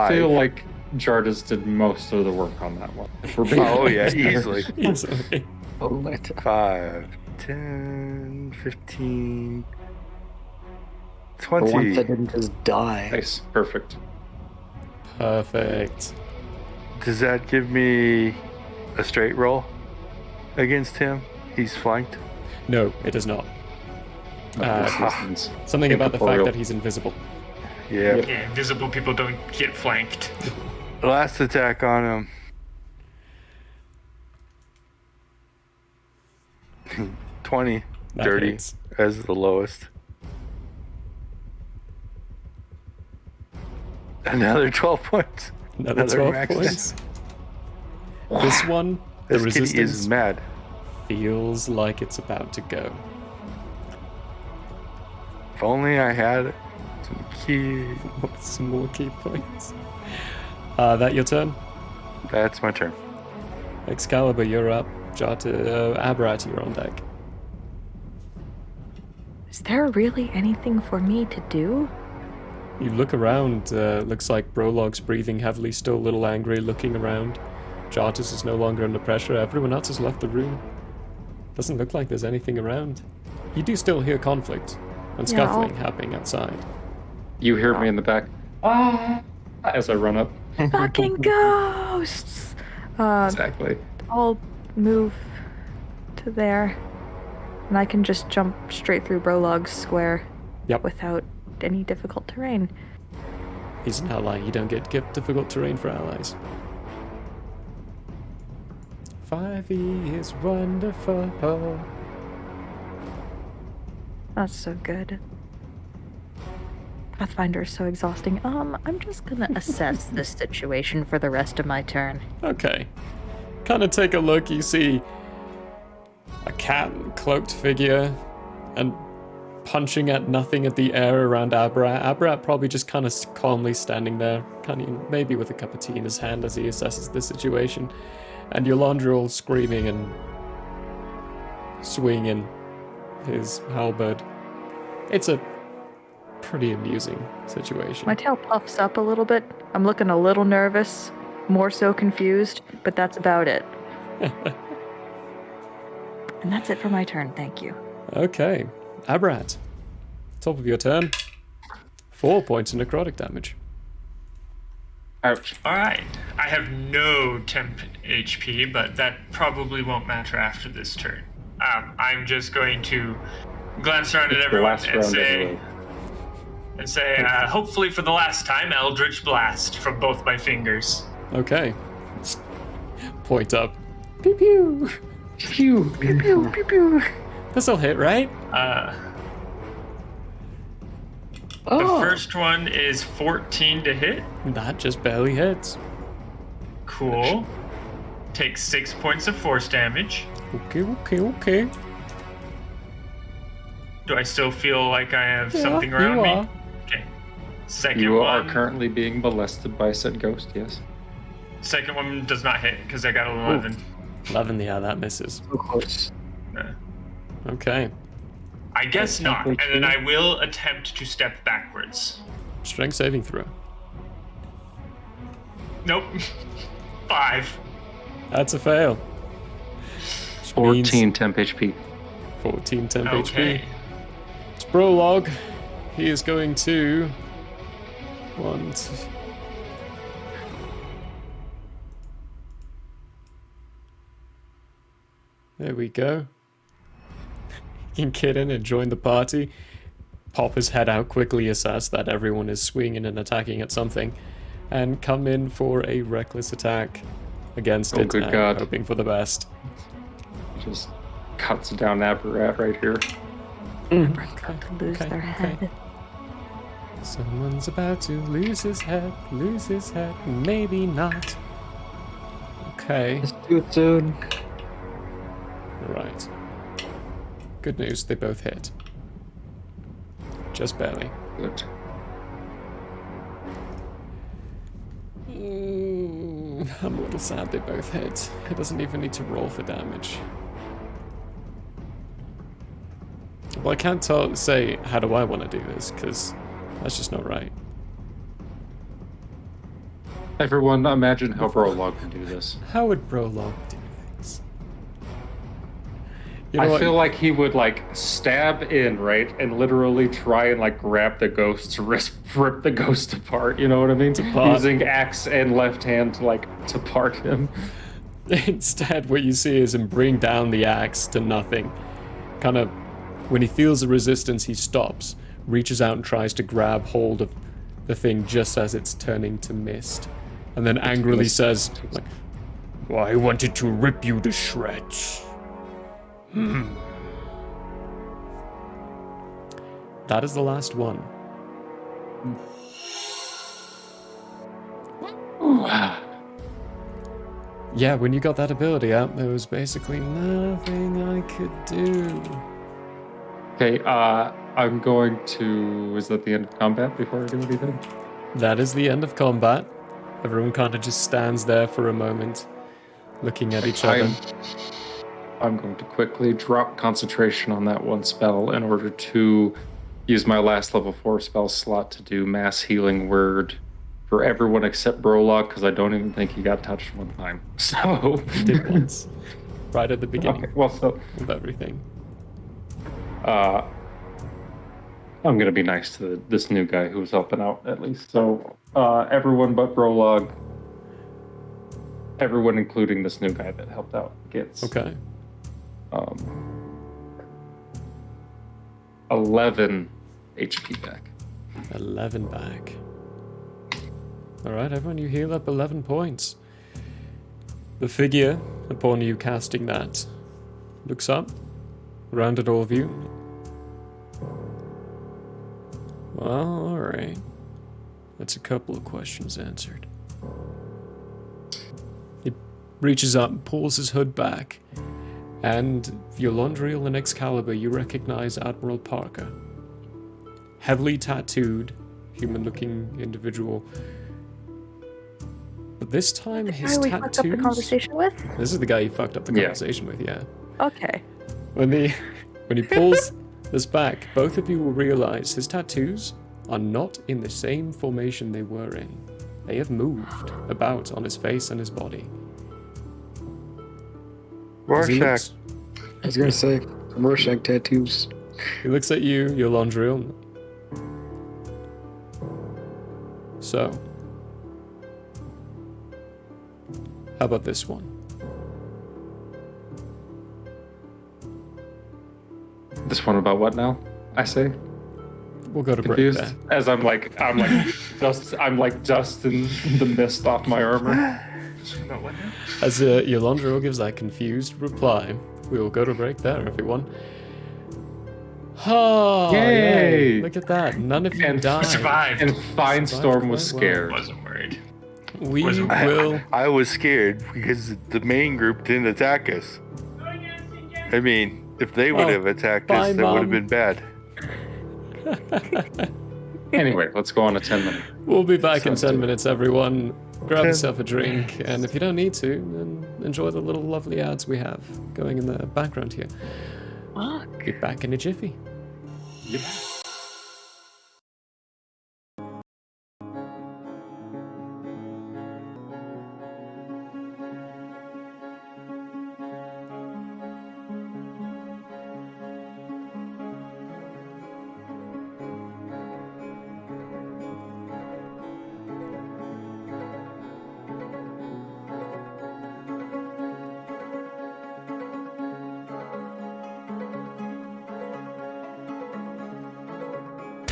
feel like Jardas did most of the work on that one. If we're being easily. Easily. Oh, that. 5, 10, 15, The one 20. that didn't just die. Nice. Perfect. Perfect. Does that give me a straight roll against him? He's flanked. No, it does not. Resistance. Something about the fact Incorporeal. that he's invisible. Yeah. Yeah, invisible people don't get flanked. Last attack on him. 20. That Dirty hits. as the lowest. Another 12 points. Another 12 max points. This one, the This kitty resistance is mad. feels like it's about to go. If only I had some key. Some more key points. That your turn? That's my turn. Excalibur, you're up. Abrat, you're on deck. Is there really anything for me to do? You look around, looks like Brolog's breathing heavily, still a little angry, looking around. Jartus is no longer under pressure, everyone else has left the room. Doesn't look like there's anything around. You do still hear conflict and Yeah, scuffling happening outside. You hear me in the back. As I run up. Fucking ghosts! Exactly. I'll move to there. And I can just jump straight through Brolog's square. Yep. Without any difficult terrain. He's an ally, you don't get difficult terrain for allies. 5e is wonderful. That's so good. Pathfinder is so exhausting. I'm just gonna assess this situation for the rest of my turn. Okay. Kind of take a look, you see a cat cloaked figure and punching at nothing at the air around Abrat. Abrat probably just kind of calmly standing there, kind of maybe with a cup of tea in his hand as he assesses the situation. And Yolandril screaming and swinging his halberd. It's a pretty amusing situation. My tail puffs up a little bit. I'm looking a little nervous, more so confused, but that's about it. And that's it for my turn, thank you. Okay. Abrat. Top of your turn. 4 points of necrotic damage. Ouch. Alright. I have no temp HP, but that probably won't matter after this turn. I'm just going to glance around at It's the everyone last and round say, anyway. hopefully for the last time, Eldritch Blast from both my fingers. Okay. Point up. Pew pew. Phew. Pew, pew, pew, pew. This'll hit, right? The first one is 14 to hit. That just barely hits. Cool. Takes 6 points of force damage. Okay. Do I still feel like I have Yeah, something around you me? are. Okay. Second You are one. currently being molested by said ghost, yes. Second one does not hit because I got an 11. 11, yeah, that misses. So close. Okay. I guess not. And then I will attempt to step backwards. Strength saving throw. Nope. 5. That's a fail. 14 temp HP. 14 temp Okay. HP. It's Prologue. He is going to... 1, 2... There we go. He can get in and join the party. Pop his head out, quickly assess that everyone is swinging and attacking at something, and come in for a reckless attack against it, good and God. hoping for the best. Just cuts down Aberrat right here. About to lose their head. Someone's about to lose his head, maybe not. Okay. It's too soon. Right. Good news, they both hit. Just barely. Good. I'm a little sad they both hit. He doesn't even need to roll for damage. Well, I can't say, how do I want to do this, because that's just not right. Everyone, imagine how Prologue can do this. How would Prologue do things? You know I what? feel like he would like stab in, right, and literally try and like grab the ghost's wrist, rip the ghost apart. You know what I mean? Using axe and left hand to part him. Instead, what you see is him bring down the axe to nothing. Kind of, when he feels the resistance, he stops, reaches out and tries to grab hold of the thing just as it's turning to mist, and then angrily says, like, "Well, I wanted to rip you to shreds." That is the last one. Yeah, when you got that ability out, there was basically nothing I could do. Okay, I'm going to... Is that the end of combat before I do anything? That is the end of combat. Everyone kind of just stands there for a moment, looking at each other. I'm going to quickly drop concentration on that one spell in order to use my last level 4 spell slot to do Mass Healing Word for everyone except Prologue, because I don't even think he got touched one time. So... Did once. Right at the beginning. Okay, well, so... Of everything. I'm going to be nice to this new guy who was helping out, at least. So, everyone but Prologue, everyone including this new guy that helped out, gets... Okay. 11 HP back. 11 back. Alright, everyone, you heal up 11 points. The figure, upon you casting that, looks up, around at all of you. Well, alright. That's a couple of questions answered. He reaches up, pulls his hood back, and Yolondriel and Excalibur, you recognize Admiral Parker. Heavily tattooed, human-looking individual. But this time, his we tattoos... fucked up the conversation with? This is the guy you fucked up the conversation with, yeah. Okay. When he pulls this back, both of you will realize his tattoos are not in the same formation they were in. They have moved about on his face and his body. Rorschach. I was gonna say, Rorschach tattoos. He looks at you, Yolondriel. So, how about this one? This one about what now? I say? We'll go to Confused? break there. As I'm like dust in the mist off my armor. About what now? As Yolondriel gives that confused reply, we will go to break there, everyone. Oh, Yay! Look at that. None of you died. Survived. And Finestorm was quite well. scared. Wasn't worried. We Wasn't- will... I was scared because the main group didn't attack us. I mean, if they would have attacked bye, us, that would have Mom. been bad. Anyway, let's go on a 10-minute. We'll be back in Sounds 10 good. minutes, everyone. Grab yourself a drink, and if you don't need to, then enjoy the little lovely ads we have going in the background here. Fuck. Be back in a jiffy. Yep.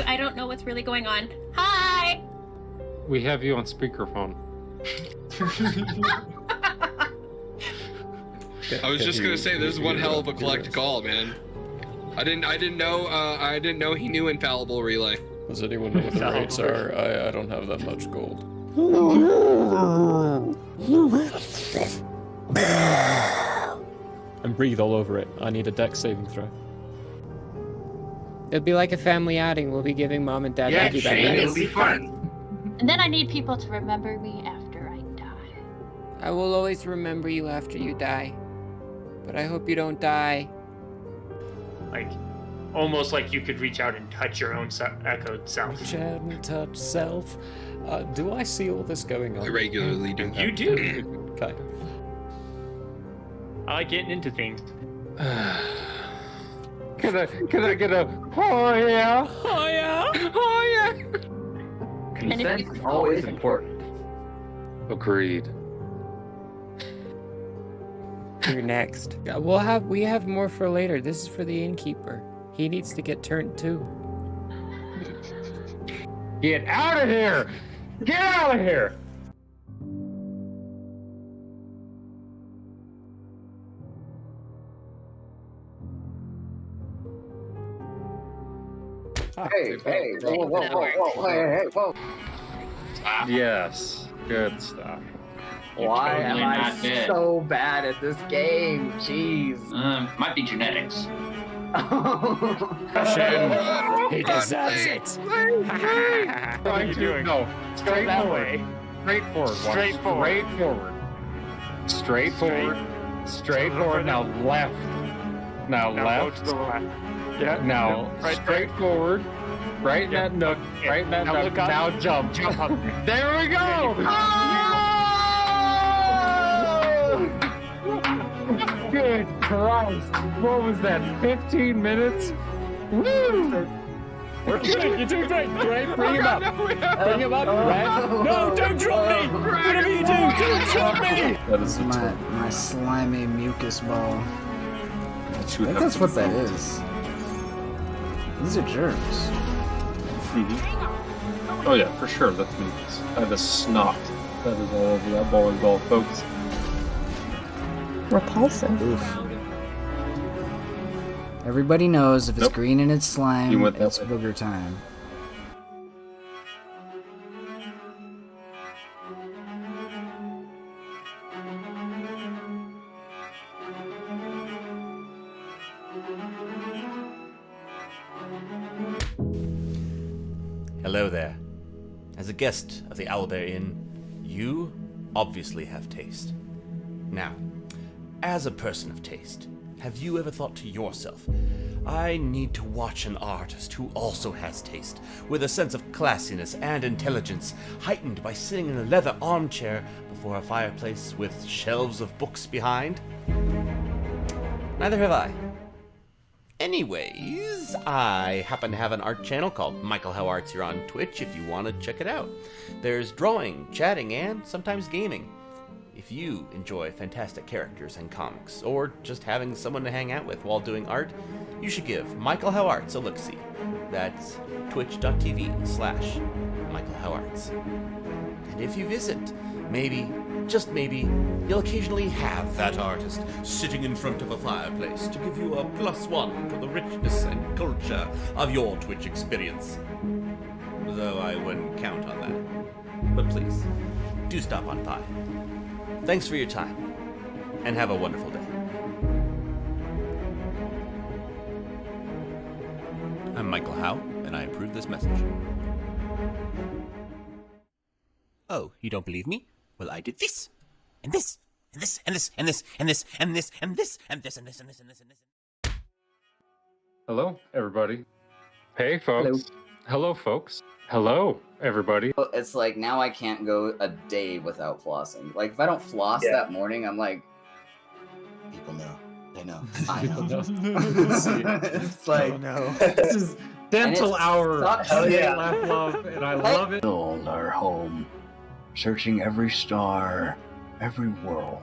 I don't know what's really going on. Hi! We have you on speakerphone. I was just gonna say, this is one hell of a collect call, man. I didn't know he knew Infallible Relay. Does anyone know what the rates are? I don't have that much gold. And breathe all over it. I need a dex saving throw. It'll be like a family outing. We'll be giving mom and dad Yeah, Shane, it'll be fun. And then I need people to remember me after I die. I will always remember you after you die. But I hope you don't die. Like, almost like you could reach out and touch your own echoed self. Reach out and touch self. Do I see all this going on? I regularly do. You do. Okay. I like getting into things. Can I get a oh yeah? Oh yeah! Oh yeah! Consent is always important. Agreed. You're next. We have more for later. This is for the innkeeper. He needs to get turned too. Get out of here! Get out of here! Hey, whoa. Yes, good stuff. Why am totally I not dead. so bad at this game? Jeez. Might be genetics. He deserves it. What are you doing? No, straight that forward. way. Straightforward. Straightforward. Now left. Now Now left. go to the left. Yeah. Now right straightforward. Right in that nook. Yeah. Right in that Now nook. look up. Now jump. Jump up. There we go. Good Christ. What was that? 15 minutes? Woo! You're doing great. Great. Bring him up. Bring him up. Red. No, don't drop me. Whatever you do, don't drop me. That is my slimy mucus ball. I think that's what that is. These are germs. Mm-hmm. Oh yeah, for sure. That's mucus. That is snot. That is all over that bowling ball, folks. Repulsive. Oof. Everybody knows if it's green and it's slime, You went that it's way. booger time. Hello there. As a guest of the Owlbear Inn, you obviously have taste. Now, as a person of taste, have you ever thought to yourself, I need to watch an artist who also has taste, with a sense of classiness and intelligence, heightened by sitting in a leather armchair before a fireplace with shelves of books behind? Neither have I. Anyways, I happen to have an art channel called Michael Howe Arts here on Twitch if you want to check it out. There's drawing, chatting, and sometimes gaming. If you enjoy fantastic characters and comics, or just having someone to hang out with while doing art, you should give Michael Howe Arts a look-see. That's twitch.tv/Michael Howe Arts. And if you visit, maybe, just maybe, you'll occasionally have that artist sitting in front of a fireplace to give you a +1 for the richness and culture of your Twitch experience. Though I wouldn't count on that. But please, do stop on by. Thanks for your time, and have a wonderful day. I'm Michael Howe, and I approve this message. Oh, you don't believe me? Well, I did this, and this, and this, and this, and this, and this, and this, and this, and this, and this, and this, and this, and this. Hello, everybody. Hey, folks. Hello, folks. Hello, everybody. It's like now I can't go a day without flossing. Like if I don't floss that morning, I'm like, people know. They know. I know. It's like, This is dental hour. Hell yeah. Laugh, love, and I love it. Build our home, searching every star, every world.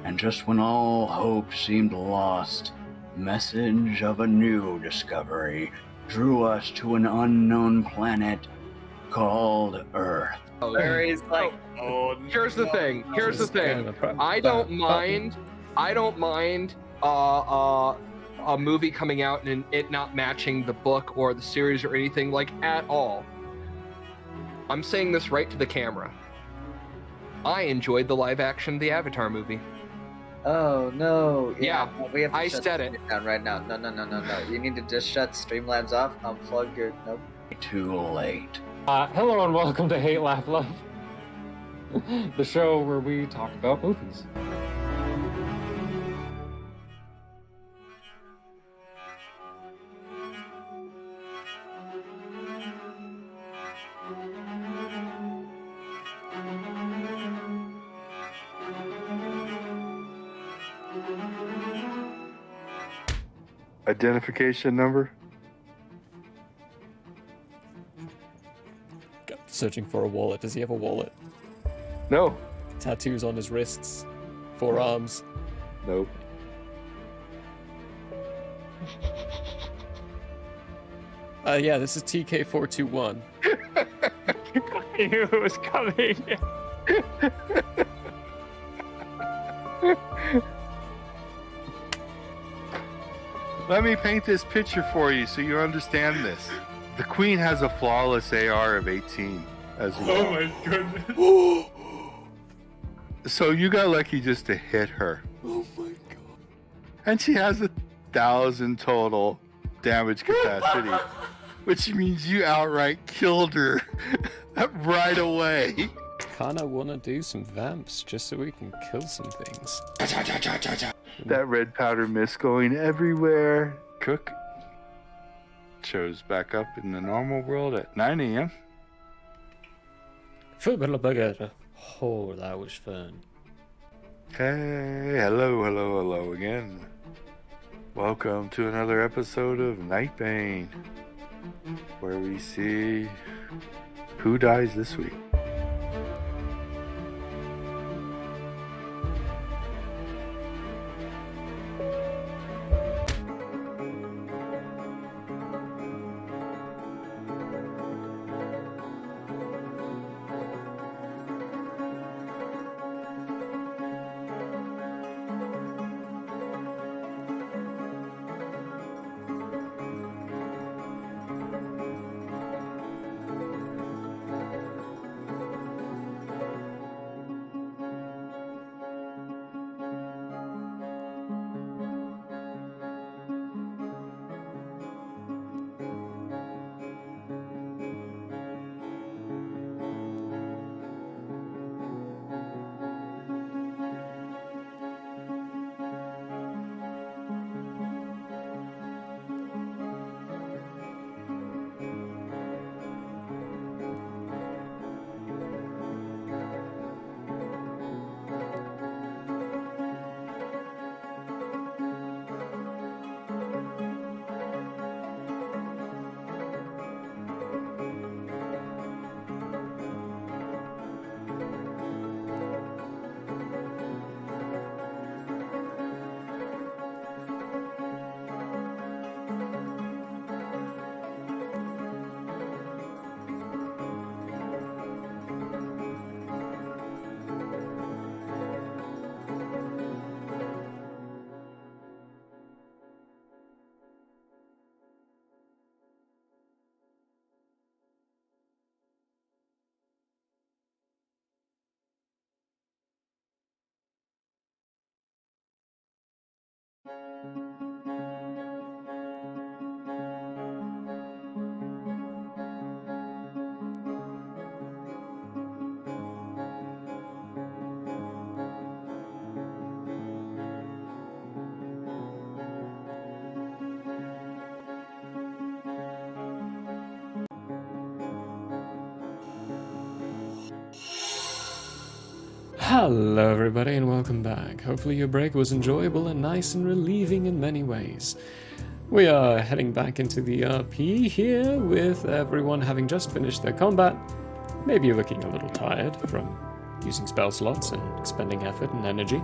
And just when all hope seemed lost, message of a new discovery drew us to an unknown planet called Earth. Where he's like, Here's the thing. I don't mind a movie coming out and it not matching the book or the series or anything like at all. I'm saying this right to the camera. I enjoyed the live action The Avatar movie. Oh no! Yeah, we have to I shut said the it. stream down right now. No! You need to just shut Streamlabs off. Unplug your. Nope. Too late. Hello and welcome to Hate, Laugh, Love, the show where we talk about movies. Identification number? Searching for a wallet. Does he have a wallet? No. Tattoos on his wrists. Forearms. Nope. Yeah, this is TK421. I knew it was coming. Let me paint this picture for you so you understand this. The Queen has a flawless AR of 18 as well. Oh my goodness. So you got lucky just to hit her. Oh my god. And she has 1,000 total damage capacity, which means you outright killed her right away. Kinda wanna do some vamps just so we can kill some things. That red powder mist going everywhere. Cook shows back up in the normal world at 9 a.m. Oh, that was fun. Hey, hello again. Welcome to another episode of Nightbane, where we see who dies this week. Hello everybody and welcome back. Hopefully your break was enjoyable and nice and relieving in many ways. We are heading back into the RP here with everyone having just finished their combat, maybe looking a little tired from using spell slots and expending effort and energy.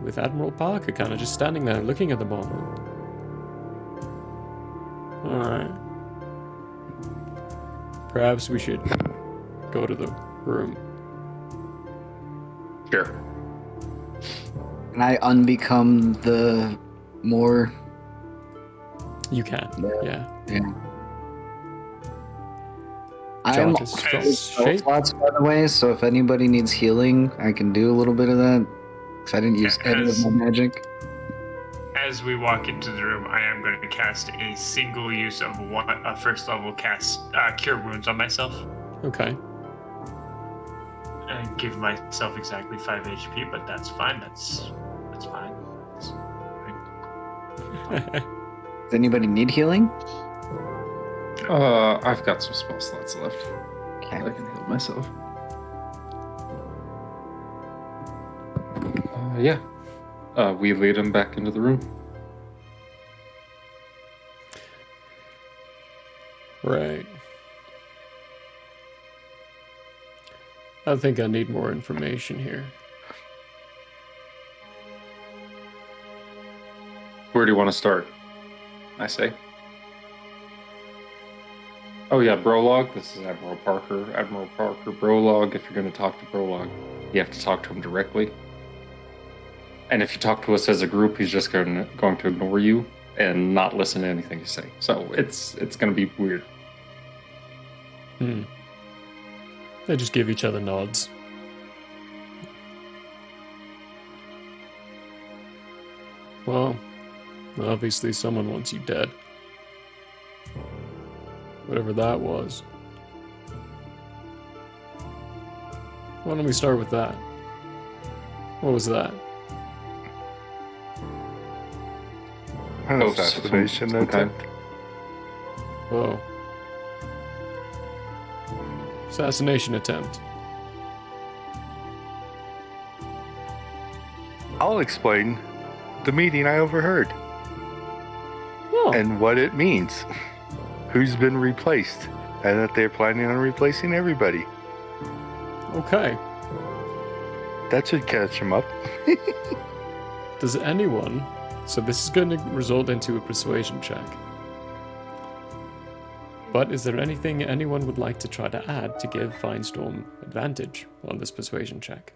With Admiral Parker kind of just standing there looking at the bomb. Alright. Perhaps we should go to the room. Sure. Can I unbecome the more? You can, yeah. I'm Jaunt is strong. health slots, by the way, so if anybody needs healing, I can do a little bit of that. Because I didn't use any of my magic. As we walk into the room, I am going to cast a single use of a first level cast Cure Wounds on myself. Okay. And give myself exactly 5 HP, but that's fine. That's fine. Does anybody need healing? I've got some spell slots left. Okay. I can heal myself. Yeah. We lead him back into the room. Right. I think I need more information here. Where do you want to start? I say. Oh yeah, Brolog. This is Admiral Parker. Admiral Parker, Brolog. If you're going to talk to Brolog, you have to talk to him directly. And if you talk to us as a group, he's just going to ignore you and not listen to anything you say. So it's going to be weird. They just give each other nods. Well, obviously someone wants you dead. Whatever that was. Why don't we start with that? What was that? An assassination attempt. Whoa. Assassination attempt. I'll explain the meeting I overheard. Oh. And what it means. Who's been replaced. And that they're planning on replacing everybody. Okay. That should catch them up. Does anyone... So this is going to result into a persuasion check. But is there anything anyone would like to try to add to give Firestorm advantage on this persuasion check?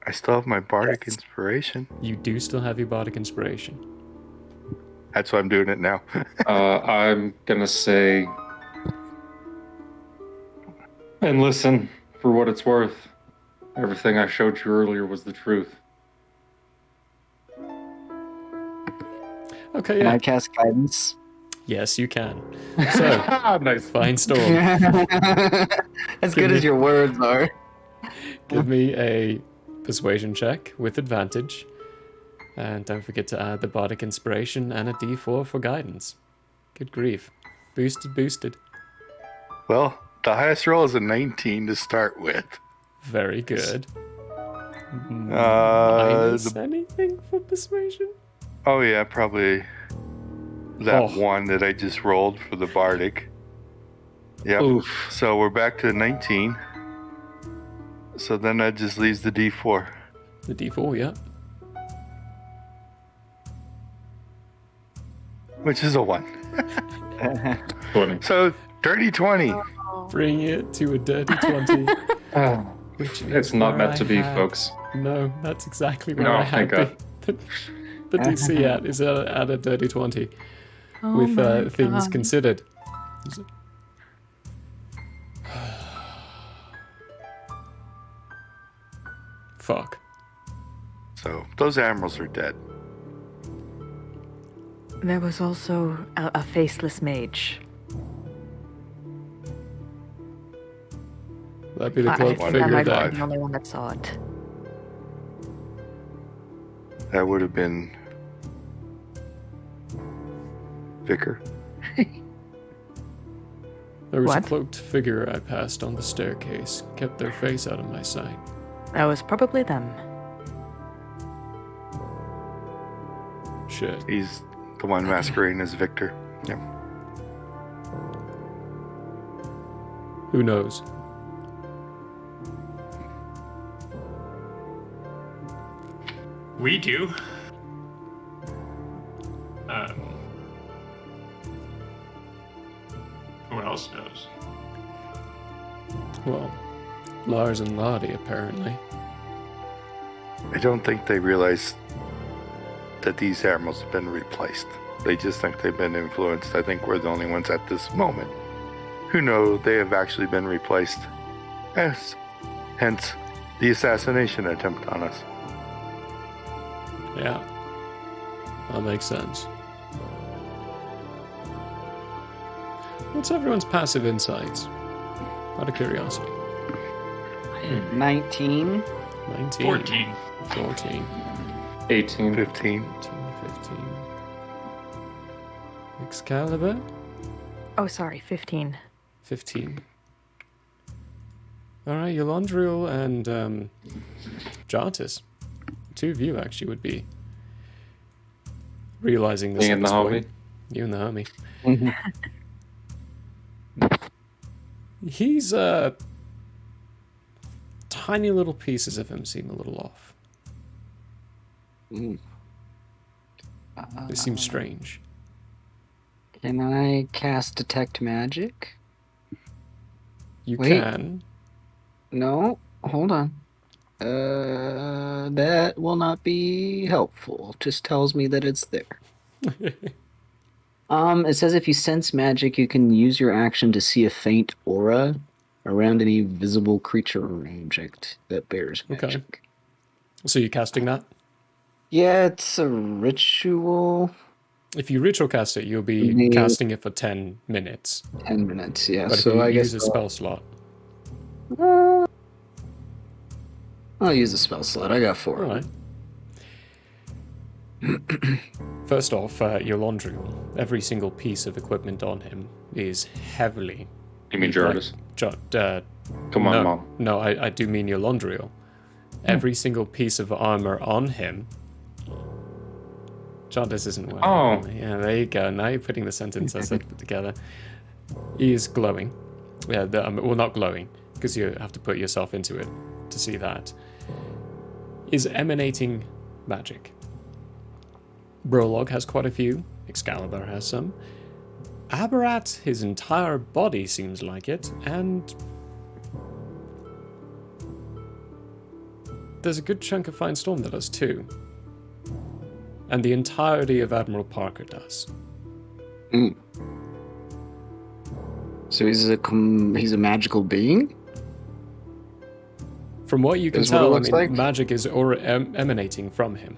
I still have my bardic inspiration. You do still have your bardic inspiration. That's why I'm doing it now. I'm going to say... And listen, for what it's worth, everything I showed you earlier was the truth. Okay, Can yeah. I cast guidance? Yes, you can. So, nice. Firestorm. As good as your words are. Give me a persuasion check with advantage. And don't forget to add the bardic inspiration and a d4 for guidance. Good grief. Boosted. Well, the highest roll is a 19 to start with. Very good. Minus anything for persuasion? Oh yeah, probably that one that I just rolled for the bardic. Yep. Oof. So we're back to 19. So then that just leaves the d4. The d4, yeah. Which is a 1. 20. So, dirty 20. Bring it to a dirty 20. Which it's not meant to be, folks. No, that's exactly where I had the DC at, is at a dirty 20. With things considered. Fuck. So, those animals are dead. There was also a faceless mage. That'd be the cloak I figure might that... have been the only one that saw it. That would have been... Vicar. There was What? a cloaked figure I passed on the staircase, kept their face out of my sight. That was probably them. Shit. He's the one masquerading as Victor. Yep. Who knows? We do. else knows. Well, Lars and Lottie, apparently. I don't think they realize that these admirals have been replaced. They just think they've been influenced. I think we're the only ones at this moment who know they have actually been replaced. Hence the assassination attempt on us. Yeah. That makes sense. What's everyone's passive insights? Out of curiosity. 19. 19. 14. 14. 18. 15. 15. Excalibur? Oh, sorry, 15. 15. Alright, Yolandriel and Jartis. Two of you actually would be realizing this Me at and this the point. homie. You and the homie. He's tiny little pieces of him seem a little off. They seem strange. Can I cast Detect Magic? You Wait. can. No, hold on. That will not be helpful. Just tells me that it's there. It says if you sense magic, you can use your action to see a faint aura around any visible creature or object that bears magic. Okay. So you're casting that? Yeah, it's a ritual. If you ritual cast it, you'll be casting it for 10 minutes. 10 minutes, yeah. But so if you I use guess a spell slot. I'll use a spell slot. I got 4. Alright. First off, Yolandriel, every single piece of equipment on him is heavily... You mean Jartis? Come on, no, Mom. No, I do mean Yolandriel. Every single piece of armor on him... Jartis isn't well. Oh. Yeah, there you go. Now you're putting the sentence I said together. He is glowing. Yeah, well, not glowing, because you have to put yourself into it to see that. Is emanating magic. Brolog has quite a few. Excalibur has some. Aberrat, his entire body seems like it, and there's a good chunk of Fine Storm that does too. And the entirety of Admiral Parker does. So he's a magical being? From what you can Is what it tell, looks like? magic is emanating from him.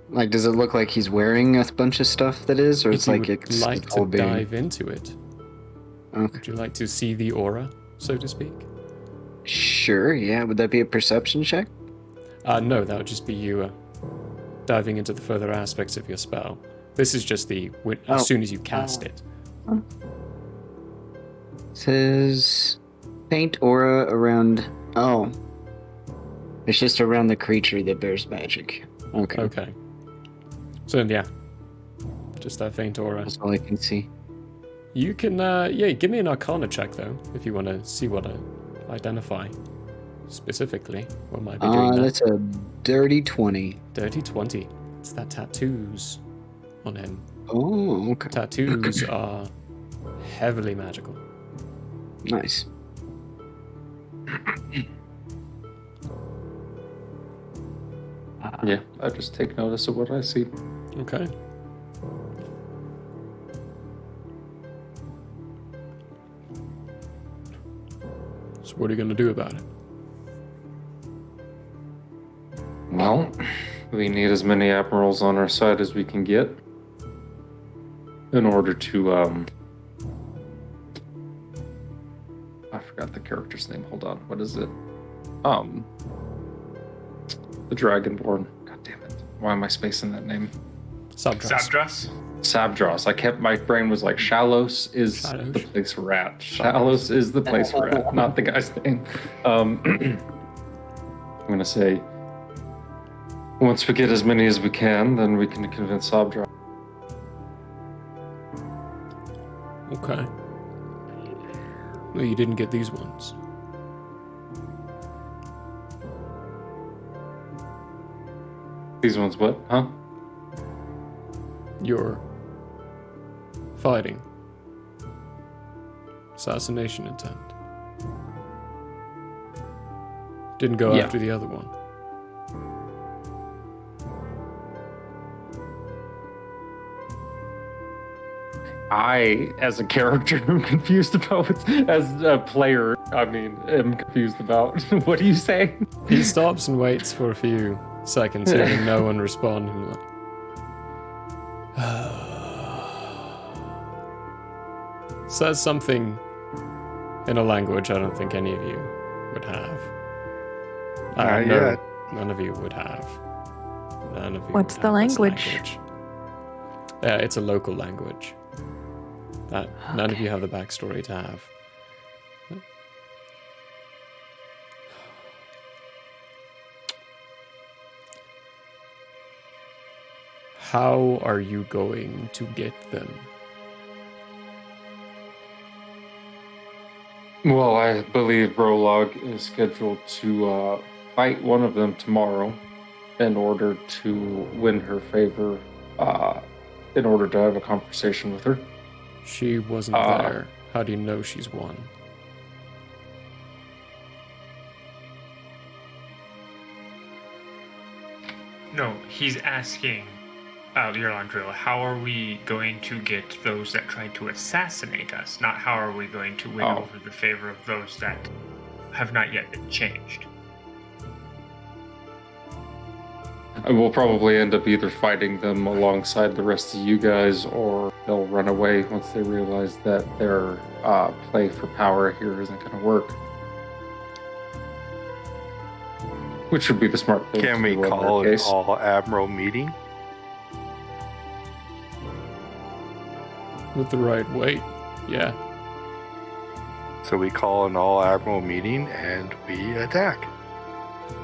Like, does it look like he's wearing a bunch of stuff that is, or it's like it's like his whole to being? dive into it. Okay. Would you like to see the aura, so to speak? Sure, yeah. Would that be a perception check? No, that would just be you diving into the further aspects of your spell. This is just as soon as you cast it. It says faint aura around... Oh. It's just around the creature that bears magic. Okay. Okay. So, yeah. Just that faint aura. That's all I can see. You can, give me an Arcana check, though, if you want to see what I identify specifically. What might be doing that. That's a dirty 20. Dirty 20. It's that tattoos on him. Oh, okay. Tattoos are heavily magical. Nice. Yeah, I just take notice of what I see. Okay. So what are you going to do about it? Well, we need as many admirals on our side as we can get in order to, I forgot the character's name. Hold on. What is it? The Dragonborn. God damn it. Why am I spacing that name? Sabdras. Sabdras. My brain was like, Shallows is the place we're at. Shallows is the place we're at, not the guy's name. I'm going to say, once we get as many as we can, then we can convince Sabdras. Okay. Well, you didn't get these ones. These ones what? Huh? You're fighting. Assassination Attempt. Didn't go after the other one. I, as a character, am confused about as a player. Am confused about what are you saying? He stops and waits for a few seconds, hearing no one respond. And like, says something in a language I don't think any of you would have. Not yet. None of you would have. None of you. What's would the have this language? It's a local language. None of you have the backstory to have. How are you going to get them? Well, I believe Brolog is scheduled to fight one of them tomorrow in order to win her favor, in order to have a conversation with her. She wasn't there. How do you know she's won? No, he's asking, Yurlandril, how are we going to get those that tried to assassinate us? Not how are we going to win over the favor of those that have not yet been changed. We'll probably end up either fighting them alongside the rest of you guys, or they'll run away once they realize that their play for power here isn't going to work. Which would be the smart thing. Can we call an all-admiral meeting? With the right weight, yeah. So we call an all-admiral meeting and we attack.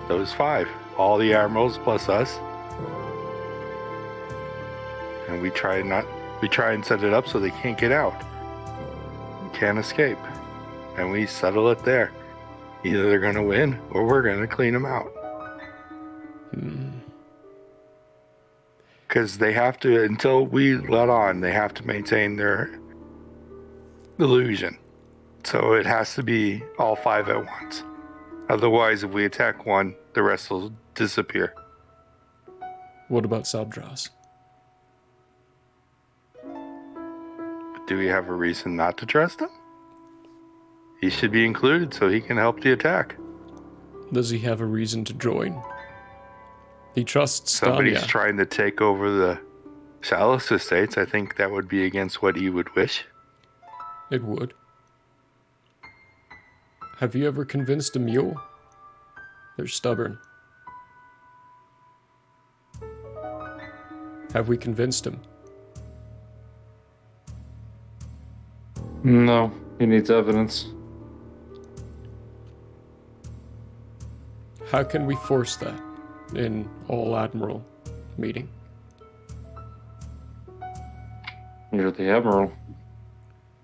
Those 5. All the admirals plus us. And we try and set it up so they can't get out. Can't escape. And we settle it there. Either they're going to win or we're going to clean them out. Because they have to, until we let on, they have to maintain their illusion. So it has to be all 5 at once. Otherwise, if we attack one, the rest will disappear. What about Sabdras? Do we have a reason not to trust him? He should be included so he can help the attack. Does he have a reason to join? He trusts Somebody's Stania. trying to take over the Chalice Estates. I think that would be against what he would wish. It would. Have you ever convinced a mule? They're stubborn. Have we convinced him? No, he needs evidence. How can we force that in all-admiral meeting? You're the admiral.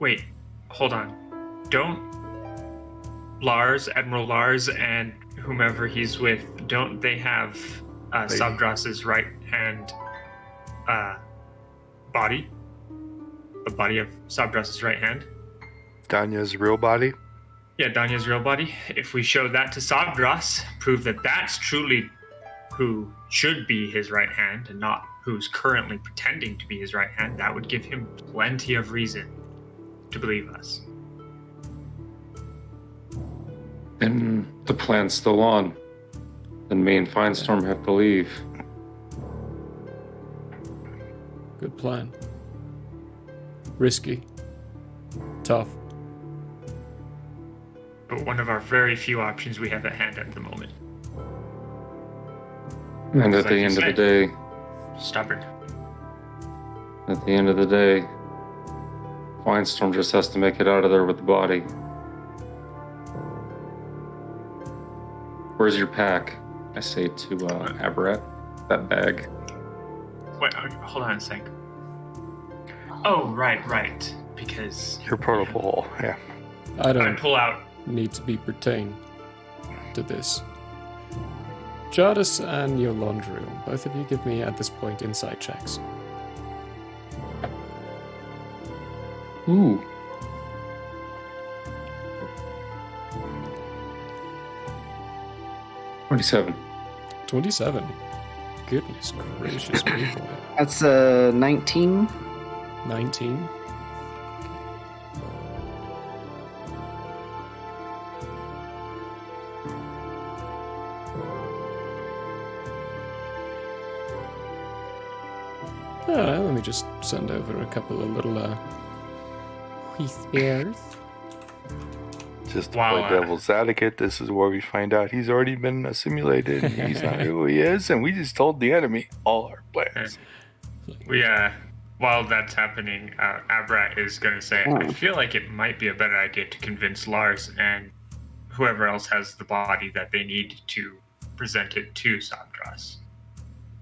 Wait, hold on. Don't Admiral Lars and whomever he's with, don't they have Sabdras's right hand body? The body of Sabdras's right hand? Danya's real body? Yeah, Danya's real body. If we show that to Sabdras, prove that that's truly who should be his right hand and not who's currently pretending to be his right hand, that would give him plenty of reason to believe us. And the plan's still on. And me and Finestorm have to leave. Good plan. Risky. Tough. But one of our very few options we have at hand at the moment. And at the end of the day... Stubborn. At the end of the day, Finestorm just has to make it out of there with the body. Where's your pack? I say to Aberrat. That bag. Wait, hold on a sec. Oh, right. Because... Your protocol, yeah. I don't pull out. Need to be pertain to this. Jadis and Yolondrium, both of you give me, at this point, insight checks. Ooh. 27. 27. Goodness gracious me. That's 19. 19. Alright, let me just send over a couple of little whispers. Just to play devil's advocate, this is where we find out he's already been assimilated and he's not who he is, and we just told the enemy all our plans. While that's happening, Abra is going to say, I feel like it might be a better idea to convince Lars and whoever else has the body that they need to present it to Sandras.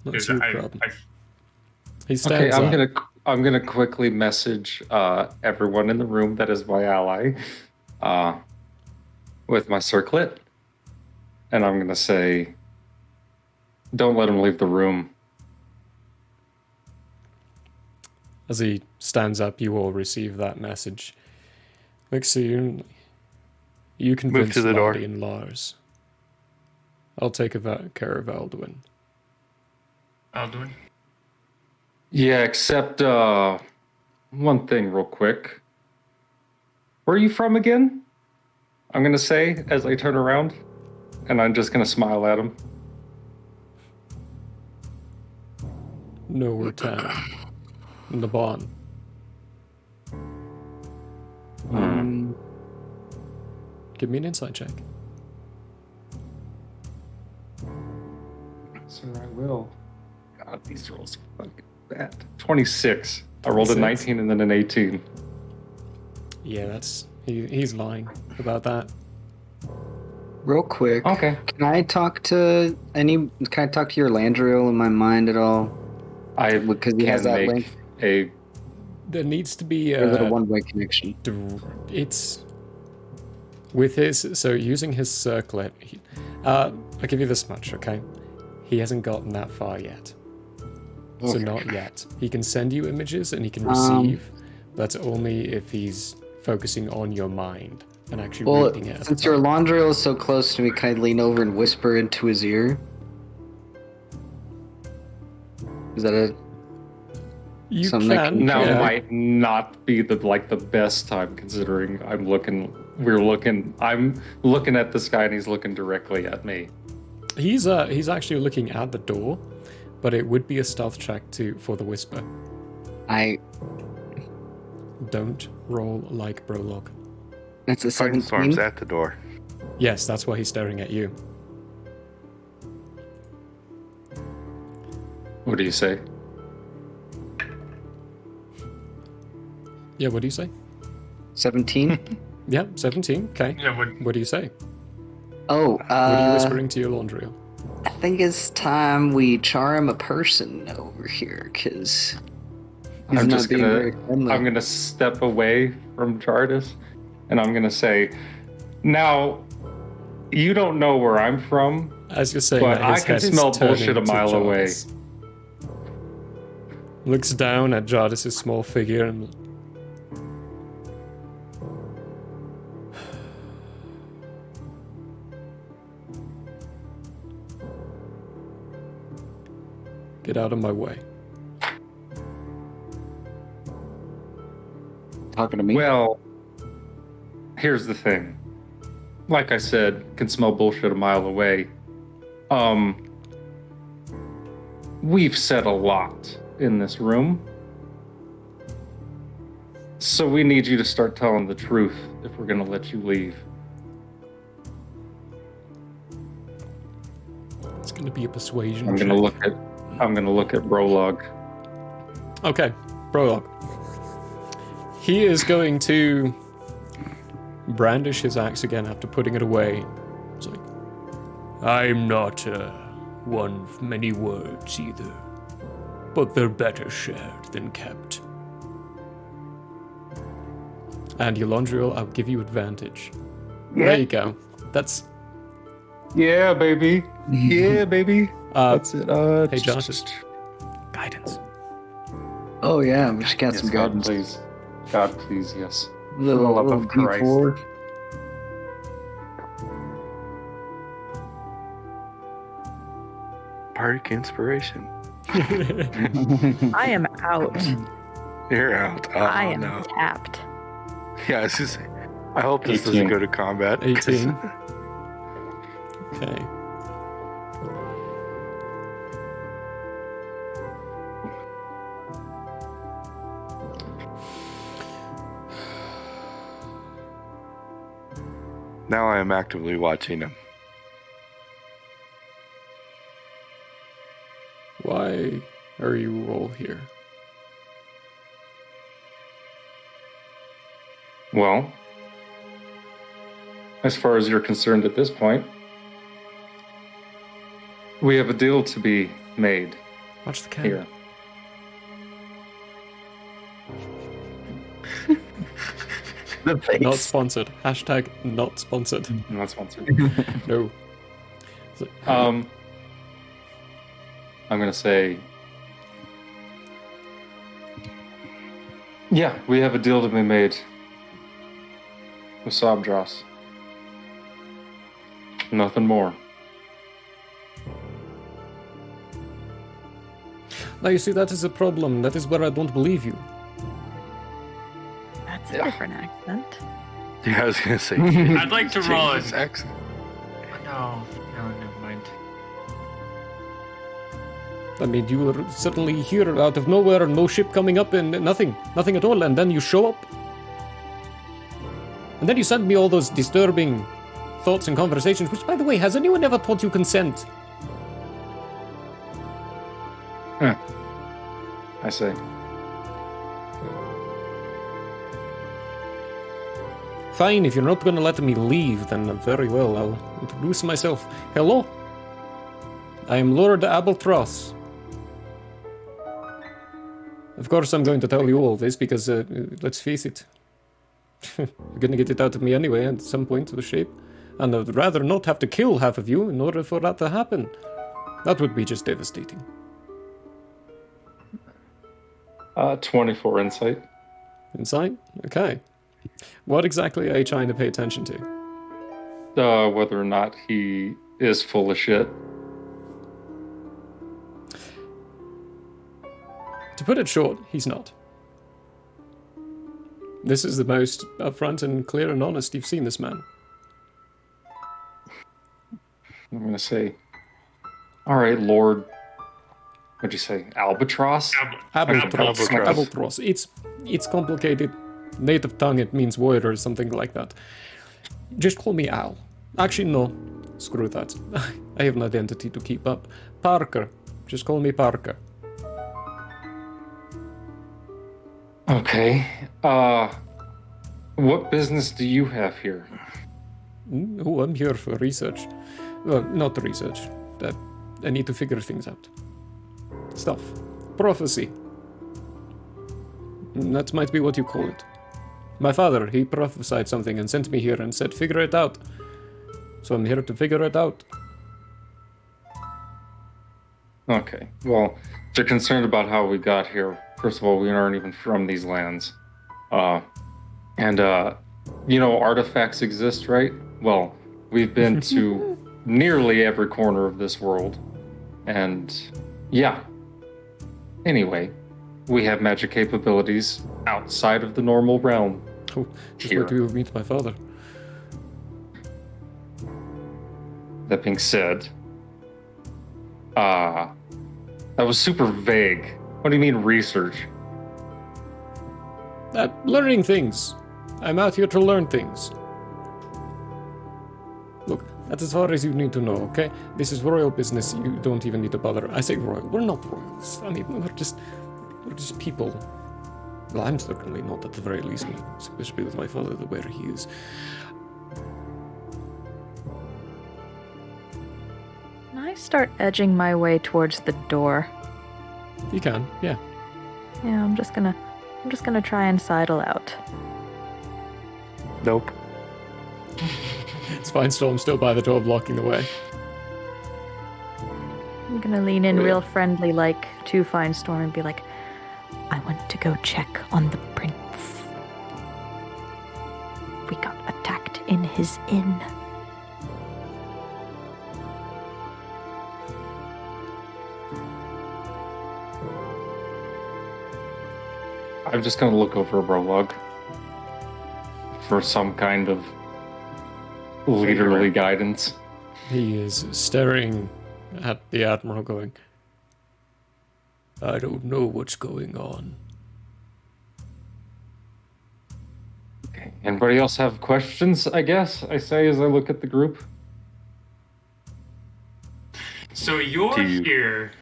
That's your problem. He Okay, stands up. I'm gonna quickly message everyone in the room that is my ally with my circlet, and I'm gonna say, don't let him leave the room. As he stands up, you all receive that message. Mixie, you convince to the door. Lottie and Lars. I'll take care of Alduin. Alduin? Yeah, except one thing real quick. Where are you from again? I'm gonna say as I turn around, and I'm just gonna smile at him. Nowhere town. In the barn. Give me an insight check. Sir, I will. God, these rolls are fucking bad. 26. I rolled a 19 and then an 18. Yeah, he's lying about that. Real quick. Okay. Can I talk to your Landriel in my mind at all? Because he has that link. There needs to be a little one-way connection. It's with using his circlet. I'll give you this much, okay? He hasn't gotten that far yet. Okay. So not yet. He can send you images and he can receive, but only if he's focusing on your mind and actually reading it. Since your Landriel is so close to me, can I lean over and whisper into his ear? Is that You can. Now might not be the best time considering I'm looking at this guy and he's looking directly at me. He's actually looking at the door, but it would be a stealth check for the whisper. Don't roll like Brolog. That's a 17. Storm's at the door. Yes, that's why he's staring at you. What do you say? Yeah, what do you say? 17? Yeah, 17. Okay. Yeah, what do you say? Oh, what are you whispering to your Landriel? I think it's time we charm a person over here, because I'm gonna step away from Jardis, and I'm gonna say, now, you don't know where I'm from, as you're saying, but I can smell bullshit a mile away. Looks down at Jardis' small figure and get out of my way. Talking to me? Well, here's the thing. Like I said, can smell bullshit a mile away. We've said a lot in this room. So we need you to start telling the truth if we're gonna let you leave. It's gonna be a persuasion I'm check. gonna look at Brolog. Okay, Brolog. He is going to brandish his axe again after putting it away. It's like, I'm not one of many words either, but they're better shared than kept. And Yolandriel, I'll give you advantage. Yeah. There you go. That's... Yeah, baby. Yeah, baby. That's it. Hey, Josh. Guidance. Oh, yeah, we just got some guidance. Please. God, please, yes. Little love of Christ. D4. Dark inspiration. I am out. You're out. Oh, I am no. tapped. Yeah, I was just saying. I hope this 18. doesn't go to combat. 18. Okay. Now I am actively watching him. Why are you all here? Well, as far as you're concerned at this point, we have a deal to be made. Watch the camera. Here. The face. Not sponsored. Hashtag not sponsored. Not sponsored. No. I'm gonna say, yeah, we have a deal to be made with Sobdros. Nothing more. Now you see, that is a problem. That is where I don't believe you. That's a different accent. Yeah, I was gonna say. I'd like to roll his it. accent. No, never mind. I mean, you were suddenly here out of nowhere, no ship coming up, and nothing at all, and then you show up. And then you send me all those disturbing thoughts and conversations, which, by the way, has anyone ever taught you consent? I say. Fine, if you're not gonna let me leave, then very well, I'll introduce myself. Hello? I am Lord Albatross. Of course I'm going to tell you all this, because, let's face it, you're gonna get it out of me anyway at some point, the shape. And I'd rather not have to kill half of you in order for that to happen. That would be just devastating. 24 insight. Insight? Okay. What exactly are you trying to pay attention to? Whether or not he is full of shit. To put it short, he's not. This is the most upfront and clear and honest you've seen this man. I'm gonna say, all right, Lord. What'd you say? Albatross? Albatross. Albatross. It's complicated. Native tongue, it means warrior or something like that. Just call me Al. Actually, no. Screw that. I have an identity to keep up. Parker. Just call me Parker. Okay. What business do you have here? Oh, I'm here for research. Well, not research. I need to figure things out. Stuff. Prophecy. That might be what you call it. My father, he prophesied something and sent me here and said, figure it out. So I'm here to figure it out. Okay. Well, if you're concerned about how we got here, first of all, we aren't even from these lands. You know, artifacts exist, right? Well, we've been to nearly every corner of this world. And yeah. Anyway, we have magic capabilities outside of the normal realm. Oh, just wait till you meet my father. That being said, that was super vague. What do you mean research? Learning things. I'm out here to learn things. Look, that's as far as you need to know, okay? This is royal business. You don't even need to bother. I say royal. We're not royals. I mean, we're just people. Well, I'm certainly not, at the very least, especially with my father the way he is. Can I start edging my way towards the door? You can, yeah. Yeah, I'm just gonna try and sidle out. Nope. It's fine, Storm's still by the door blocking the way. I'm gonna lean in real friendly like to Finestorm and be like, I went to go check on the prince. We got attacked in his inn. I'm just gonna look over a prologue for some kind of leaderly guidance. He is staring at the Admiral going, I don't know what's going on. Okay. Anybody else have questions, I guess, I say as I look at the group? So you're here.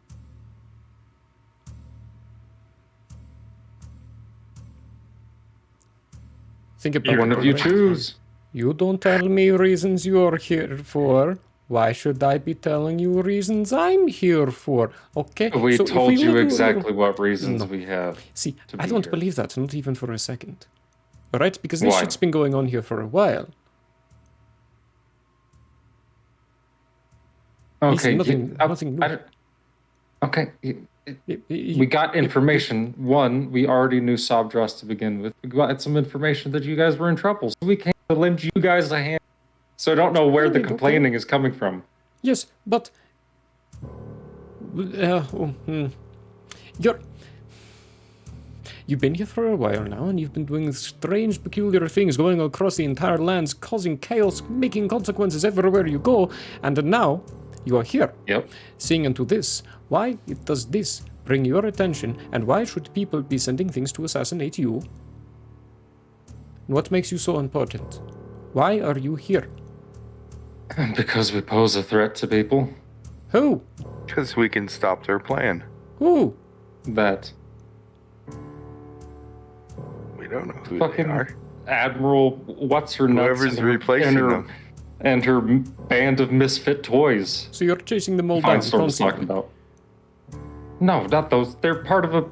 Think about one it. of you choose. You don't tell me reasons you're here for. Why should I be telling you reasons I'm here for? Okay. We so told you live exactly what reasons we have. See, to I be don't here. believe that, not even for a second. Alright? Because this Why? shit's been going on here for a while. Okay. Nothing new. Okay. We got information. One, we already knew Sobdras to begin with. We got some information that you guys were in trouble, so we came to lend you guys a hand. So I don't know where the complaining is coming from. Yes, but... You've been here for a while now, and you've been doing strange, peculiar things going across the entire lands, causing chaos, making consequences everywhere you go, and now you are here. Yep. Seeing into this. Why does this bring your attention, and why should people be sending things to assassinate you? What makes you so important? Why are you here? Because we pose a threat to people. Who? Because we can stop their plan. Who? That. We don't know who Fucking they are. Admiral, what's her nuts? Whoever's replacing them. And her band of misfit toys. So you're chasing them all down Finestorm's talking about. No, not those. They're part of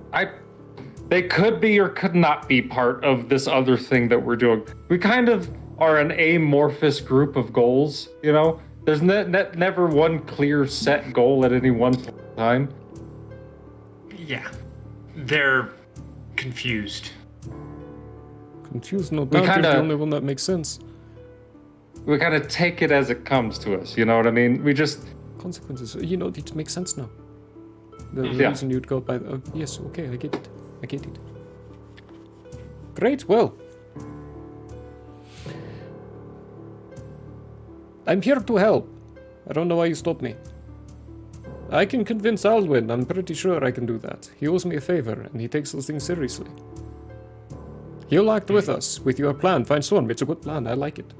they could be or could not be part of this other thing that we're doing. We kind of are an amorphous group of goals, you know? There's never one clear set goal at any one point in time. Yeah. They're confused. Confused, no doubt. You're the only one that makes sense. We kind of take it as it comes to us, you know what I mean? We just... Consequences. You know, it makes sense now. The reason you'd go by... yes, okay, I get it. I get it. Great, well. I'm here to help. I don't know why you stopped me. I can convince Alwyn. I'm pretty sure I can do that. He owes me a favor, and he takes those things seriously. He'll act with us, with your plan. Find Storm. It's a good plan. I like it.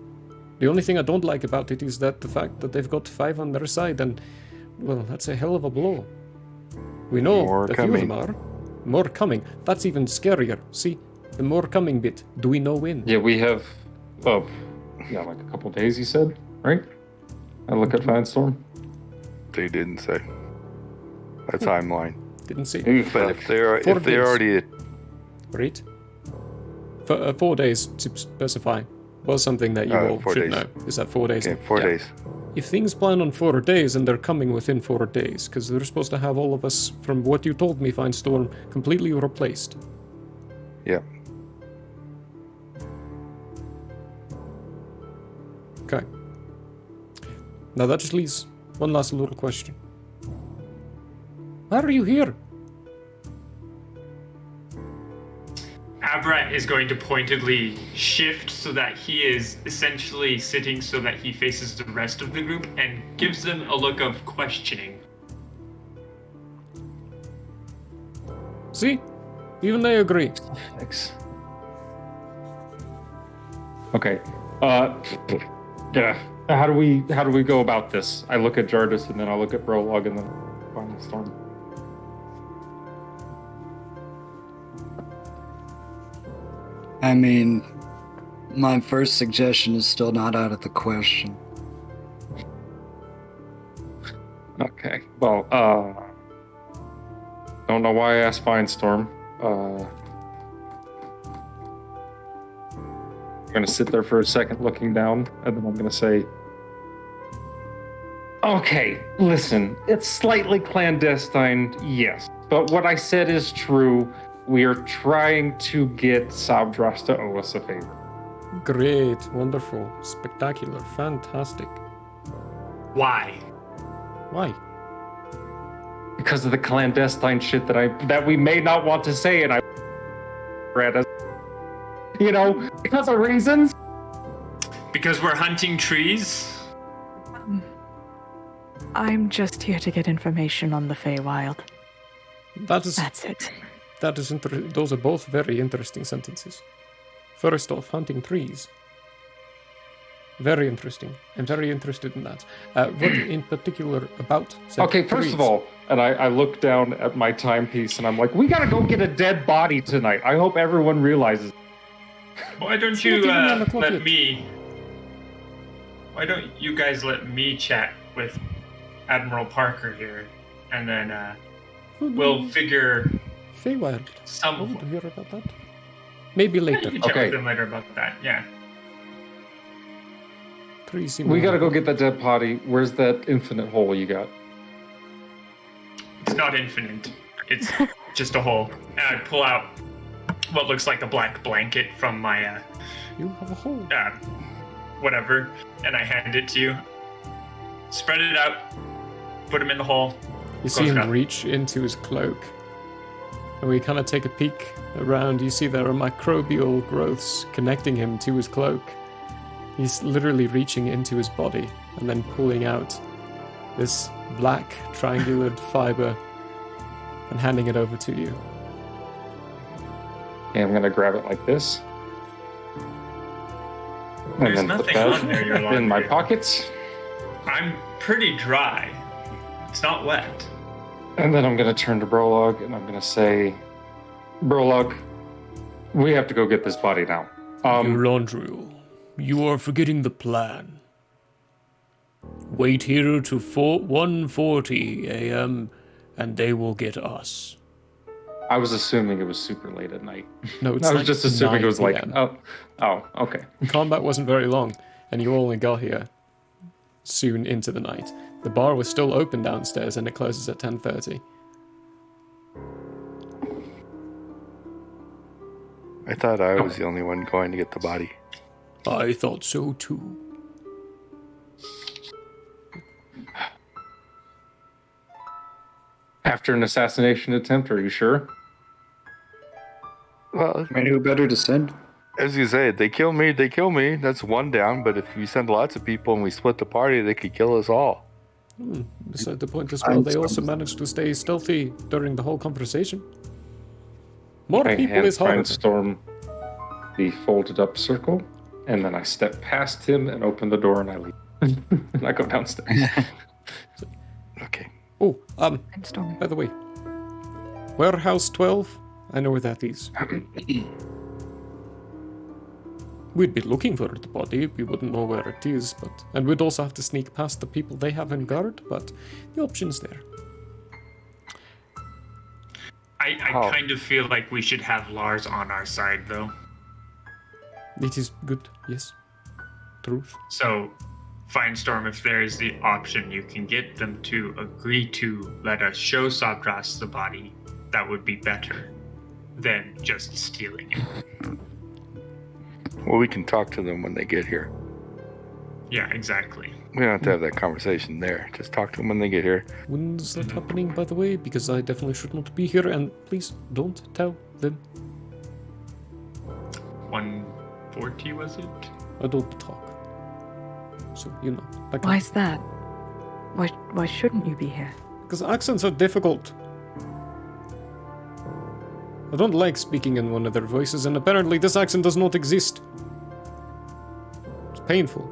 The only thing I don't like about it is that the fact that they've got 5 on their side, and, well, that's a hell of a blow. We know More a few of them are. More coming. That's even scarier. See, the more coming bit. Do we know when? Yeah, we have, like a couple days, you said, right? I look at Finestorm. They didn't say a timeline. Didn't say. But if they're already... Right? 4 days to specify was something that you all should know. Is that 4 days? Okay, 4 days. If things plan on 4 days and they're coming within 4 days, because they're supposed to have all of us, from what you told me, Finestorm, completely replaced. Yep. Okay. Now that just leaves one last little question. Why are you here? Abra is going to pointedly shift so that he is essentially sitting so that he faces the rest of the group and gives them a look of questioning. See? Even they agree. Thanks. Okay. Yeah. How do we go about this? I look at Jardis and then I look at Prologue and then Finestorm. I mean, my first suggestion is still not out of the question. Okay. Well, don't know why I asked Finestorm. I'm gonna sit there for a second looking down, and then I'm gonna say, okay, listen, it's slightly clandestine, yes, but what I said is true. We are trying to get Sobdras to owe us a favor. Great, wonderful, spectacular, fantastic. Why? Why? Because of the clandestine shit that we may not want to say, and Greta. Because of reasons. Because we're hunting trees? I'm just here to get information on the Feywild. That's it. That is those are both very interesting sentences. First off, hunting trees. Very interesting. I'm very interested in that. What in particular about Okay, first trees? of all, and I look down at my timepiece and I'm like, we gotta go get a dead body tonight. I hope everyone realizes. Why don't you let me... Why don't you guys let me chat with Admiral Parker here, and then we'll figure... Feywild. I want to hear about that. Maybe Yeah, later. you can chat with them later about that, yeah. We gotta go get that dead body. Where's that infinite hole you got? It's not infinite. It's just a hole. And I pull out what looks like a black blanket from my... you have a hole. Whatever. And I hand it to you. Spread it out. Put him in the hole. You see him reach into his cloak. And we kind of take a peek around. You see there are microbial growths connecting him to his cloak. He's literally reaching into his body and then pulling out this black triangular fiber and handing it over to you. Okay, I'm gonna grab it like this. There's and then nothing put that on there, Your in my Honor. pockets. I'm pretty dry. It's not wet. And then I'm gonna turn to Brolog and I'm gonna say, Brolog, we have to go get this body now. Eurandriel, you are forgetting the plan. Wait here to 1:40 a.m. and they will get us. I was assuming it was super late at night. No, it's I was like just assuming it was 9 like, PM. oh, okay. Combat wasn't very long, and you only got here soon into the night. The bar was still open downstairs, and it closes at 10:30. I thought I was the only one going to get the body. I thought so too. After an assassination attempt, are you sure? Well, I mean, who better to send? As you say, they kill me, they kill me. That's one down. But if we send lots of people and we split the party, they could kill us all. Beside the point as well, they also managed to stay stealthy during the whole conversation. More I people hand is harder. Firestorm the folded up circle, and then I step past him and open the door and I leave. And I go downstairs. Okay. Oh, by the way, Warehouse 12, I know where that is. We'd be looking for the body, we wouldn't know where it is, and we'd also have to sneak past the people they have in guard, but the option's there. I kind of feel like we should have Lars on our side, though. It is good, yes. Truth. So, Firestorm, if there is the option, you can get them to agree to let us show Sabras the body. That would be better than just stealing it. Well, we can talk to them when they get here. Yeah, exactly. We don't have to have that conversation there. Just talk to them when they get here. When's that happening, by the way? Because I definitely should not be here, and please don't tell them. 1:40, was it? I don't talk. So, you know. Why's that? Why shouldn't you be here? Because accents are difficult. I don't like speaking in one of their voices, and apparently this accent does not exist. It's painful.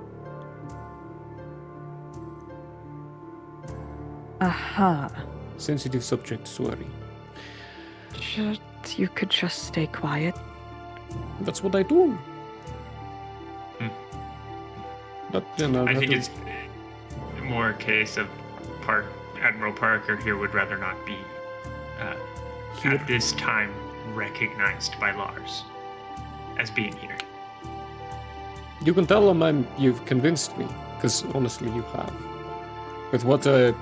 Aha. Sensitive subject, sorry. You could just stay quiet. That's what I do. But, you know, I think it's more a case of Admiral Parker here would rather not be at this time recognized by Lars as being here. You can tell them you've convinced me, because honestly you have. With what a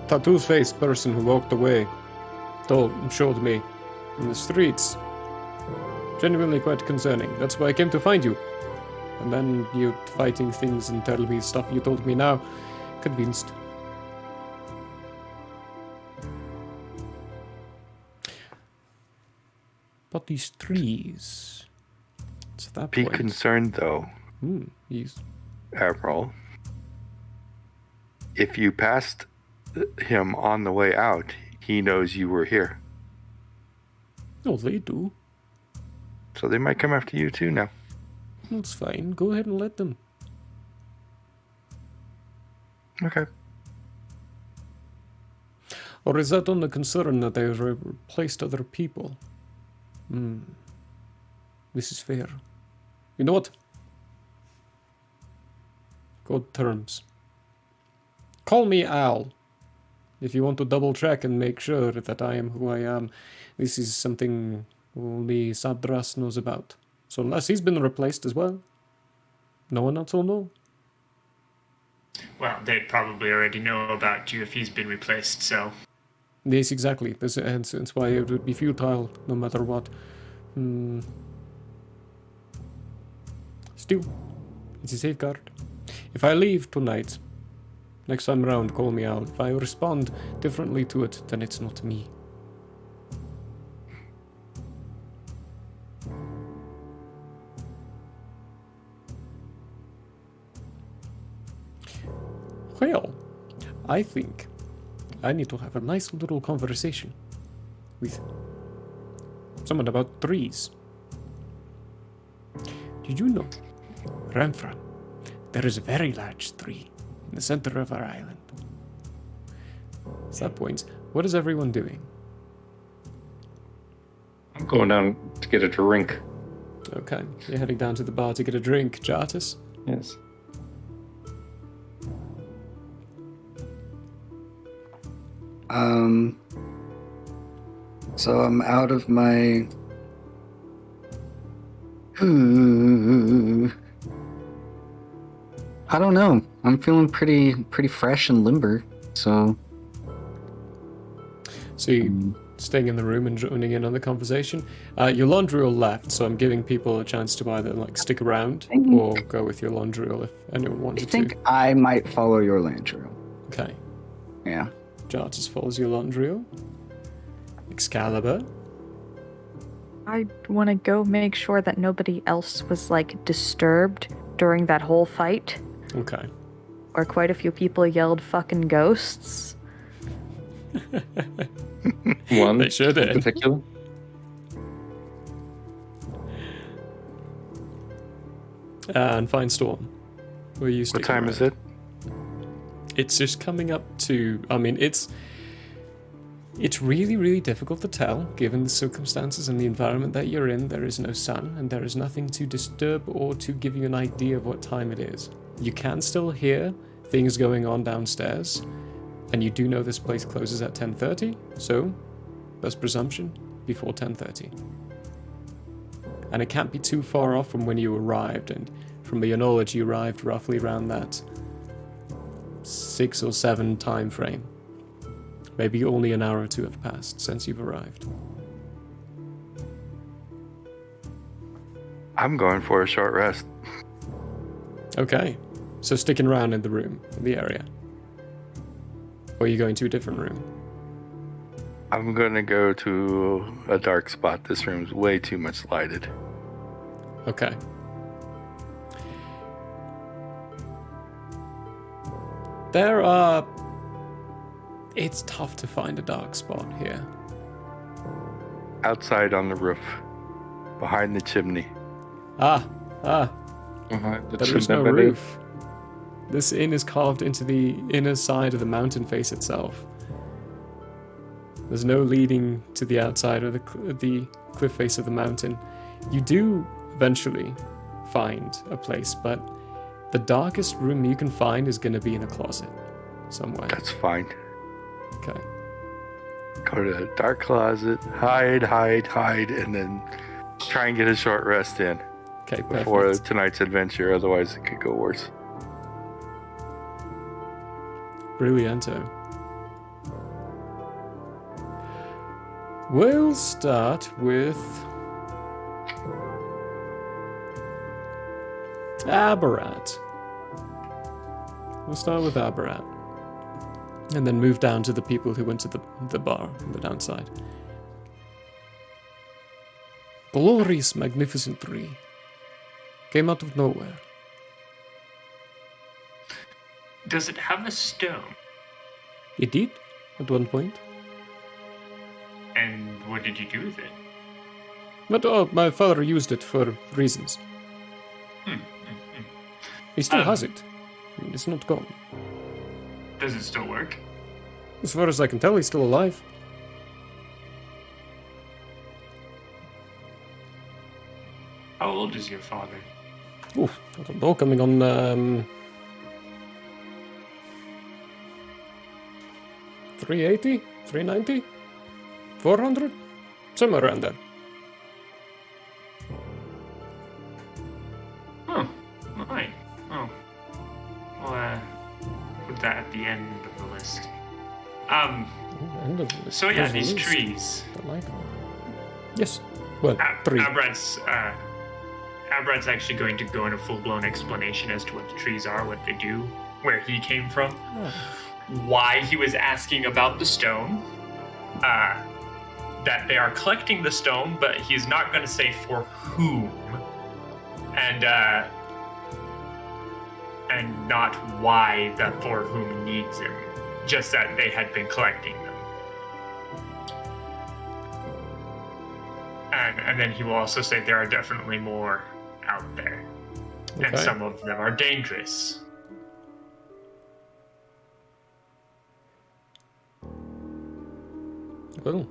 tattoo-faced person who walked away showed me in the streets. Genuinely quite concerning. That's why I came to find you. And then you fighting things and telling me stuff you told me now. Convinced. But these trees. It's that Be point. concerned, though, He's... Admiral. If you passed him on the way out, he knows you were here. Oh, they do. So they might come after you too now. That's fine. Go ahead and let them. Okay. Or is that on the concern that they replaced other people? This is fair. You know what? Good terms. Call me Al. If you want to double check and make sure that I am who I am. This is something only Sadras knows about. So unless he's been replaced as well, no one else will know. Well, they'd probably already know about you if he's been replaced, so... Yes, exactly. That's why it would be futile, no matter what. Still, it's a safeguard. If I leave tonight, next time round, call me out. If I respond differently to it, then it's not me. Well, I think I need to have a nice little conversation with someone about trees. Did you know, where I'm from, there is a very large tree in the center of our island? At that point, what is everyone doing? I'm going down to get a drink. Okay, you're heading down to the bar to get a drink, Jartis? Yes. So I'm out of my... I don't know. I'm feeling pretty fresh and limber, so... So you staying in the room and joining in on the conversation. Your laundry left, so I'm giving people a chance to either stick around or go with your laundry if anyone wanted to. I think I might follow your laundry. Okay. Yeah. Jartis follows your laundry. Excalibur. I want to go make sure that nobody else was disturbed during that whole fight. Okay. Or quite a few people yelled fucking ghosts. One they sure did. In particular. And Fine Storm. Where you What time is it? It's just coming up to... I mean, it's really, really difficult to tell, given the circumstances and the environment that you're in. There is no sun, and there is nothing to disturb or to give you an idea of what time it is. You can still hear things going on downstairs, and you do know this place closes at 10:30, so, best presumption, before 10:30. And it can't be too far off from when you arrived, and from your knowledge, you arrived roughly around that 6 or 7 time frame. Maybe only an hour or two have passed since you've arrived. I'm going for a short rest. Okay, so sticking around in the room, in the area. Or are you going to a different room? I'm going to go to a dark spot. This room's way too much lighted. Okay. It's tough to find a dark spot here. Outside on the roof, behind the chimney. There is no roof. This inn is carved into the inner side of the mountain face itself. There's no leading to the outside of the cliff face of the mountain. You do eventually find a place, but the darkest room you can find is going to be in a closet somewhere. That's fine. Okay. Go to a dark closet, hide, and then try and get a short rest in. Okay, before perfect. tonight's adventure, otherwise it could go worse. Brillianto. We'll start with Aberrat. We'll start with Aberrat. And then move down to the people who went to the bar on the downside. glorious, magnificent tree. Came out of nowhere. Does it have a stone? It did, at one point. And what did you do with it? But my father used it for reasons. He still has it. It's not gone. Does it still work? As far as I can tell, he's still alive. How old is your father? Ooh, I don't know, coming on 380, 390, 400, somewhere around there. Oh, right. Oh, well, put that at the end of the list. End of the list. So yeah, There's these a list. trees. I like them. Yes. Well, 3. Abrad's actually going to go in a full-blown explanation as to what the trees are, what they do, where he came from, why he was asking about the stone, that they are collecting the stone, but he's not going to say for whom, and not why the for whom needs him, just that they had been collecting them. And then he will also say there are definitely more out there, and some of them are dangerous. Well,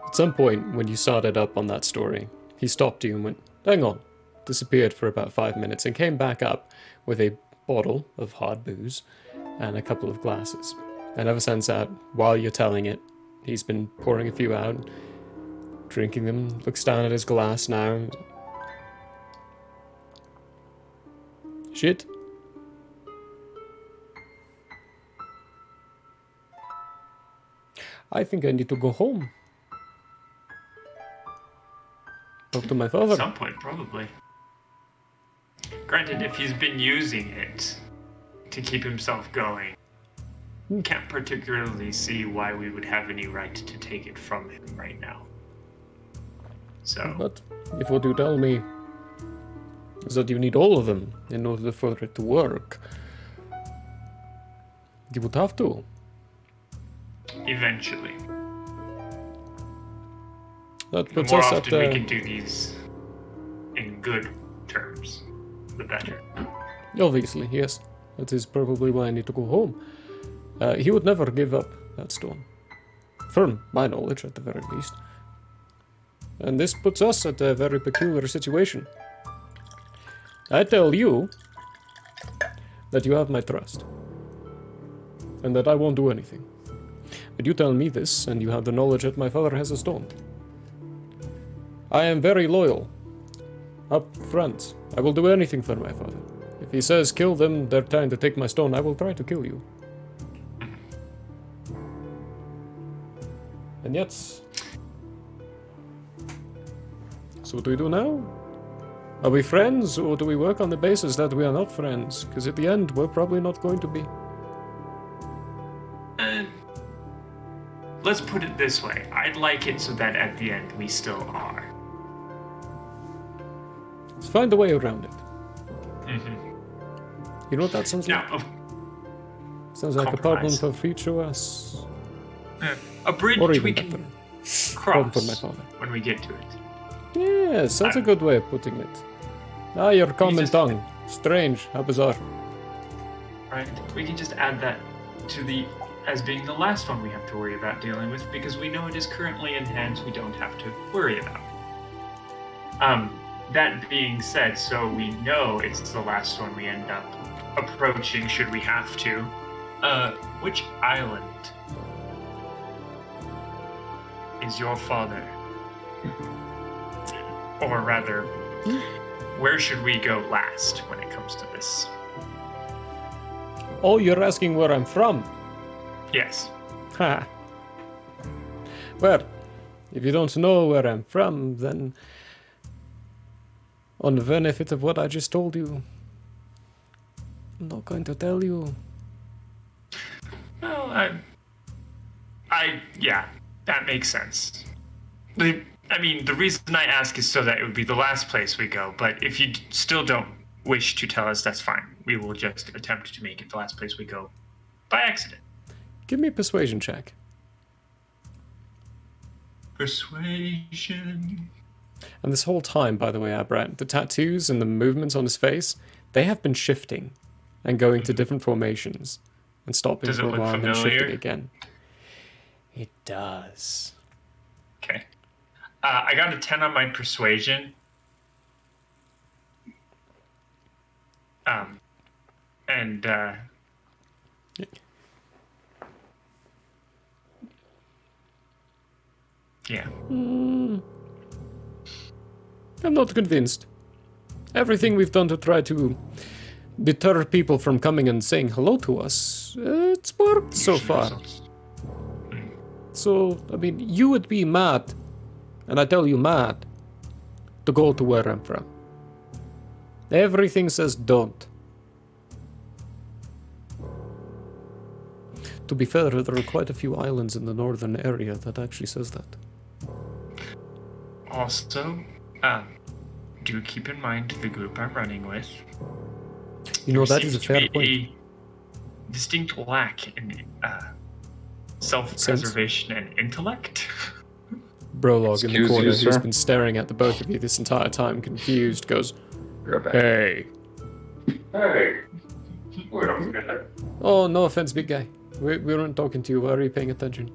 at some point when you started up on that story, he stopped you and went, hang on, disappeared for about 5 minutes and came back up with a bottle of hard booze and a couple of glasses. And ever since that, while you're telling it, he's been pouring a few out, drinking them, looks down at his glass now. Shit. I think I need to go home. Talk to my father. At some point, probably. Granted, if he's been using it to keep himself going, can't particularly see why we would have any right to take it from him right now. So. But if what you tell me is that you need all of them in order for it to work, you would have to. Eventually. That The puts more us often at we can do these in good terms, the better. Obviously, yes. That is probably why I need to go home. He would never give up that stone. From my knowledge, at the very least. And this puts us at a very peculiar situation. I tell you that you have my trust. And that I won't do anything. But you tell me this, and you have the knowledge that my father has a stone. I am very loyal. Up front. I will do anything for my father. If he says kill them, they're trying to take my stone, I will try to kill you. And yet... So what do we do now? Are we friends, or do we work on the basis that we are not friends? Because at the end, we're probably not going to be. Let's put it this way. I'd like it so that at the end we still are. Let's find a way around it. Mm-hmm. You know what that sounds like? Sounds like a problem for future us. A bridge or even we can better. cross for my father. when we get to it. Yes, that's a good way of putting it. Ah, your common tongue. Strange. How bizarre. Right. We can just add that to the as being the last one we have to worry about dealing with, because we know it is currently in hands we don't have to worry about. That being said, so we know it's the last one we end up approaching should we have to. Which island is your father? Or rather, where should we go last when it comes to this? Oh, you're asking where I'm from? Yes. Ha. Well, if you don't know where I'm from, then on the benefit of what I just told you, I'm not going to tell you. Well, yeah, That makes sense. The reason I ask is so that it would be the last place we go, but if you still don't wish to tell us, that's fine. We will just attempt to make it the last place we go by accident. Give me a persuasion check. Persuasion. And this whole time, by the way, Abrat, the tattoos and the movements on his face, they have been shifting and going to different formations and stopping for a while and then shifting again. It does. Okay. I got a 10 on my persuasion. Yeah. I'm not convinced. Everything we've done to try to deter people from coming and saying hello to us, it's worked so far. So, I mean, you would be mad, and I tell you mad, to go to where I'm from. Everything says don't. To be fair, there are quite a few islands in the northern area that actually says that. Also, do keep in mind the group I'm running with. You know, that is a fair point. A distinct lack in self-preservation and intellect. Brolog in the corner, who's been staring at the both of you this entire time, confused, goes, "Hey. Hey. We don't get it." Oh, no offense, big guy. We weren't talking to you. Why are you paying attention?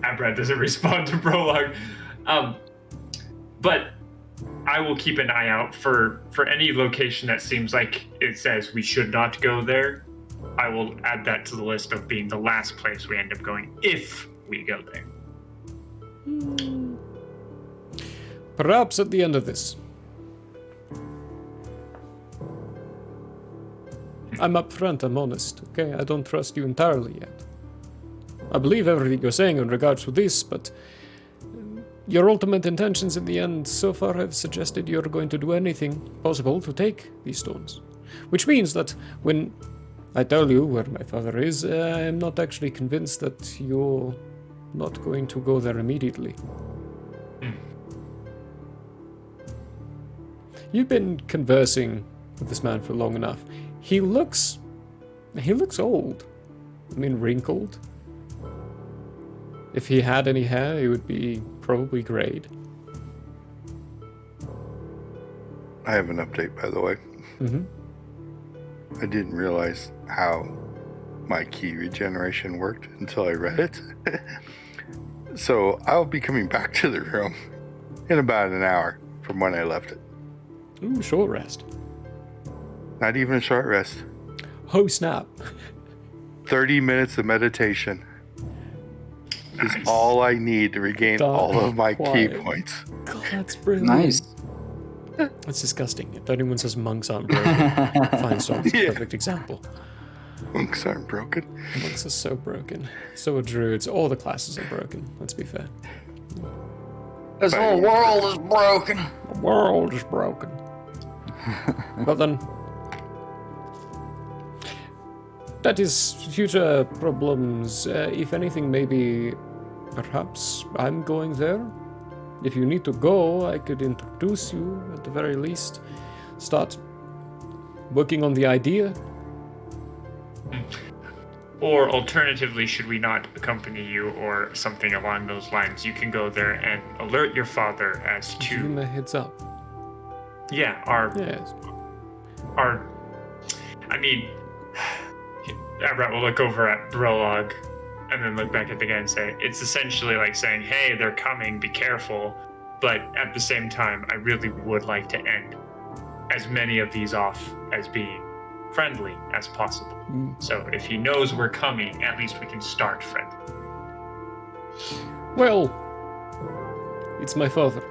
Abra doesn't respond to Prologue. But I will keep an eye out for any location that seems like it says we should not go there. I will add that to the list of being the last place we end up going if we go there. Perhaps at the end of this. I'm upfront, I'm honest, okay? I don't trust you entirely yet. I believe everything you're saying in regards to this, but your ultimate intentions in the end so far have suggested you're going to do anything possible to take these stones. Which means that when I tell you where my father is, I'm not actually convinced that you're not going to go there immediately. You've been conversing with this man for long enough. He looks old. I mean, wrinkled. If he had any hair, it would be probably grayed. I have an update, by the way. Mm-hmm. I didn't realize how my key regeneration worked until I read it. So I'll be coming back to the room in about an hour from when I left it. Ooh, short rest. Not even a short rest. Oh, snap. 30 minutes of meditation is all I need to regain all of my key points. God, that's brilliant. Nice. That's disgusting. If anyone says monks aren't broken, Finestone's a perfect example. Monks aren't broken. Monks are so broken. So are druids. All the classes are broken, let's be fair. This whole world is broken. The world is broken. But then, that is future problems. If anything, maybe, perhaps I'm going there. If you need to go, I could introduce you at the very least. Start working on the idea. Or alternatively, should we not accompany you or something along those lines, you can go there and alert your father as to... Give him a heads up. Yeah, Abrat will look over at Brolog and then look back at the guy and say, it's essentially like saying, hey, they're coming, be careful. But at the same time, I really would like to end as many of these off as being friendly as possible. So if he knows we're coming, at least we can start friendly. Well, it's my father.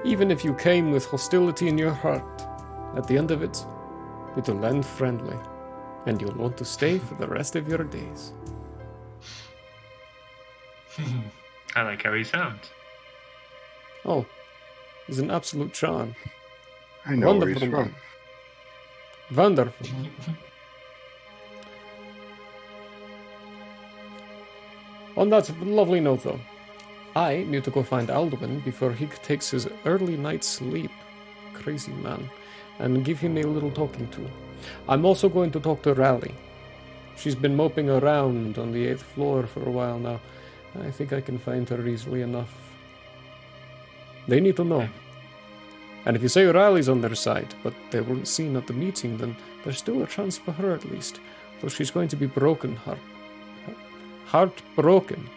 Even if you came with hostility in your heart, at the end of it, it'll end friendly, and you'll want to stay for the rest of your days. I like how he sounds. Oh, he's an absolute charm. I know where he's from. Wonderful. On that lovely note, though, I need to go find Alduin before he takes his early night sleep. Crazy man. And give him a little talking to. I'm also going to talk to Raleigh. She's been moping around on the 8th floor for a while now. I think I can find her easily enough. They need to know. And if you say Riley's on their side, but they weren't seen at the meeting, then there's still a chance for her at least. Though she's going to be heartbroken.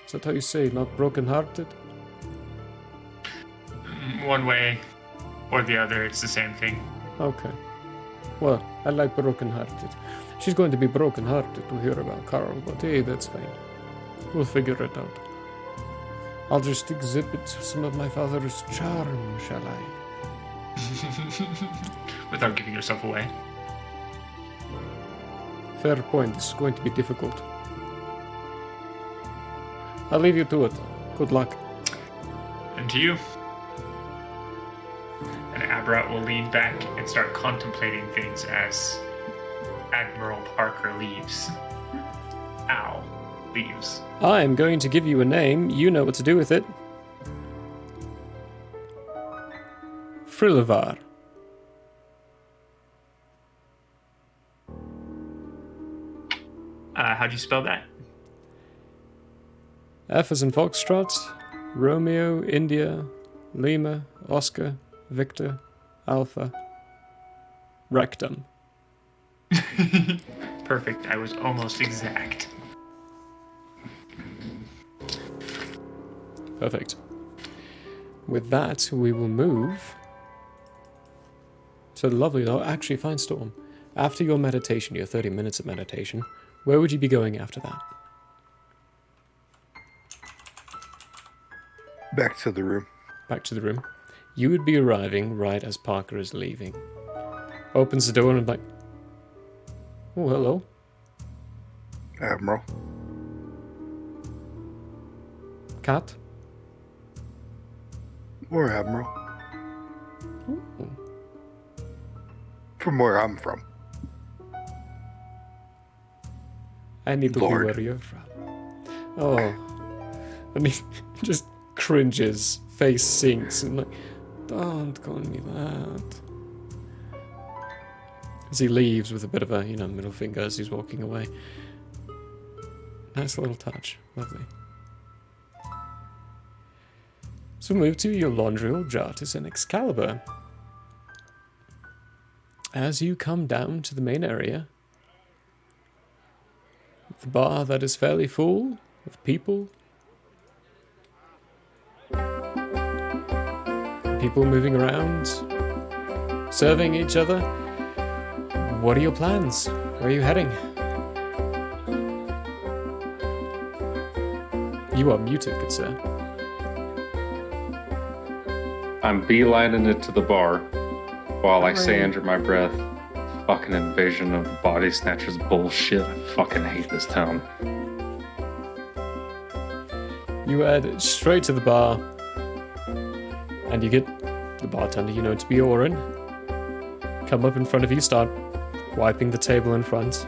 Is that how you say, not broken-hearted? One way or the other, it's the same thing. Okay. Well, I like broken-hearted. She's going to be broken-hearted to hear about Carl, but hey, that's fine. We'll figure it out. I'll just exhibit some of my father's charm, shall I? Without giving yourself away. Fair point. This is going to be difficult. I'll leave you to it. Good luck. And to you. And Abra will lean back and start contemplating things as Admiral Parker leaves. Al leaves. I'm going to give you a name. You know what to do with it. Frilivar. How'd you spell that? F as in Foxtrot, Romeo, India, Lima, Oscar, Victor, Alpha, Rectum. Perfect. I was almost exact. Perfect. With that, we will move to the lovely, actually, fine Storm. After your meditation, your 30 minutes of meditation, where would you be going after that? Back to the room. Back to the room. You would be arriving right as Parker is leaving. Opens the door and like, oh, hello. Admiral. Cat? Or Admiral. Ooh. From where I'm from. I need to Lord. be where you're from. Oh. And he just cringes, face sinks, and like, don't call me that. As he leaves with a bit of a, middle finger as he's walking away. Nice little touch. Lovely. So move to your Londriel, Jartis, and Excalibur. As you come down to the main area, the bar that is fairly full of people. People moving around, serving each other. What are your plans? Where are you heading? You are muted, good sir. I'm beelining it to the bar while I say under my breath, fucking invasion of the body snatchers bullshit. I fucking hate this town. You head straight to the bar, and you get the bartender you know to be Oren. Come up in front of you, start wiping the table in front.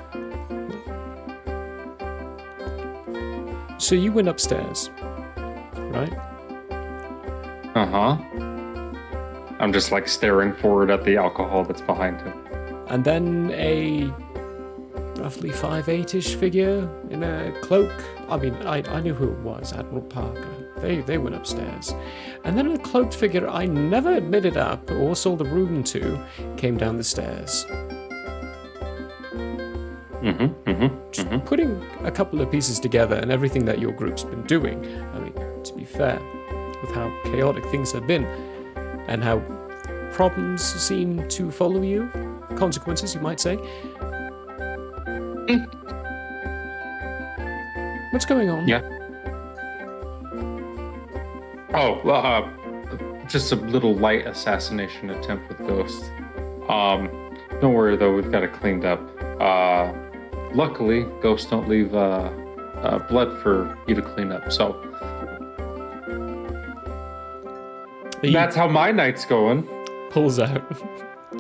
So you went upstairs, right? Uh-huh. I'm just like staring forward at the alcohol that's behind him. And then a roughly 5'8"-ish figure in a cloak. I mean, I knew who it was, Admiral Parker. They went upstairs. And then a cloaked figure I never admitted up or sold a room to came down the stairs. Just putting a couple of pieces together and everything that your group's been doing. I mean, to be fair, with how chaotic things have been and how problems seem to follow you, consequences, you might say. What's going on? Yeah. Oh, just a little light assassination attempt with Ghost. Don't worry though, we've got it cleaned up. Luckily, ghosts don't leave blood for you to clean up, so that's how my night's going. Pulls out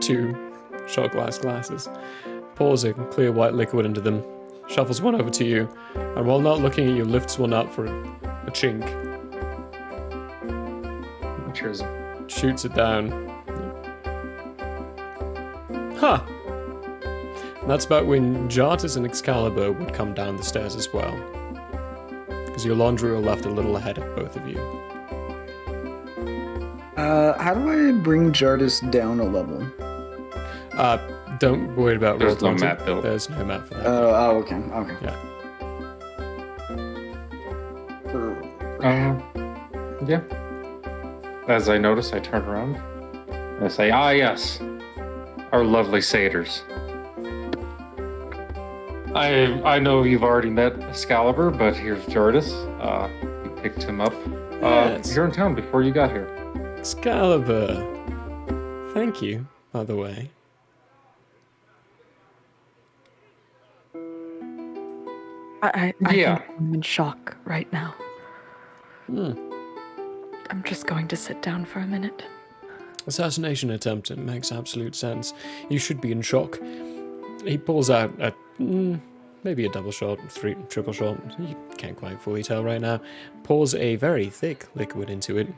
2 shot glass glasses, pours a clear white liquid into them, shuffles one over to you, and while not looking at you, lifts one up for a chink. Cheers. Shoots it down. Huh. And that's about when Jartis and Excalibur would come down the stairs as well. Because your laundry are left a little ahead of both of you. How do I bring Jartis down a level? Don't worry about There's no roll 20. map built. There's no map for that. Okay. Yeah. Yeah. As I notice, I turn around and I say, "Ah, yes, our lovely satyrs. I know you've already met Excalibur, but here's Jartis. You picked him up here in town before you got here." Excalibur. Thank you, by the way. I Yeah. think I'm in shock right now. Hmm. I'm just going to sit down for a minute. Assassination Attempt, it makes absolute sense. You should be in shock. He pulls out maybe a double shot, triple shot, you can't quite fully tell right now. Pours a very thick liquid into it,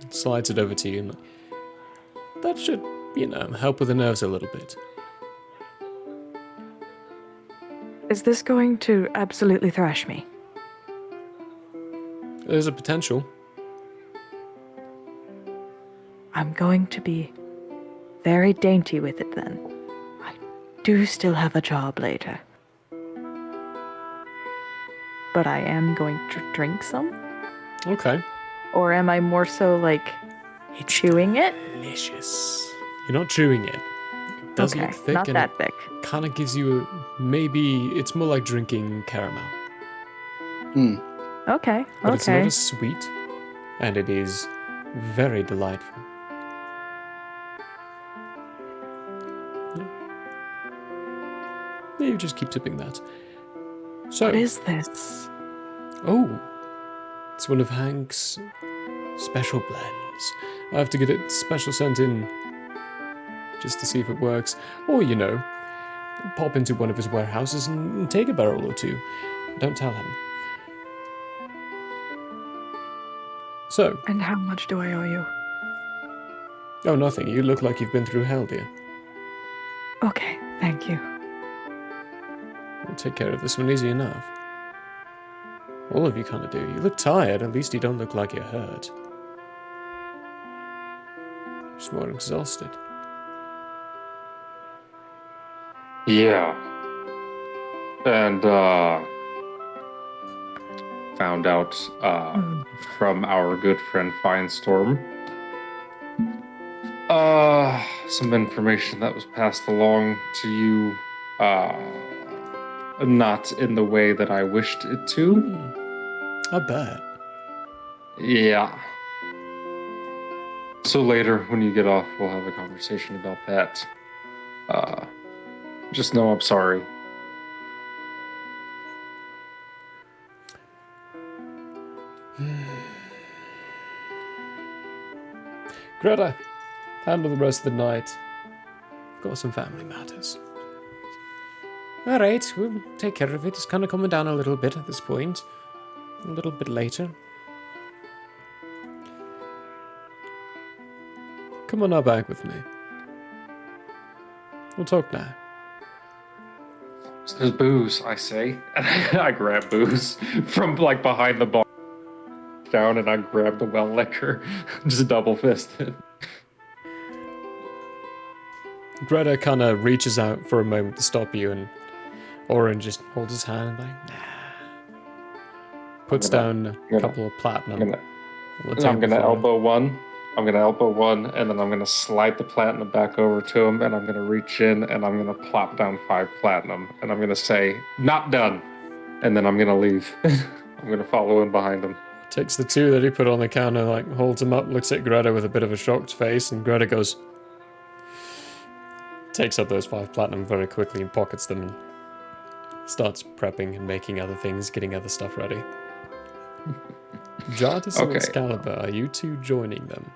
slides it over to you, and that should, help with the nerves a little bit. Is this going to absolutely thrash me? There's a potential. I'm going to be very dainty with it then. I do still have a job later. But I am going to drink some? Okay. Or am I more so like chewing it? Delicious. You're not chewing it. It does Okay, look thick. not and that thick. Kind of gives you it's more like drinking caramel. Okay, But it's not as sweet, and it is very delightful. Yeah, you just keep tipping that. So, What is this? oh, it's one of Hank's special blends. I have to get it special sent in just to see if it works. Or, pop into one of his warehouses and take a barrel or two. Don't tell him. So. And how much do I owe you? Oh, nothing. You look like you've been through hell, dear. Okay, thank you. We'll take care of this one easy enough. All of you kind of do. You look tired. At least you don't look like you're hurt. You're just more exhausted. Yeah. And found out from our good friend Firestorm some information that was passed along to you not in the way that I wished it to. I bet. Yeah. So later, when you get off, we'll have a conversation about that. Just know I'm sorry. Greta, handle the rest of the night. I've got some family matters. Alright, we'll take care of it. It's kind of coming down a little bit at this point. A little bit later. Come on now back with me. We'll talk now. So there's booze, I say. And I grab booze from behind the bar down, and I grab the well liquor. Just double fisted. Greta kind of reaches out for a moment to stop you, and Oren just holds his hand and puts down a couple of platinum. I'm gonna elbow one, and then I'm gonna slide the platinum back over to him, and I'm gonna reach in, and I'm gonna plop down 5 platinum, and I'm gonna say, "Not done," and then I'm gonna leave. I'm gonna follow in behind him. Takes the 2 that he put on the counter, holds them up, looks at Greta with a bit of a shocked face, and Greta goes... Takes up those 5 platinum very quickly and pockets them and starts prepping and making other things, getting other stuff ready. Jartis and Excalibur, are you two joining them?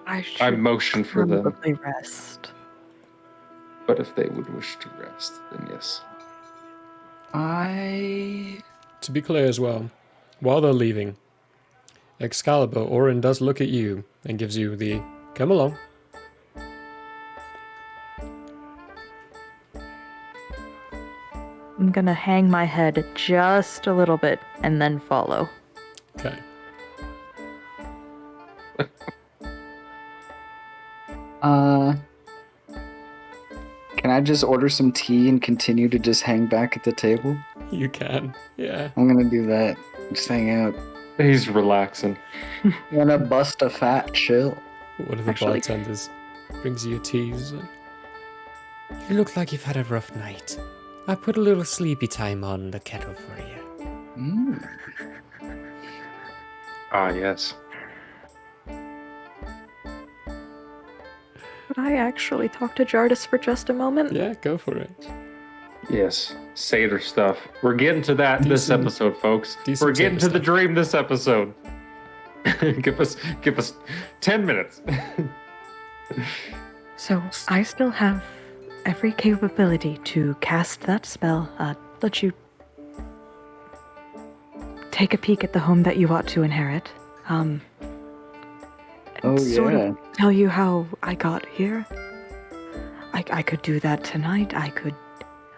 I motion for them. Probably rest. But if they would wish to rest, then yes. To be clear as well, while they're leaving, Excalibur, Orin does look at you and gives you the come along. I'm gonna hang my head just a little bit and then follow. Okay. Can I just order some tea and continue to just hang back at the table? You can, yeah. I'm gonna do that. Just hang out. He's relaxing. Wanna bust a fat chill? One of the bartenders brings you your teas. You look like you've had a rough night. I put a little sleepy time on the kettle for you. Ah, yes. Could I actually talk to Jardis for just a moment? Yeah, go for it. Yes, Satyr stuff. We're getting to that this episode, folks. We're getting to the dream this episode. give us 10 minutes. So I still have every capability to cast that spell, let you take a peek at the home that you ought to inherit. Sort of tell you how I got here. I could do that tonight.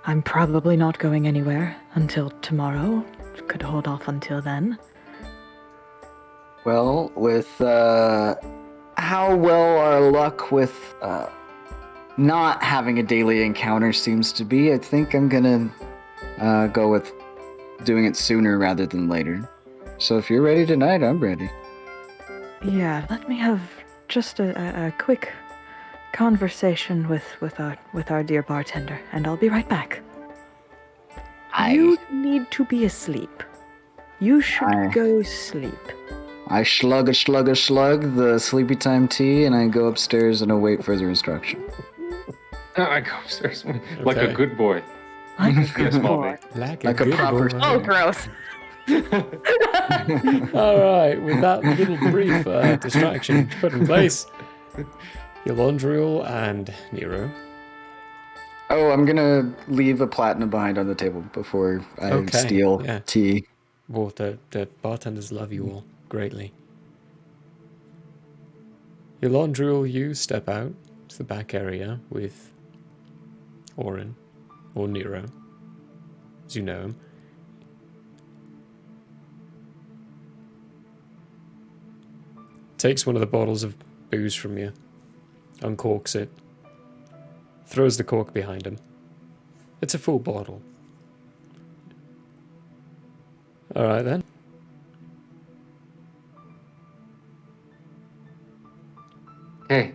I'm probably not going anywhere until tomorrow. Could hold off until then. Well, with how well our luck with not having a daily encounter seems to be, I think I'm gonna go with doing it sooner rather than later. So if you're ready tonight, I'm ready. Yeah, let me have just a quick conversation with our dear bartender, and I'll be right back. You need to be asleep. You should go sleep. I slug the sleepy time tea, and I go upstairs and await further instruction. I go upstairs like a good boy. Like a good boy. Like a proper boy. Oh, gross. Alright, with that little brief distraction put in place, Yolondriel and Nero. Oh, I'm gonna leave a platinum behind on the table before I steal tea. Well, the bartenders love you all greatly. Yolondriel, you step out to the back area with Orin, or Nero, as you know him. Takes one of the bottles of booze from you, uncorks it, throws the cork behind him. It's a full bottle. Alright then. Hey,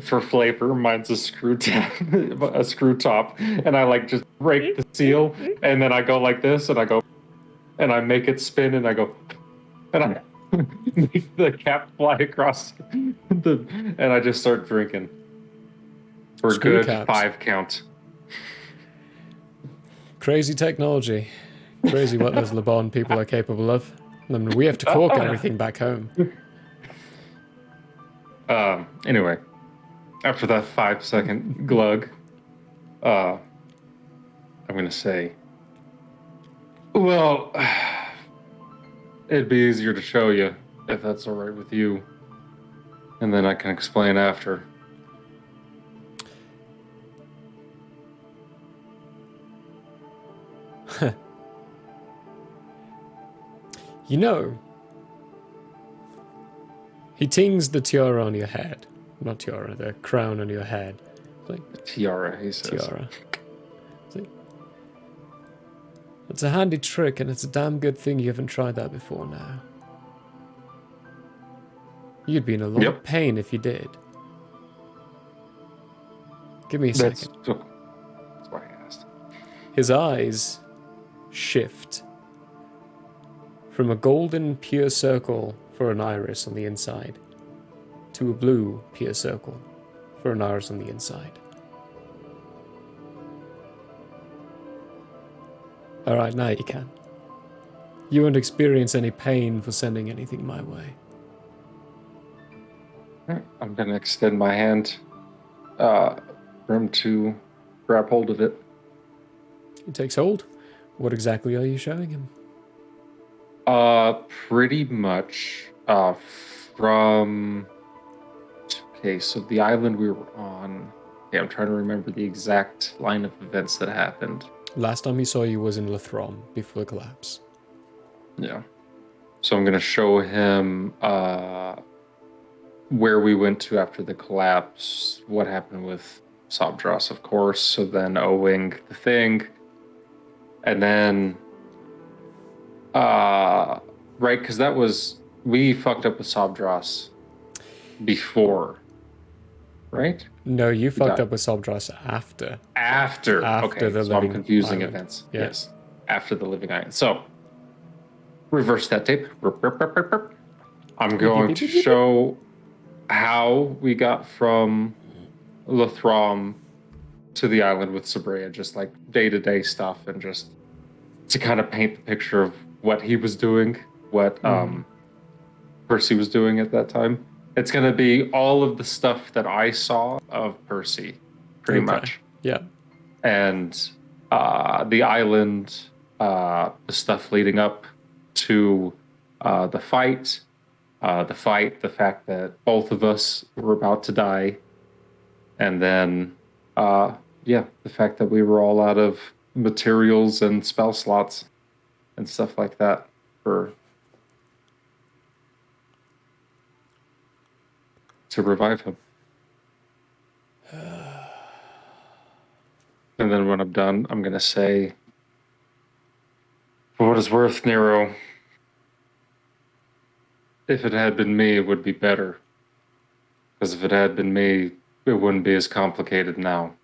for flavor, mine's a screw top, and I just break the seal, and then I go like this, and I go, and I make it spin, and I go, and I make the cap fly across and I just start drinking for a good caps. 5 count. Crazy technology. Crazy what those Le Bon people are capable of. I mean, we have to cork everything back home. Anyway, after that 5-second glug, I'm gonna say, well, it'd be easier to show you if that's all right with you, and then I can explain after. You know, he tings the tiara on your head. Not tiara, the crown on your head. Like, tiara, he says. Tiara. It's a handy trick, and it's a damn good thing you haven't tried that before now. You'd be in a lot of pain if you did. Give me a second. That's why I asked. His eyes shift from a golden pure circle for an iris on the inside to a blue pure circle for an iris on the inside. Alright, now you can. You won't experience any pain for sending anything my way. I'm gonna extend my hand for him to grab hold of it. He takes hold. What exactly are you showing him? Pretty much from... Okay, so the island we were on... Okay, I'm trying to remember the exact line of events that happened. Last time he saw you was in Lithrom, before the collapse. Yeah. So I'm going to show him where we went to after the collapse, what happened with Sobdros, of course, so then owing the thing, and then, right, because that was, we fucked up with Sobdros before, right? No, you fucked up with Sobdros after. After okay, the so I'm living confusing island. events. Yeah. Yes, after the living island. So, reverse that tape. I'm going to show how we got from Lithrom to the island with Sabrea, just like day-to-day stuff, and just to kind of paint the picture of what he was doing, what Percy was doing at that time. It's going to be all of the stuff that I saw of Percy, pretty much. Yeah. And the island, the stuff leading up to the fight, the fact that both of us were about to die, and then, the fact that we were all out of materials and spell slots and stuff like that to revive him. And then when I'm done, I'm going to say, for what it's worth, Nero, if it had been me, it would be better. Because if it had been me, it wouldn't be as complicated now.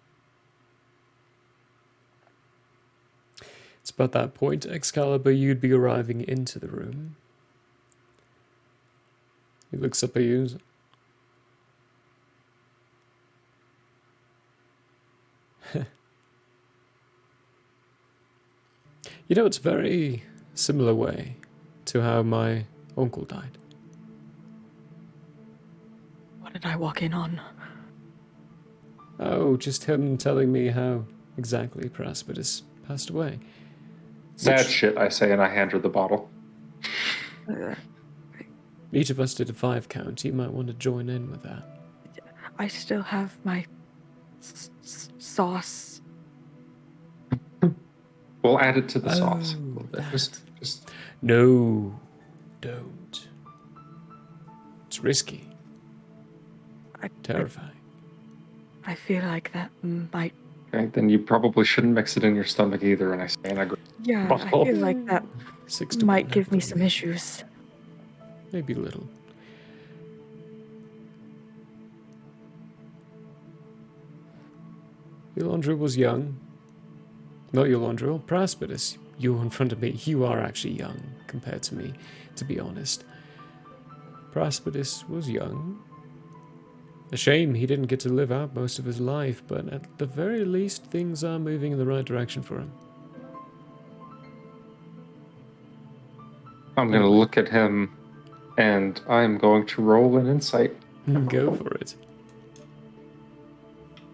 It's about that point, Excalibur, you'd be arriving into the room. He looks up at you. You know, it's a very similar way to how my uncle died. What did I walk in on? Oh, just him telling me how exactly Praspidus passed away. Sad shit, I say, and I hand her the bottle. Each of us did a 5 count. You might want to join in with that. I still have my sauce. We'll add it to the sauce a little bit. Just... No, don't. It's risky. Terrifying. I feel like that might... Okay, then you probably shouldn't mix it in your stomach either, and I say, and I go... Yeah, I feel like that might give me some issues. Maybe a little. Yolandra was young. Not Yolandra, Praspidus. You in front of me. You are actually young compared to me, to be honest. Praspidus was young. A shame he didn't get to live out most of his life, but at the very least, things are moving in the right direction for him. I'm going to look at him, and I'm going to roll an insight. Go for it.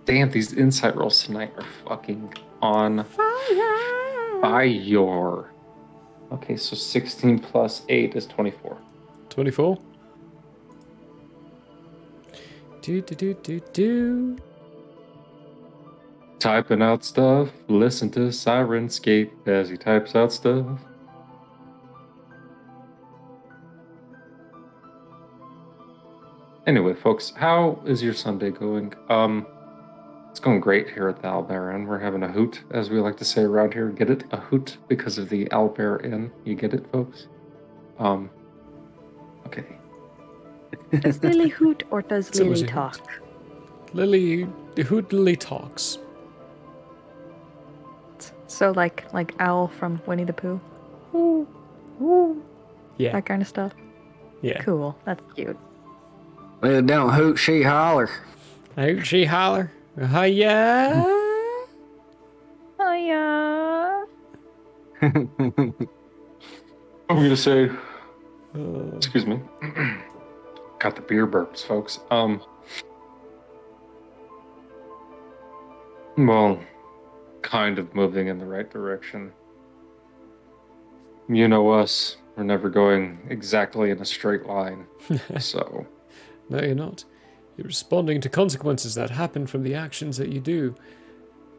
Damn, these insight rolls tonight are fucking on fire. Okay, so 16 plus 8 is 24. 24? Do. Typing out stuff. Listen to Sirenscape as he types out stuff. Anyway, folks, how is your Sunday going? It's going great here at the Owlbear Inn. We're having a hoot, as we like to say around here. Get it? A hoot because of the Owlbear Inn. You get it, folks? Okay. Does Lily hoot or does Lily talk? Lily talks. So like Owl from Winnie the Pooh? Yeah. That kind of stuff? Yeah. Cool. That's cute. Well, don't hoot, she holler. Hoot, she holler. Hiya! Hiya! I'm going to say... excuse me. Got the beer burps, folks. Well, kind of moving in the right direction. You know us, we're never going exactly in a straight line, so... No, you're not. You're responding to consequences that happen from the actions that you do.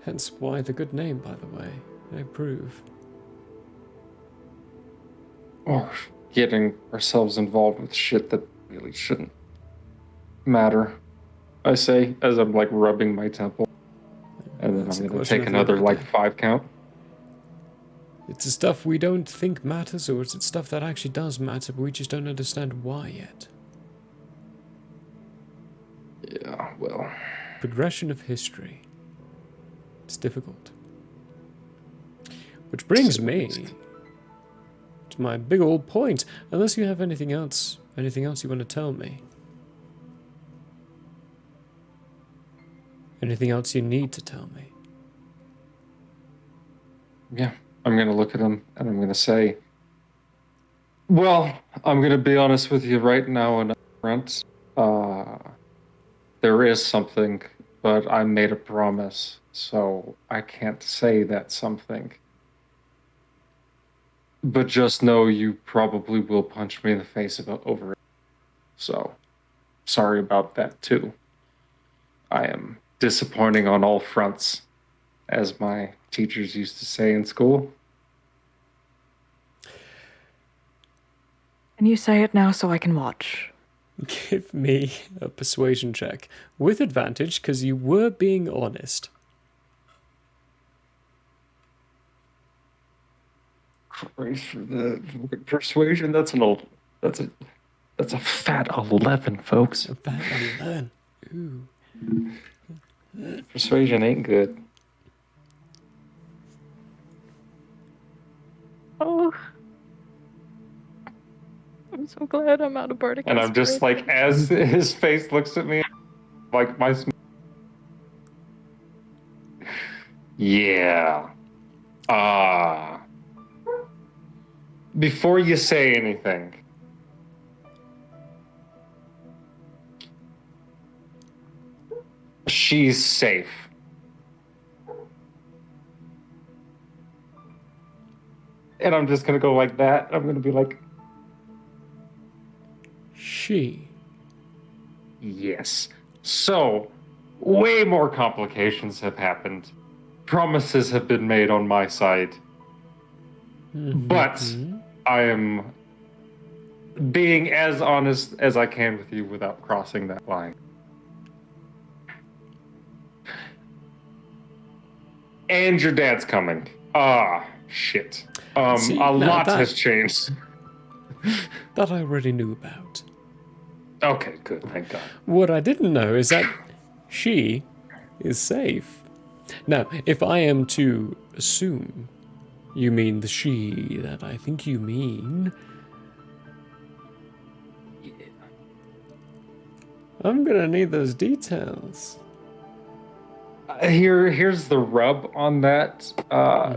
Hence why the good name, by the way. I approve. Or getting ourselves involved with shit that really shouldn't matter, I say, as I'm, like, rubbing my temple. And then I'm going to take another, like, 5 count. It's the stuff we don't think matters, or is it stuff that actually does matter, but we just don't understand why yet? Yeah, well... Progression of history. It's difficult. Which brings me to my big old point. Unless you have anything else you want to tell me. Anything else you need to tell me? Yeah, I'm going to look at him and I'm going to say, well, I'm going to be honest with you right now and up front. There is something, but I made a promise, so I can't say that something. But just know you probably will punch me in the face over it. So, sorry about that too. I am disappointing on all fronts, as my teachers used to say in school. Can you say it now so I can watch? Give me a persuasion check. With advantage, because you were being honest. Christ, for the persuasion, that's a fat 11, folks. A fat 11. Ooh. Persuasion ain't good. Oh. I'm so glad I'm out of bardic. And I'm just like, as his face looks at me, like my... Yeah. Before you say anything, she's safe. And I'm just gonna go like that. I'm gonna be like, she. Yes. So, way more complications have happened. Promises have been made on my side. But I am being as honest as I can with you without crossing that line. And your dad's coming. Shit. See, a lot has changed. That I already knew about. Okay, good, thank God. What I didn't know is that she is safe. Now, if I am to assume you mean the she that I think you mean, I'm gonna need those details. Here's the rub on that.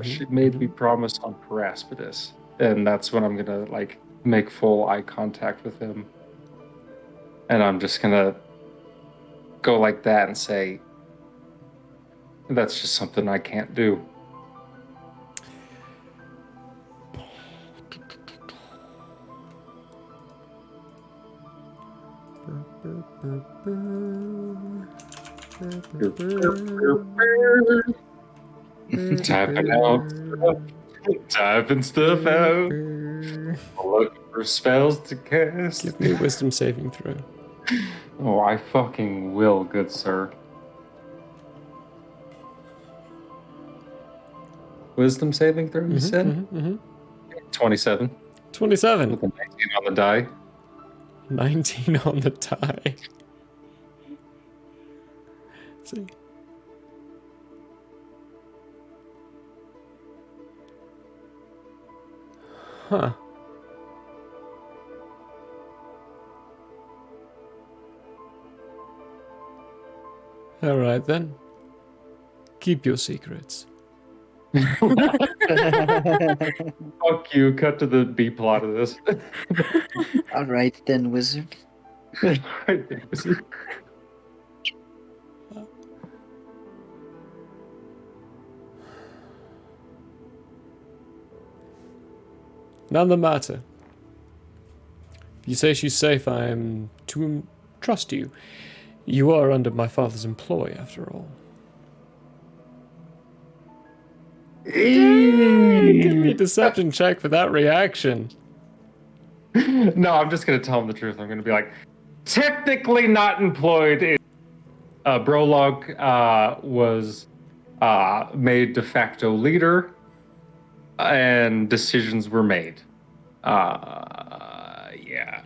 She made me promise on Paraspidus, and that's when I'm gonna like make full eye contact with him, and I'm just gonna go like that and say, "That's just something I can't do." Typing out stuff. Typing stuff out. Looking for spells to cast. Give me a wisdom saving throw. Oh, I fucking will, good sir. Wisdom saving throw, you said? 27. 27. With a 19 on the die. 19 on the die. Let's see. Huh. All right then. Keep your secrets. Fuck you. Cut to the B plot of this. All right then, wizard. None the matter. If you say she's safe, I am to trust you. You are under my father's employ, after all. Give me a deception check for that reaction. No, I'm just going to tell him the truth. I'm going to be like, technically not employed. Brolog was made de facto leader, and decisions were made. Yeah.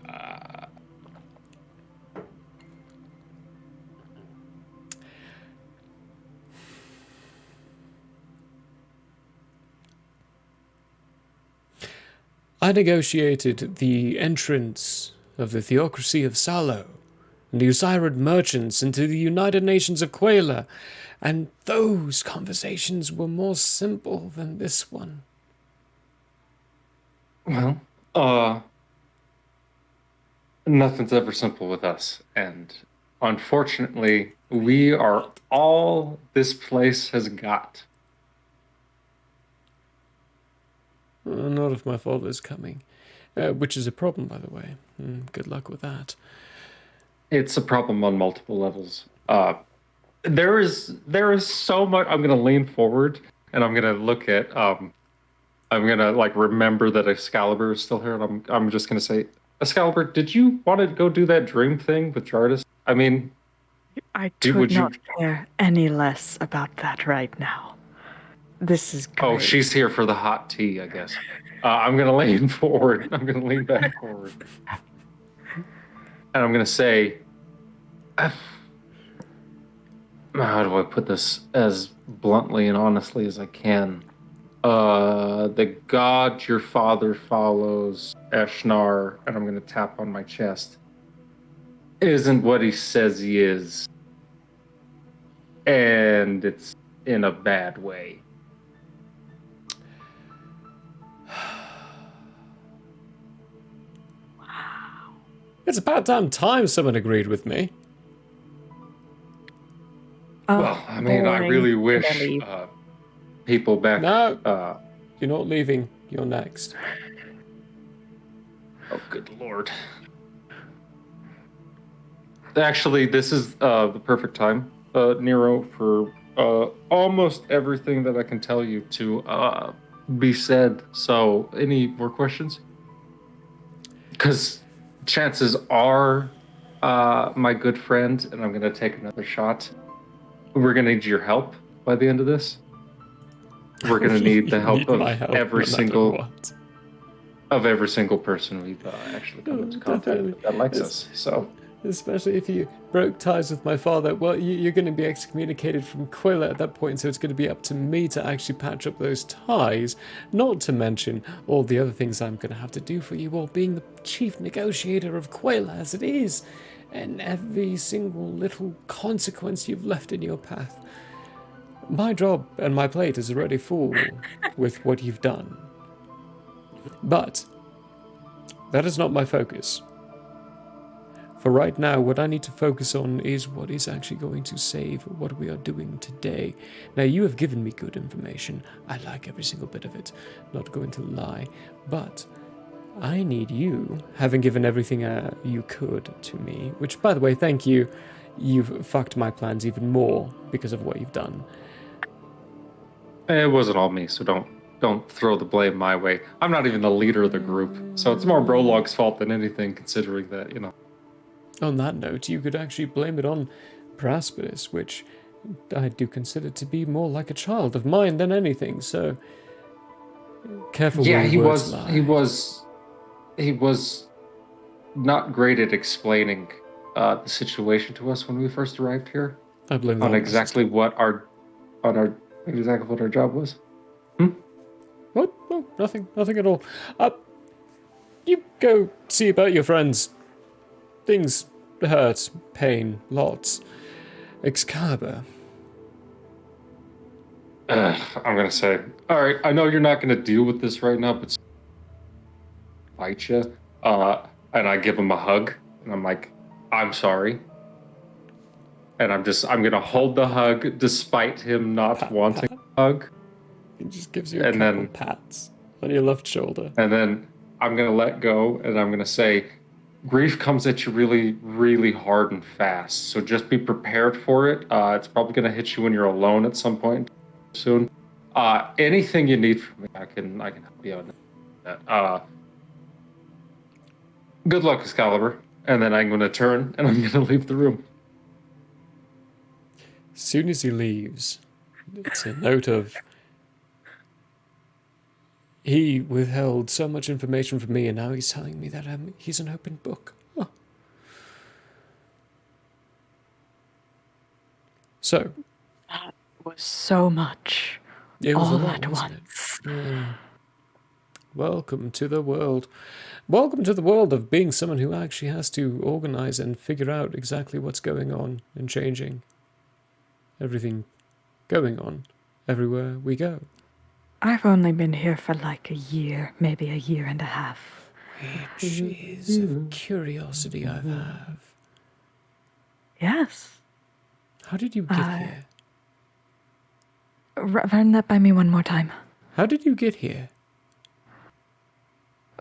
I negotiated the entrance of the theocracy of Salo and the Usirid merchants into the United Nations of Quayla, and those conversations were more simple than this one. Well, nothing's ever simple with us, and unfortunately, we are all this place has got. Not if my father's coming, which is a problem, by the way. Good luck with that. It's a problem on multiple levels. There is so much. I'm going to lean forward and I'm going to look at. I'm going to like remember that Excalibur is still here, and I'm just going to say, Excalibur, did you want to go do that dream thing with Jardis? I mean, I could not care any less about that right now. This is great. Oh, she's here for the hot tea, I guess. I'm going to lean forward. I'm going to lean back forward. And I'm going to say, how do I put this as bluntly and honestly as I can? The god your father follows, Eshnar, and I'm going to tap on my chest, isn't what he says he is. And it's in a bad way. It's about damn time someone agreed with me. Well, I mean, I really wish people back... No, you're not leaving. You're next. Oh, good lord. Actually, this is the perfect time, Nero, for almost everything that I can tell you to be said. So, any more questions? Because chances are, my good friend, and I'm going to take another shot, we're going to need your help by the end of this. We're going to need the help of every single person we've actually come into contact with that likes us. So, especially if you broke ties with my father, well, you're going to be excommunicated from Quayla at that point, so it's going to be up to me to actually patch up those ties, not to mention all the other things I'm going to have to do for you, all being the chief negotiator of Quayla as it is, and every single little consequence you've left in your path. My job and my plate is already full with what you've done. But that is not my focus. For right now, what I need to focus on is what is actually going to save what we are doing today. Now, you have given me good information. I like every single bit of it, not going to lie. But I need you, having given everything you could to me, which, by the way, thank you. You've fucked my plans even more because of what you've done. It wasn't all me, so don't throw the blame my way. I'm not even the leader of the group, so it's more Brolog's fault than anything, considering that, you know. On that note, you could actually blame it on Praspidus, which I do consider to be more like a child of mine than anything, so careful where your words lie. He was not great at explaining the situation to us when we first arrived here. I blame on exactly what our job was. What? No, nothing at all. You go see about your friends. Things hurt, pain, lots. Excalibur. I'm gonna say, all right, I know you're not gonna deal with this right now, but fight you. And I give him a hug, and I'm like, I'm sorry. And I'm gonna hold the hug despite him not wanting a hug. He just gives you a couple pats. On your left shoulder. And then I'm going to let go, and I'm going to say, grief comes at you really, really hard and fast. So just be prepared for it. It's probably going to hit you when you're alone at some point soon. Anything you need from me, I can help you out with that. Good luck, Excalibur. And then I'm going to turn, and I'm going to leave the room. As soon as he leaves, it's a note of... He withheld so much information from me, and now he's telling me that he's an open book. Huh. So. That was so much. It was all a lot, at wasn't once. It? Yeah. Welcome to the world. Welcome to the world of being someone who actually has to organize and figure out exactly what's going on and changing. Everything going on everywhere we go. I've only been here for like a year, maybe a year and a half. Which is of curiosity I have. Yes. How did you get here? Run that by me one more time. How did you get here?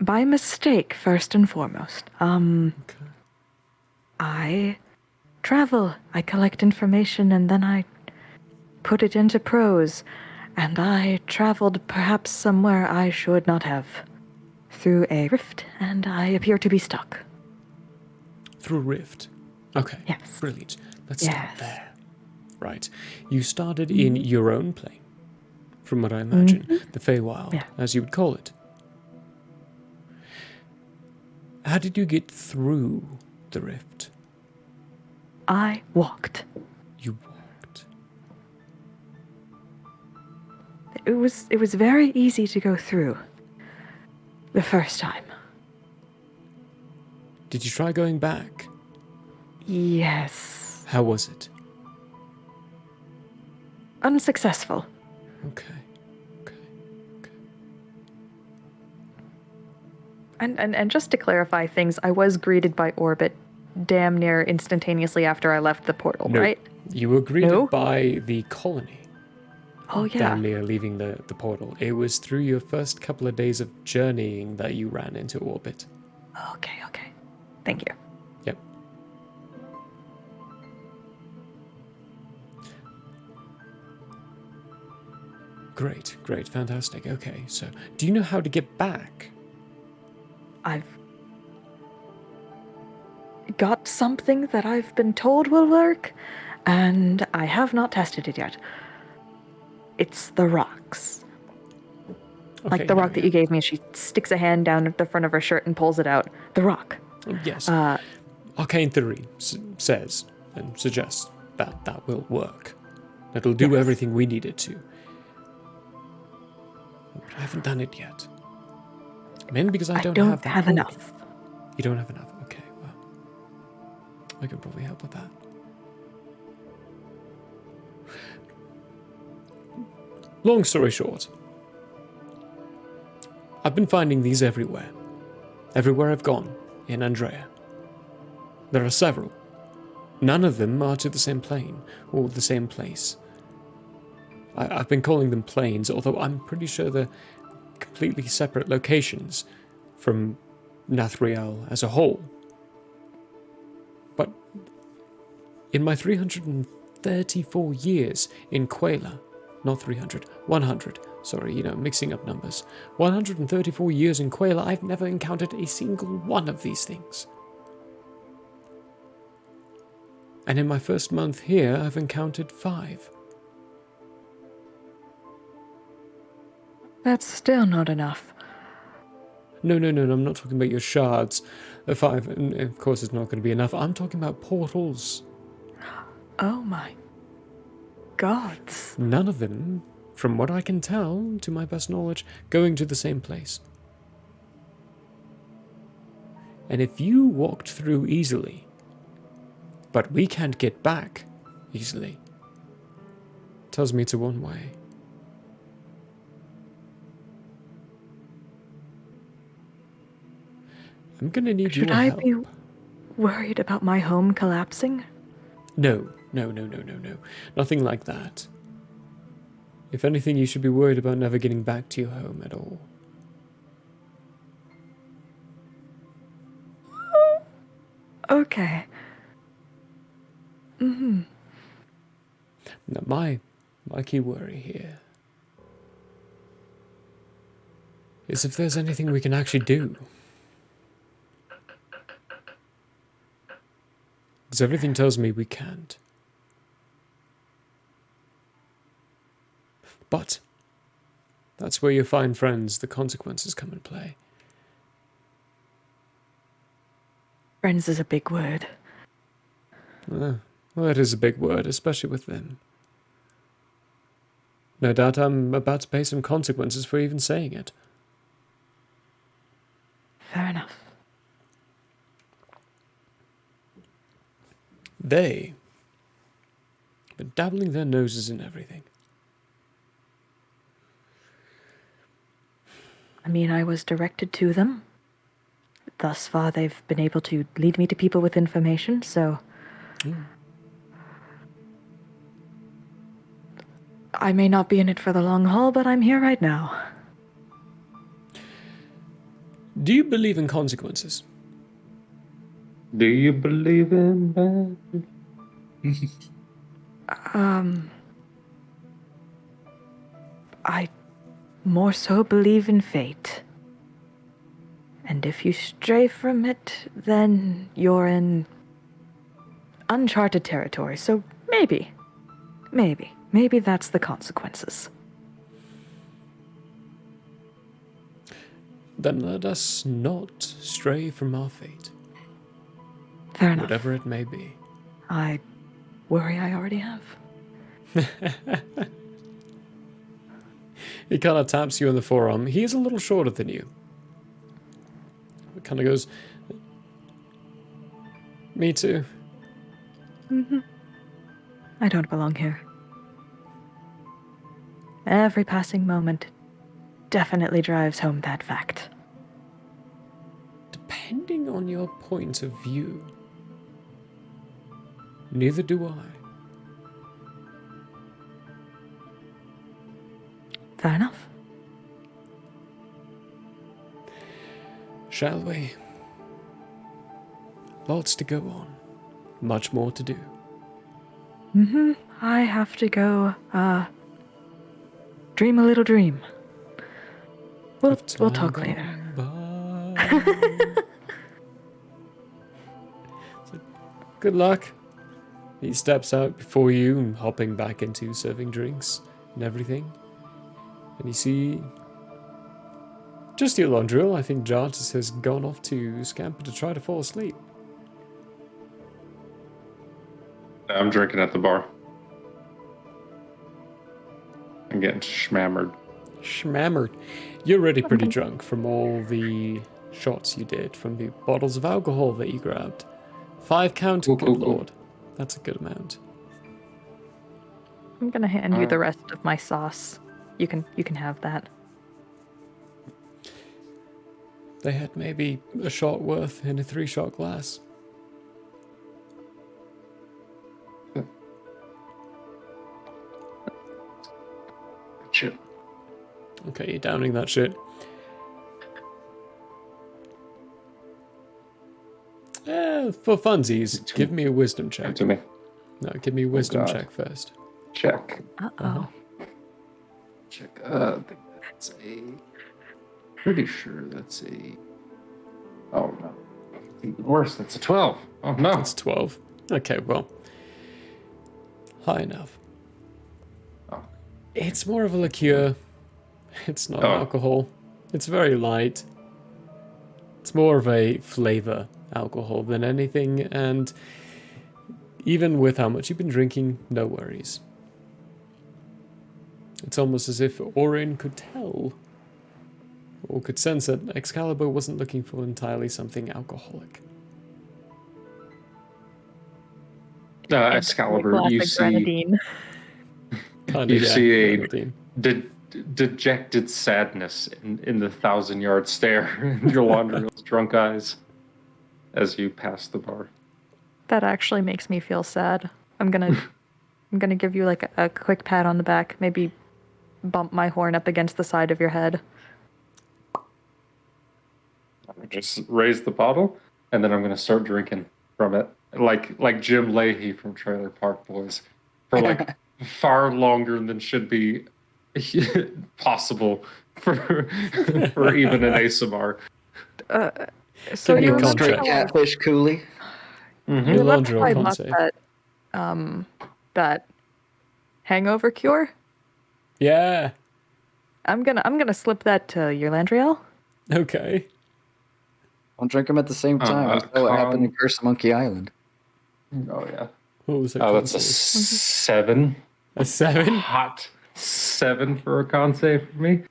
By mistake, first and foremost. Okay. I travel. I collect information and then I put it into prose. And I traveled perhaps somewhere I should not have. Through a rift, and I appear to be stuck. Through a rift? Okay. Yes. Brilliant. Let's start there. Right. You started in your own plane, from what I imagine. The Feywild, as you would call it. How did you get through the rift? I walked. You walked. It was very easy to go through. The first time. Did you try going back? Yes. How was it? Unsuccessful. Okay. And just to clarify things, I was greeted by Orbit damn near instantaneously after I left the portal, No, right? You were greeted by the colony. Oh, yeah. Damn near leaving the portal. It was through your first couple of days of journeying that you ran into Orbit. Okay. Thank you. Yep. Great, fantastic. Okay, so do you know how to get back? I've got something that I've been told will work, and I have not tested it yet. It's the rocks. Okay, like the rock that you gave me, she sticks a hand down at the front of her shirt and pulls it out. The rock. Yes. Arcane theory says and suggests that will work. It'll do everything we need it to. But I haven't done it yet. Mainly because I don't have enough. You don't have enough? Okay, well. I can probably help with that. Long story short, I've been finding these everywhere. Everywhere I've gone in Andrea. There are several. None of them are to the same plane or the same place. I've been calling them planes, although I'm pretty sure they're completely separate locations from Nathriel as a whole. But in my 334 years in Quela, not 300, 100, sorry, mixing up numbers. 134 years in Quela, I've never encountered a single one of these things. And in my first month here, I've encountered 5. That's still not enough. No, I'm not talking about your shards. 5, and of course it's not going to be enough. I'm talking about portals. Oh my gods. None of them, from what I can tell, to my best knowledge, going to the same place. And if you walked through easily, but we can't get back easily, tells me it's a one-way. I'm gonna need your help. Should I be worried about my home collapsing? No. Nothing like that. If anything, you should be worried about never getting back to your home at all. Okay. Mm-hmm. Now, my key worry here is if there's anything we can actually do. Because everything tells me we can't. But that's where you find, friends, the consequences come in play. Friends is a big word. Well, it is a big word, especially with them. No doubt I'm about to pay some consequences for even saying it. Fair enough. They have been dabbling their noses in everything. I mean, I was directed to them. Thus far, they've been able to lead me to people with information, so... I may not be in it for the long haul, but I'm here right now. Do you believe in consequences? Do you believe in bad? I more so believe in fate. And if you stray from it, then you're in uncharted territory, so maybe that's the consequences. Then let us not stray from our fate. Fair enough. Whatever it may be. I worry I already have. He kind of taps you on the forearm. He is a little shorter than you. It kind of goes, me too. Mm-hmm. I don't belong here. Every passing moment definitely drives home that fact. Depending on your point of view, neither do I. Fair enough. Shall we? Lots to go on. Much more to do. Mm-hmm. I have to go, dream a little dream. We'll talk later. So, good luck. He steps out before you, hopping back into serving drinks and everything. And you see just your Londrill. I think Jartis has gone off to scamper to try to fall asleep. I'm drinking at the bar. I'm getting schmammered. Schmammered. You're already pretty drunk from all the shots you did, from the bottles of alcohol that you grabbed. 5 count, good lord. That's a good amount. I'm gonna hand you the rest of my sauce. You can have that. They had maybe a shot worth in a 3-shot glass. Shit. Okay, you're downing that shit. For funsies, give me a wisdom check. To me. No, give me a wisdom check first. Check. Uh-oh. Check. I think that's a... Pretty sure that's a... Oh, no. Even worse, that's a 12. Oh, no. It's 12. Okay, well. High enough. Oh. It's more of a liqueur. It's not alcohol. It's very light. It's more of a flavor alcohol than anything, and even with how much you've been drinking, no worries. It's almost as if Orin could tell, or could sense that Excalibur wasn't looking for entirely something alcoholic. Excalibur, you see... You see a dejected sadness in the 1,000-yard stare in your Londrill's drunk eyes as you pass the bar. That actually makes me feel sad. I'm gonna give you like a quick pat on the back, maybe bump my horn up against the side of your head. Just raise the bottle, and then I'm gonna start drinking. from it, like Jim Leahy from Trailer Park Boys, for like far longer than should be possible for even an ASMR. So you remember straight catfish coolie. Mm-hmm. You remember I bought that hangover cure? Yeah. I'm gonna slip that to your Landriel. Okay. Don't drink them at the same time. I saw what happened in Curse of Monkey Island. Oh yeah. What was it? Oh, that's a 7. A 7? Hot 7 for a con save for me.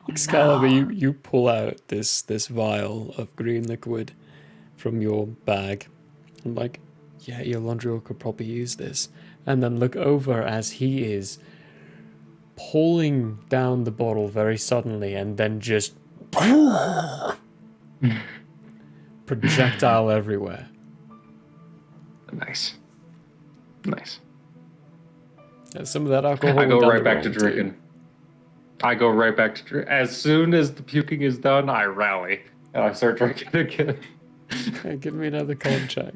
Excalibur, you pull out this vial of green liquid from your bag. I'm like, yeah, your Landriel could probably use this. And then look over as he is pulling down the bottle very suddenly and then just projectile everywhere. Nice. Some of that alcohol. I go right back to drinking. As soon as the puking is done, I rally and I start drinking again. Okay, give me another con check.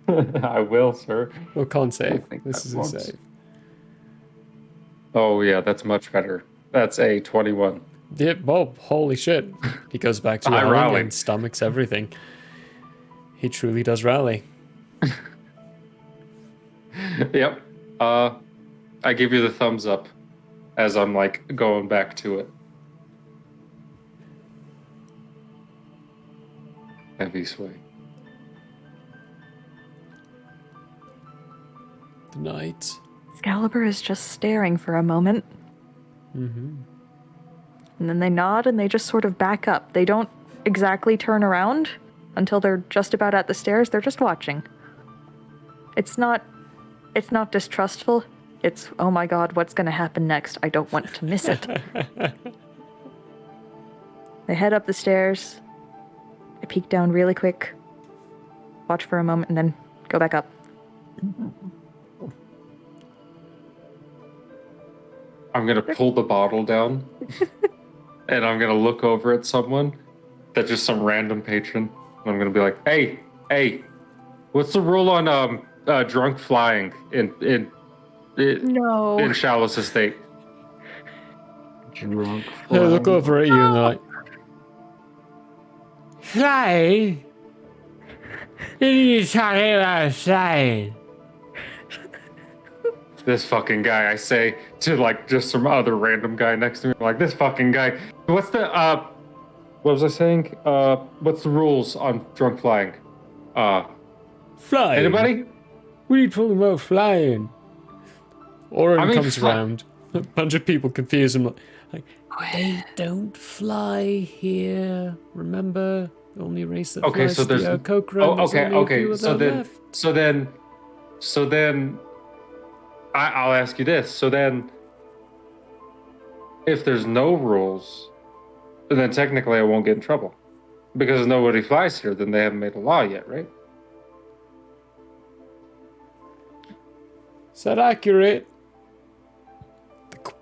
I will, sir. Well, con save. This is a save. Oh yeah, that's much better. That's a 21. Yeah, well, holy shit. He goes back to rallying and stomachs everything. He truly does rally. Yep. I give you the thumbs up as I'm like going back to it. Heavy sway. The night. Excalibur is just staring for a moment. Mm-hmm. And then they nod and they just sort of back up. They don't exactly turn around until they're just about at the stairs. They're just watching. It's not distrustful. It's, oh my god, what's going to happen next? I don't want to miss it. They head up the stairs. They peek down really quick. Watch for a moment and then go back up. I'm going to pull the bottle down and I'm going to look over at someone that's just some random patron. And I'm going to be like, hey, what's the rule on drunk flying in Shallow's estate? Drunk flying. They look over at you and they're like, fly? What are you talking about flying? This fucking guy, I say to like just some other random guy next to me, like this fucking guy. What's the what was I saying? What's the rules on drunk flying? Flying? Anybody? What are you talking about flying? Oren comes around. A bunch of people confuse him. Like, they don't fly here. Remember, the only race that flies so there's the Coke Run. Okay. So then I'll ask you this. So then, if there's no rules, then technically I won't get in trouble. Because nobody flies here, then they haven't made a law yet, right? Is that accurate?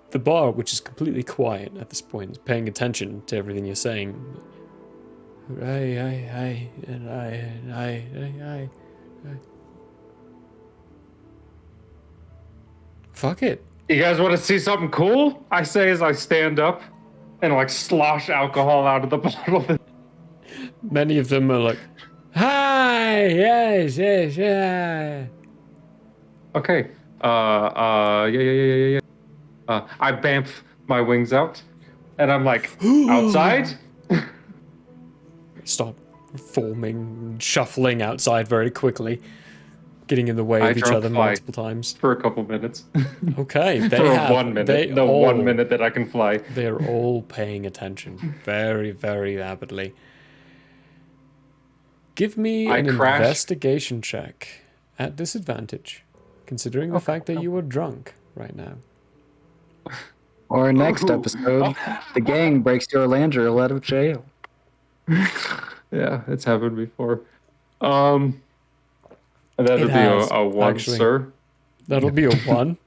The bar, which is completely quiet at this point, is paying attention to everything you're saying. I. Fuck it. You guys want to see something cool? I say as I stand up and like slosh alcohol out of the bottle. Many of them are like, hi, yes, yeah. Okay. Yeah. I bamf my wings out, and I'm like, outside? Start forming, shuffling outside very quickly, getting in the way of each other multiple times. For a couple minutes. Okay. For 1 minute. The 1 minute that I can fly. They're all paying attention very, very avidly. Give me an investigation check at disadvantage, considering the fact that you are drunk right now. Or next episode, the gang breaks your Landriel out of jail. Yeah, it's happened before. That'll be a 1, actually. Sir. That'll be a 1?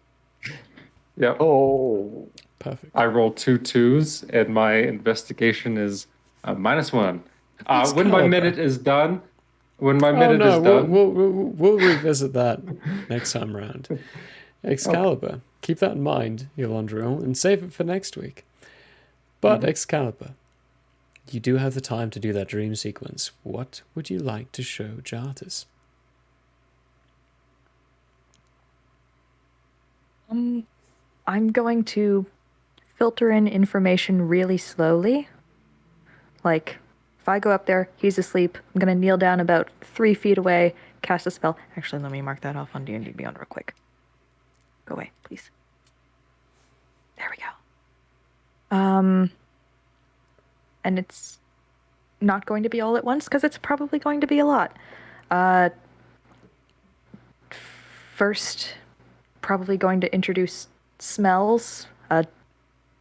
Yep. Oh. Perfect. I rolled 2 2s, and my investigation is -1. When my minute is done, When my minute is done. We'll revisit that next time round. Excalibur. Okay. Keep that in mind, Yolondriel, and save it for next week. But Excalibur, you do have the time to do that dream sequence. What would you like to show Jartis? I'm going to filter in information really slowly. Like, if I go up there, he's asleep, I'm going to kneel down about 3 feet away, cast a spell. Actually, let me mark that off on D&D Beyond real quick. Go away, please. There we go. And it's not going to be all at once, because it's probably going to be a lot. First, probably going to introduce smells,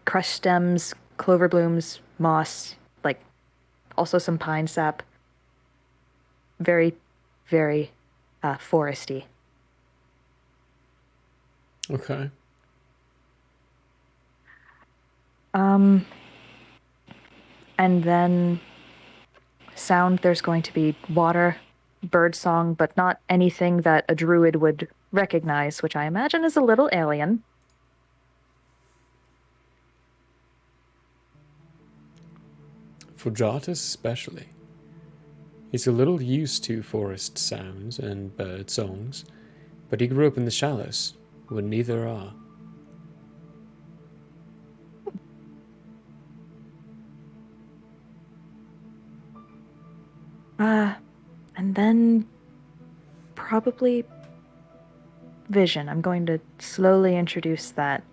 crushed stems, clover blooms, moss, like also some pine sap. Very, very foresty. Okay. And then sound, there's going to be water, bird song, but not anything that a druid would recognize, which I imagine is a little alien. For Jartis especially. He's a little used to forest sounds and bird songs, but he grew up in the Shallows, where neither are. And then probably vision. I'm going to slowly introduce that.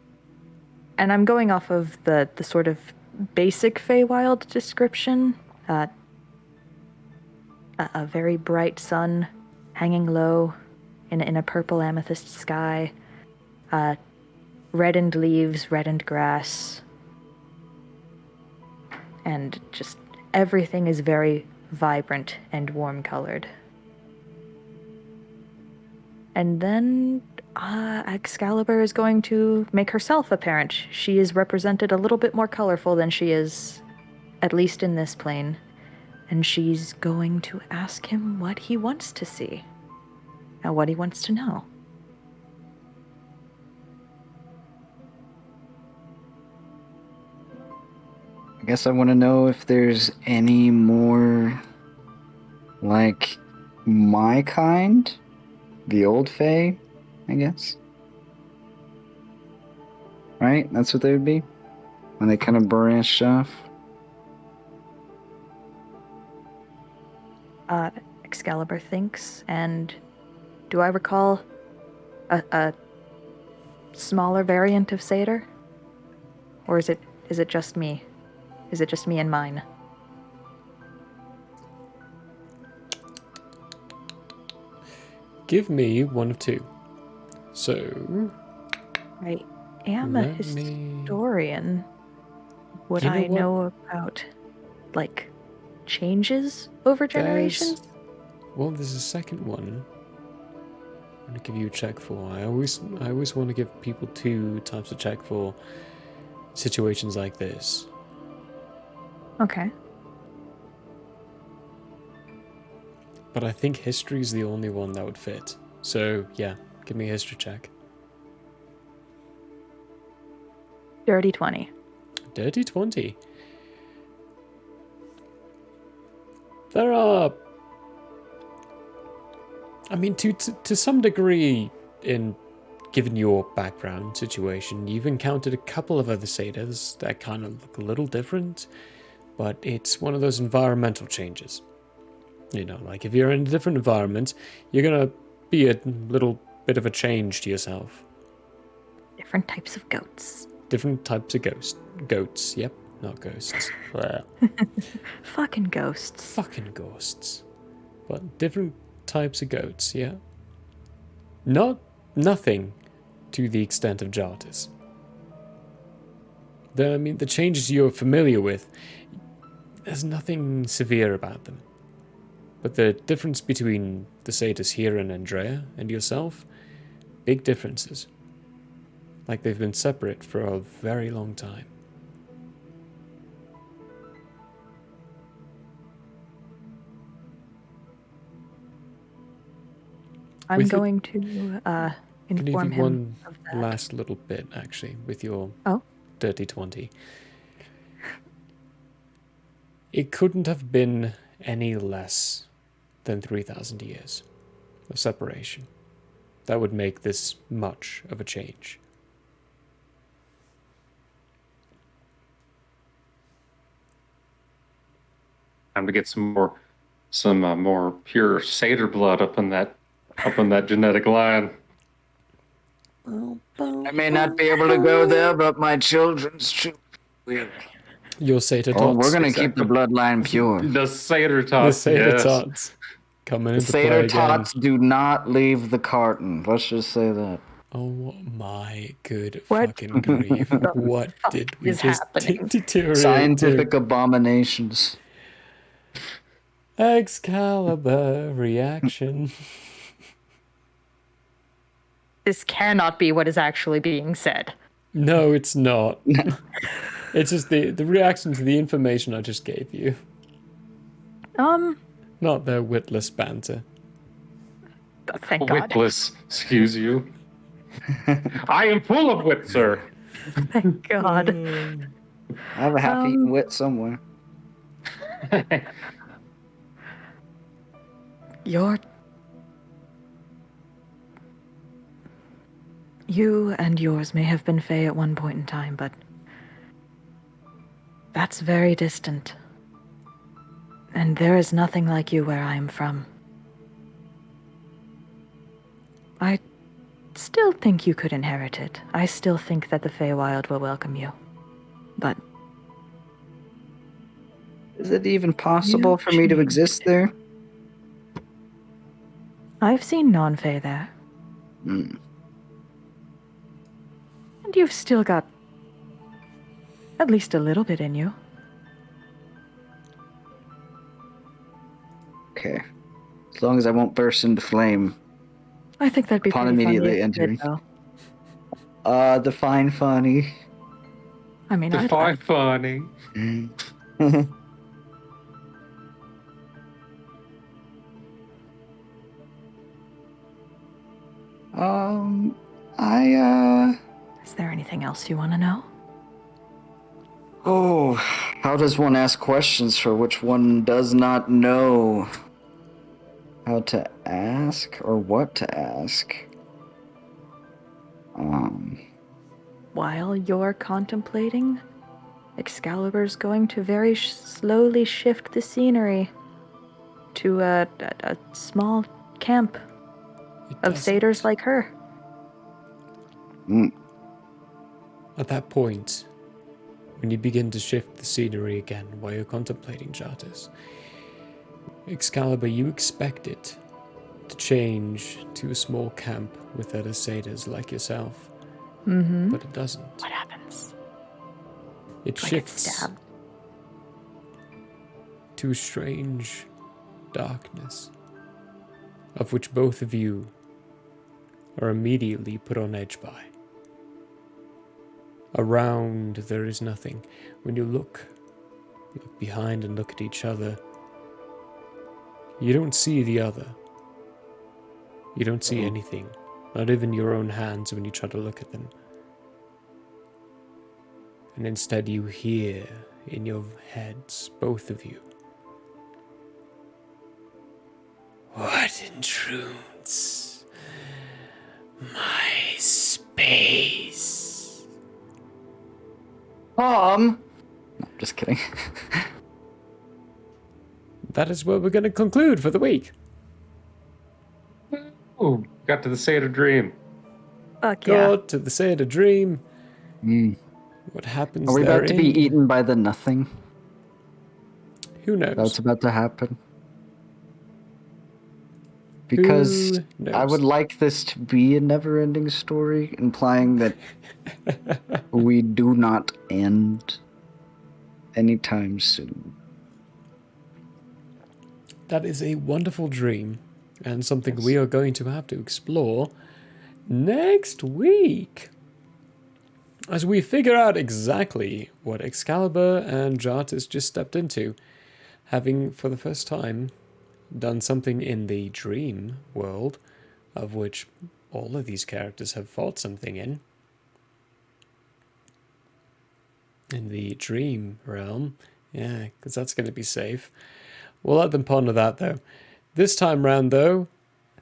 And I'm going off of the sort of basic Feywild description. A very bright sun hanging low in a purple amethyst sky. Reddened leaves, reddened grass. And just everything is very vibrant and warm-colored. And then Excalibur is going to make herself apparent. She is represented a little bit more colorful than she is, at least in this plane. And she's going to ask him what he wants to see, and what he wants to know. I guess I want to know if there's any more, like, my kind? The old Fae, I guess? Right? That's what they would be? When they kind of branch off? Excalibur thinks, and do I recall a smaller variant of satyr? Or is it just me? Is it just me and mine? Give me one of two. So... I am a historian. Would I know about, like, changes over generations? Well, there's a second one I'm going to give you a check for. I always want to give people 2 types of check for situations like this. Okay. But I think history is the only one that would fit. So, yeah, give me a history check. Dirty 20. Dirty 20. There are... I mean, to some degree, given your background situation, you've encountered a couple of other satyrs that kind of look a little different, but it's one of those environmental changes. You know, like if you're in a different environment, you're going to be a little bit of a change to yourself. Different types of goats. Different types of goats, yep, not ghosts. Fucking ghosts. Fucking ghosts. But different types of goats, yeah. Nothing to the extent of Jartis. The changes you're familiar with, there's nothing severe about them. But the difference between the satyrs here and Andrea and yourself, big differences. Like they've been separate for a very long time. I'm going to inform him one of that. last little bit, actually, with your dirty 20. It couldn't have been any less than 3,000 years of separation. That would make this much of a change. Time to get some more pure satyr blood up in that genetic line. I may not be able to go there, but my children's children will. Your satyr tots. Oh, we're gonna keep the bloodline pure. The satyr tots. The satyr tots coming into play again. Satyr tots do not leave the carton. Let's just say that. Oh my good fucking grief! What did we just deteriorate? Scientific abominations. Excalibur reaction. This cannot be what is actually being said. No, it's not. It's just the reaction to the information I just gave you. Not their witless banter. Thank God. Witless, excuse you. I am full of wit, sir. Thank God. I have a half-eaten wit somewhere. You and yours may have been Fae at one point in time, but that's very distant. And there is nothing like you where I am from. I still think you could inherit it. I still think that the Feywild will welcome you. But is it even possible for me to exist there? I've seen non-Fey there. And you've still got at least a little bit in you. Okay. As long as I won't burst into flame. I think that'd be upon pretty immediately funny if you entering. did, though. Define funny. I mean, define funny. Is there anything else you want to know? Oh, how does one ask questions for which one does not know how to ask or what to ask? While you're contemplating, Excalibur's going to very slowly shift the scenery to a small camp of satyrs like her. At that point, when you begin to shift the scenery again while you're contemplating Jartis, Excalibur, you expect it to change to a small camp with other satyrs like yourself. Mm-hmm. But it doesn't. What happens? It shifts to a strange darkness, of which both of you are immediately put on edge by. Around there is nothing. When you look behind and look at each other, you don't see the other. You don't see anything, not even your own hands when you try to look at them. And instead you hear in your heads, both of you, what intrudes my space? No, just kidding. That is where we're going to conclude for the week. Oh, got to the Satyr Dream. Fuck yeah. Got to the Satyr Dream. What happens Are we about to be therein? eaten by the nothing? Who knows? That's about to happen. Because I would like this to be a never-ending story, implying that we do not end anytime soon. That is a wonderful dream, and something we are going to have to explore next week, as we figure out exactly what Excalibur and Jartis just stepped into, having for the first time done something in the dream world of which all of these characters have fought something in the dream realm. Yeah, because that's going to be safe. We'll let them ponder that, though. This time round, though,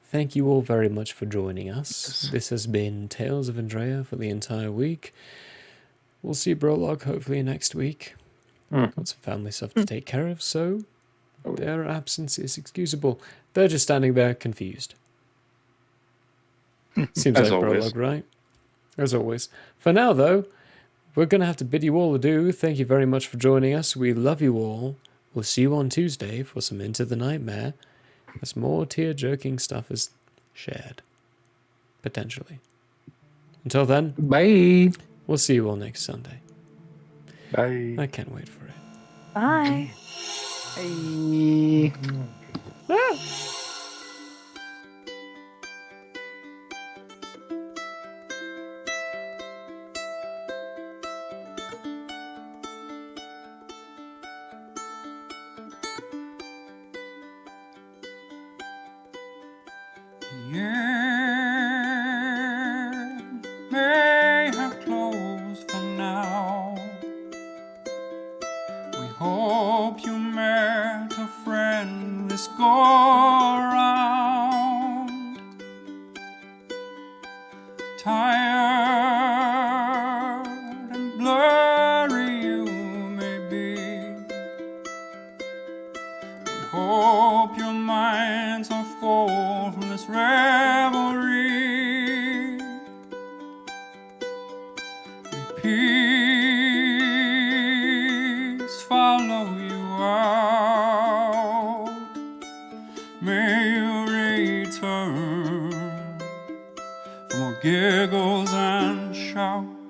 thank you all very much for joining us. This has been Tales of Andrea for the entire week. We'll see Brolog hopefully next week. Got some family stuff to take care of, so their absence is excusable. They're just standing there confused. Seems like Brolog, right? As always. For now, though, we're going to have to bid you all adieu. Thank you very much for joining us. We love you all. We'll see you on Tuesday for some Into the Nightmare, as more tear-jerking stuff is shared. Potentially. Until then, bye. We'll see you all next Sunday. Bye. I can't wait for it. Bye. Bye. May have closed for now. We hope you met a friend this go around. Tired and blurry you may be. We hope your minds are full from this revelry. Peace follow you out. May you return for more giggles and shouts.